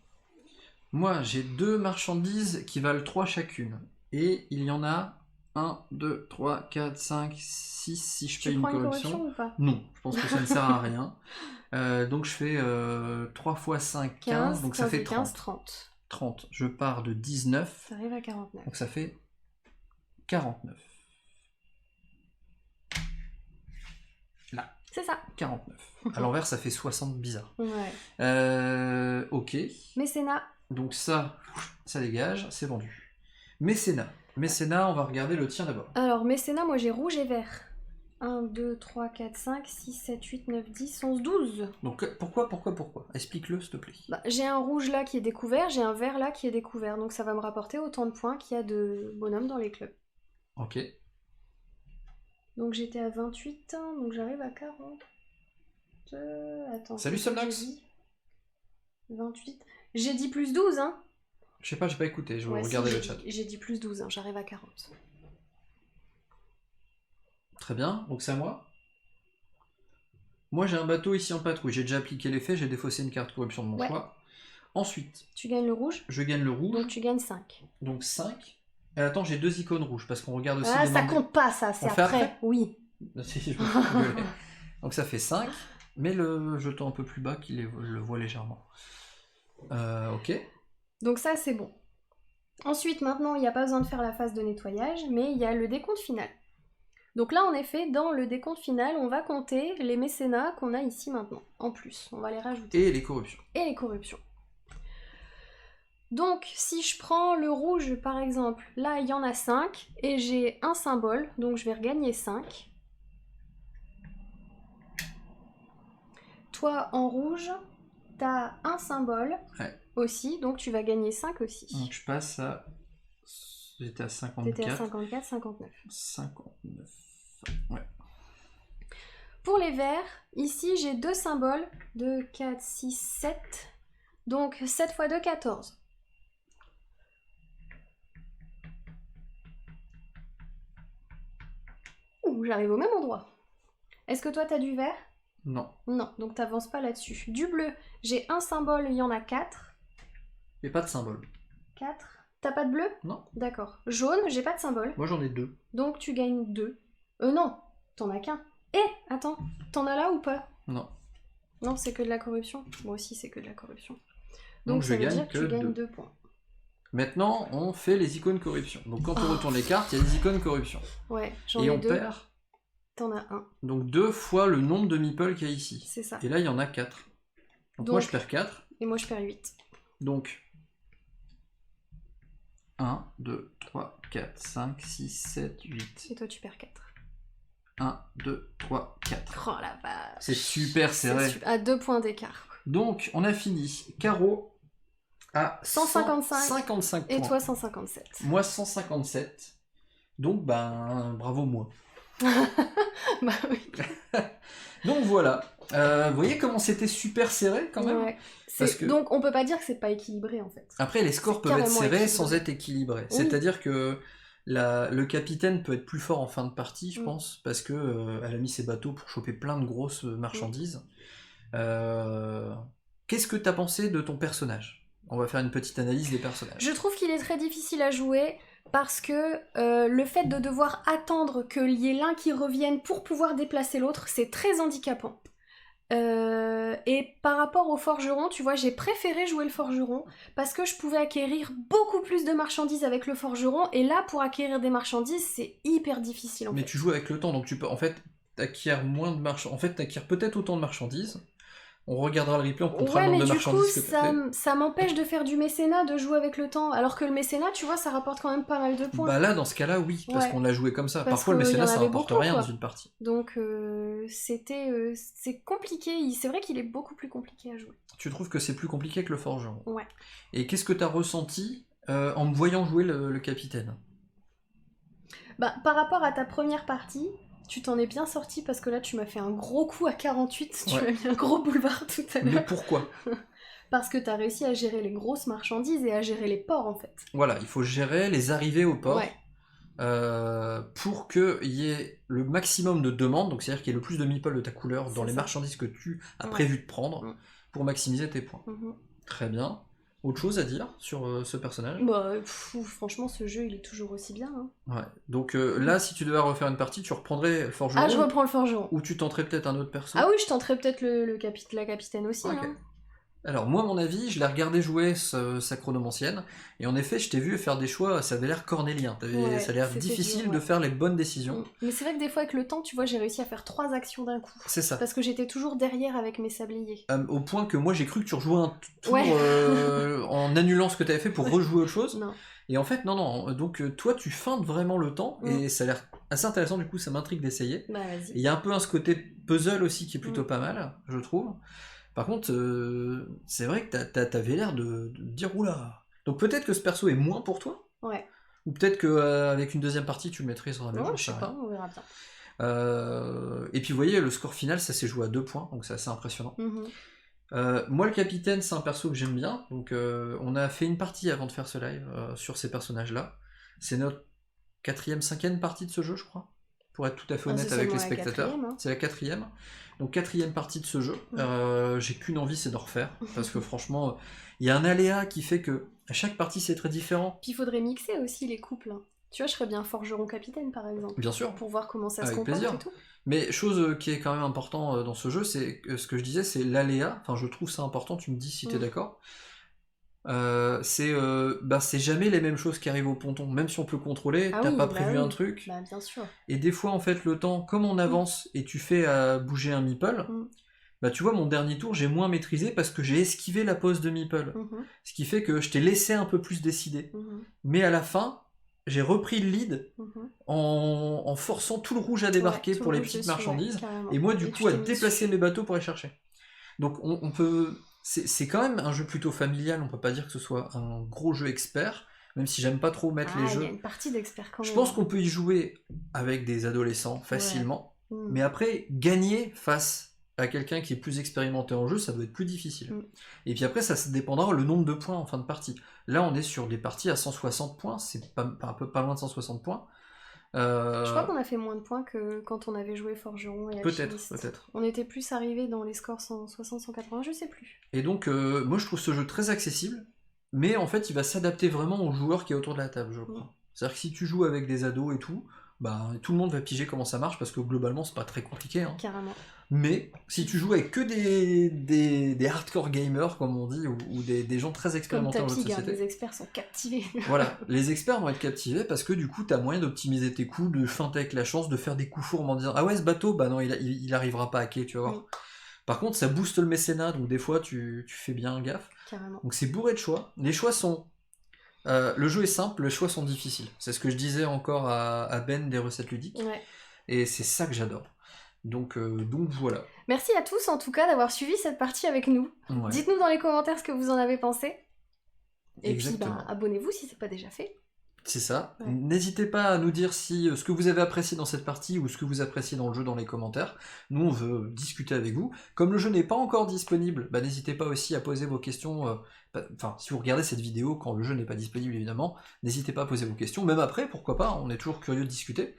Moi, j'ai 2 marchandises qui valent 3 chacune. Et il y en a 1, 2, 3, 4, 5, 6 si je Tu paye une prends une corruption. corruption ou pas? Non, je pense que ça ne sert à rien. Donc je fais 3 x 5, 15, donc ça fait 30. 15, 30. 30. Je pars de 19, Ça arrive à 49. donc ça fait 49. Là, C'est ça. 49. À l'envers, ça fait 60 bizarre. Ouais. Ok. Mécénat. Donc ça dégage, c'est vendu. Mécénat. Mécénat, on va regarder le tien d'abord. Alors, mécénat, moi j'ai rouge et vert. 1, 2, 3, 4, 5, 6, 7, 8, 9, 10, 11, 12. Donc pourquoi Explique-le, s'il te plaît. Bah, j'ai un rouge là qui est découvert, j'ai un vert là qui est découvert. Donc ça va me rapporter autant de points qu'il y a de bonhommes dans les clubs. Ok. Donc j'étais à 28, donc j'arrive à 40. Attends. Salut, qu'est-ce que Somnox. j'ai dit 28. J'ai dit plus 12, hein. Je sais pas, j'ai pas écouté, je vais Ouais, regarder si, le chat. j'ai dit plus 12, hein, j'arrive à 40. Très bien, donc c'est à moi. Moi j'ai un bateau ici en patrouille, j'ai déjà appliqué l'effet, j'ai défaussé une carte corruption de mon Ouais. choix. Ensuite, Tu gagnes le rouge, je gagne le rouge, donc tu gagnes 5. donc 5. Et attends, j'ai 2 icônes rouges, parce qu'on regarde aussi Ah, les ça membres- compte pas ça, c'est On fait après. après Oui. Si, je me suis engueulé. Donc ça fait 5, mais le jeton un peu plus bas qui le voit légèrement. Ok. Donc ça, c'est bon. Ensuite, maintenant, il n'y a pas besoin de faire la phase de nettoyage, mais il y a le décompte final. Donc là, en effet, dans le décompte final, on va compter les mécénats qu'on a ici maintenant. En plus, on va les rajouter. Et les corruptions. Et les corruptions. Donc, si je prends le rouge, par exemple, là, il y en a 5, et j'ai un symbole, donc je vais regagner 5. Toi, en rouge, t'as un symbole aussi, donc tu vas gagner 5 aussi. Donc je passe à... J'étais à 54. T'étais à 54, 59. 59. Ouais. Pour les verts, ici j'ai 2 symboles, 2, 4, 6, 7. Donc 7 x 2, 14. Ouh, j'arrive au même endroit. Est-ce que toi t'as du vert? Non. Non, donc t'avances pas là-dessus. Du bleu, j'ai un symbole, il y en a 4. Il n'y a pas de symbole. 4. T'as pas de bleu? Non. D'accord. Jaune, j'ai pas de symbole. Moi j'en ai 2. Donc tu gagnes 2. Non, t'en as qu'un. Attends, t'en as là ou pas? Non. Non, c'est que de la corruption. Moi aussi, c'est que de la corruption. Donc Donc je ça veut gagne dire que que tu gagnes 2. 2 points. Maintenant, on fait les icônes corruption. Donc quand on retourne les cartes, il y a des icônes corruption. Ouais, j'en Et ai on 2. perd T'en as un. donc 2 fois le nombre de meeples qu'il y a ici. C'est ça. Et là, il y en a 4. Donc moi, je perds 4. Et moi, je perds 8. Donc 1, 2, 3, 4, 5, 6, 7, 8. Et toi, tu perds 4. 1, 2, 3, 4. Oh la vache. C'est super serré. À 2 points d'écart. Donc, on a fini. Carreau à 155. 155 points. Et toi, 157. Moi, 157. Donc, ben, bravo moi. Bah oui. Donc voilà. Vous voyez comment c'était super serré quand même. Ouais. Parce que- Donc, on peut pas dire que c'est pas équilibré en fait. Après, les scores C'est peuvent être carrément serrés équilibré. sans être équilibrés. Oui. C'est-à-dire que le capitaine peut être plus fort en fin de partie, je pense, parce que elle a mis ses bateaux pour choper plein de grosses marchandises. Qu'est-ce que t'as pensé de ton personnage? On va faire une petite analyse des personnages. Je trouve qu'il est très difficile à jouer parce que le fait de devoir attendre qu'il y ait l'un qui revienne pour pouvoir déplacer l'autre, c'est très handicapant. Et par rapport au forgeron, tu vois, j'ai préféré jouer le forgeron parce que je pouvais acquérir beaucoup plus de marchandises avec le forgeron, et là, pour acquérir des marchandises, c'est hyper difficile en Mais fait. tu joues avec le temps, donc tu peux, en fait, t'acquiers moins de marchandises. En fait, t'acquiers peut-être autant de marchandises. On regardera le replay, on comptera Ouais, le nombre mais de du coup, marchandises que t'as fait. ça m'empêche de faire du mécénat, de jouer avec le temps. Alors que le mécénat, tu vois, ça rapporte quand même pas mal de points. Bah là, dans ce cas-là, oui, parce Ouais. qu'on l'a joué comme ça. Parce Parfois, le qu'il y mécénat, en ça avait rapporte beaucoup, rien quoi. dans une partie. Donc c'est compliqué. C'est vrai qu'il est beaucoup plus compliqué à jouer. Tu trouves que c'est plus compliqué que le forgeron. Ouais. Et qu'est-ce que t'as ressenti en me voyant jouer le capitaine? Bah, par rapport à ta première partie, Tu t'en es bien sorti parce que là tu m'as fait un gros coup à 48, tu Ouais. m'as mis un gros boulevard tout à Mais l'heure. pourquoi? Parce que t'as réussi à gérer les grosses marchandises et à gérer les ports en fait. Voilà, il faut gérer les arrivées au port. Ouais. Pour qu'il y ait le maximum de demandes, donc c'est-à-dire qu'il y ait le plus de meeples de ta couleur dans C'est les ça. marchandises que tu as Ouais. prévu de prendre Mm. pour maximiser tes points. Mhm. Très bien. Autre chose à dire sur ce personnage? Bah, franchement, ce jeu il est toujours aussi bien. Hein. Ouais. Donc là, si tu devais refaire une partie, tu reprendrais le forgeron Ah, je reprends le forgeron. ou tu tenterais peut-être un autre perso? Ah oui, je tenterais peut-être la capitaine aussi. Ok. Hein. Alors moi, mon avis, je l'ai regardé jouer sa chronomancienne, et en effet, je t'ai vu faire des choix, ça avait l'air cornélien, Ouais, ça a l'air c'était difficile dur, de ouais. faire les bonnes décisions. Mais c'est vrai que des fois, avec le temps, tu vois, j'ai réussi à faire 3 actions d'un coup. C'est ça. Parce que j'étais toujours derrière avec mes sabliers. Au point que moi j'ai cru que tu rejouais un tour Ouais. en annulant ce que tu avais fait pour rejouer autre chose. Non. Et en fait, non. Donc toi tu feintes vraiment le temps et ça a l'air assez intéressant, du coup ça m'intrigue d'essayer. Bah, Et vas-y. il y a un peu ce côté puzzle aussi qui est plutôt pas mal, je trouve. Par contre, c'est vrai que t'avais l'air de dire oula. Donc peut-être que ce perso est moins pour toi. Ouais. Ou peut-être qu'avec une deuxième partie tu le maîtriseras mieux. Non, j'en je sais sais rien. pas, on verra bien. Et puis vous voyez, le score final ça s'est joué à 2 points, donc c'est assez impressionnant. Mhm. Moi, le capitaine, c'est un perso que j'aime bien. Donc, on a fait une partie avant de faire ce live sur ces personnages-là. C'est notre 4e, 5e partie de ce jeu, je crois. Pour être tout à fait Ah, honnête c'est avec les seulement la spectateurs. 4e, hein. C'est la 4e. Donc, 4e partie de ce jeu. J'ai qu'une envie, c'est de refaire. Parce que franchement, il y a un aléa qui fait que à chaque partie, c'est très différent. Puis il faudrait mixer aussi les couples. Hein. Tu vois, je serais bien forgeron capitaine par exemple. Bien sûr. Pour voir comment ça se Avec comporte plaisir. et tout. Mais chose qui est quand même important dans ce jeu, c'est que ce que je disais, c'est l'aléa. Enfin, je trouve ça important, tu me dis si t'es d'accord. C'est jamais les mêmes choses qui arrivent au ponton. Même si on peut contrôler, t'as pas prévu un truc. Bah, bien sûr. Et des fois, en fait, le temps, comme on avance et tu fais bouger un meeple, bah tu vois, mon dernier tour, j'ai moins maîtrisé parce que j'ai esquivé la pose de meeple. Ce qui fait que je t'ai laissé un peu plus décider. Mais à la fin, j'ai repris le lead en forçant tout le rouge à débarquer pour les petites marchandises. Et moi, du coup, à déplacer mes bateaux pour les chercher. Donc, on peut... C'est quand même un jeu plutôt familial, on peut pas dire que ce soit un gros jeu expert, même si j'aime pas trop mettre les jeux. Il y a une partie d'expert quand même. Je pense qu'on peut y jouer avec des adolescents facilement, mais après, gagner face à quelqu'un qui est plus expérimenté en jeu, ça doit être plus difficile. Et puis après, ça dépendra le nombre de points en fin de partie. Là, on est sur des parties à 160 points, c'est un peu pas loin de 160 points. Je crois qu'on a fait moins de points que quand on avait joué Forgeron et Alchimiste. Peut-être. On était plus arrivé dans les scores 160, 180, je sais plus. Et donc, moi je trouve ce jeu très accessible, mais en fait il va s'adapter vraiment aux joueurs qui est autour de la table, je crois. C'est-à-dire que si tu joues avec des ados et tout, bah tout le monde va piger comment ça marche parce que globalement c'est pas très compliqué. Hein. Carrément. Mais si tu joues avec que des hardcore gamers, comme on dit, ou des gens très expérimentés en jeu de société. Les experts sont captivés. Voilà, les experts vont être captivés parce que du coup, t'as moyen d'optimiser tes coups, de feinter avec la chance, de faire des coups fourbes en disant ah ouais, ce bateau, bah non, il arrivera pas à quai, tu vas voir. Par contre, ça booste le mécénat, donc des fois, tu fais bien gaffe. Carrément. Donc c'est bourré de choix. Les choix sont... le jeu est simple, les choix sont difficiles. C'est ce que je disais encore à Ben des recettes ludiques. Ouais. Et c'est ça que j'adore. Donc voilà. Merci à tous en tout cas d'avoir suivi cette partie avec nous. Ouais. Dites-nous dans les commentaires ce que vous en avez pensé. Et Exactement. puis abonnez-vous si c'est pas déjà fait. C'est ça. Ouais. N'hésitez pas à nous dire si ce que vous avez apprécié dans cette partie ou ce que vous appréciez dans le jeu dans les commentaires. Nous, on veut discuter avec vous. Comme le jeu n'est pas encore disponible, bah, n'hésitez pas aussi à poser vos questions. Enfin, si vous regardez cette vidéo quand le jeu n'est pas disponible, évidemment, n'hésitez pas à poser vos questions. Même après, pourquoi pas, on est toujours curieux de discuter.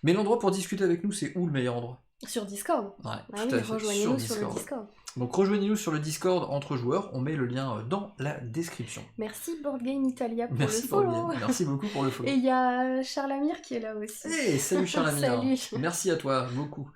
Mais l'endroit pour discuter avec nous, c'est où le meilleur endroit? Sur Discord. Ouais, Ah tout oui, à fait. rejoignez-nous sur le Discord. Donc rejoignez-nous sur le Discord entre joueurs, on met le lien dans la description. Merci Board Game Italia pour Merci le follow. Merci beaucoup pour le follow. Et il y a Charles Amir qui est là aussi. Hey, salut Charles Amir. Salut. Merci à toi, beaucoup.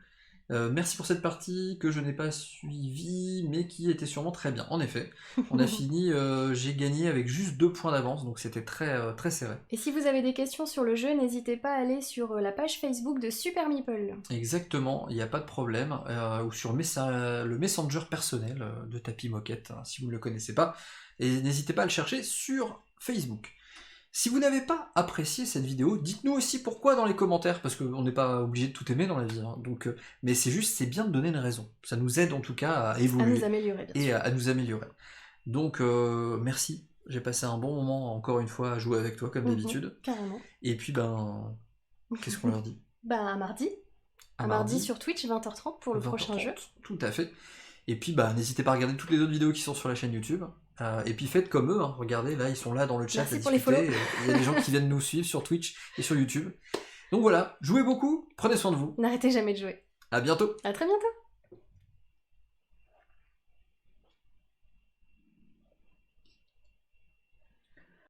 Merci pour cette partie que je n'ai pas suivie, mais qui était sûrement très bien. En effet, on a fini, j'ai gagné avec juste 2 points d'avance, donc c'était très, très serré. Et si vous avez des questions sur le jeu, n'hésitez pas à aller sur la page Facebook de Super Meeple. Exactement, il n'y a pas de problème. Ou sur le Messenger personnel de Tapis Moquette, hein, si vous ne le connaissez pas. Et n'hésitez pas à le chercher sur Facebook. Si vous n'avez pas apprécié cette vidéo, dites-nous aussi pourquoi dans les commentaires, parce qu'on n'est pas obligé de tout aimer dans la vie. Hein, donc, mais c'est bien de donner une raison. Ça nous aide en tout cas à évoluer. À nous améliorer, bien sûr. Et à nous améliorer. Donc, merci. J'ai passé un bon moment, encore une fois, à jouer avec toi, comme d'habitude. Carrément. Et puis, qu'est-ce qu'on leur dit? À mardi. À mardi sur Twitch, 20h30 pour le prochain jeu. Tout à fait. Et puis n'hésitez pas à regarder toutes les autres vidéos qui sont sur la chaîne YouTube. Et puis faites comme eux, hein. Regardez, là ils sont là dans le chat Merci à pour les discuter. follow. Il y a des gens qui viennent nous suivre sur Twitch et sur YouTube. Donc voilà, jouez beaucoup, prenez soin de vous. N'arrêtez jamais de jouer. À bientôt. À très bientôt.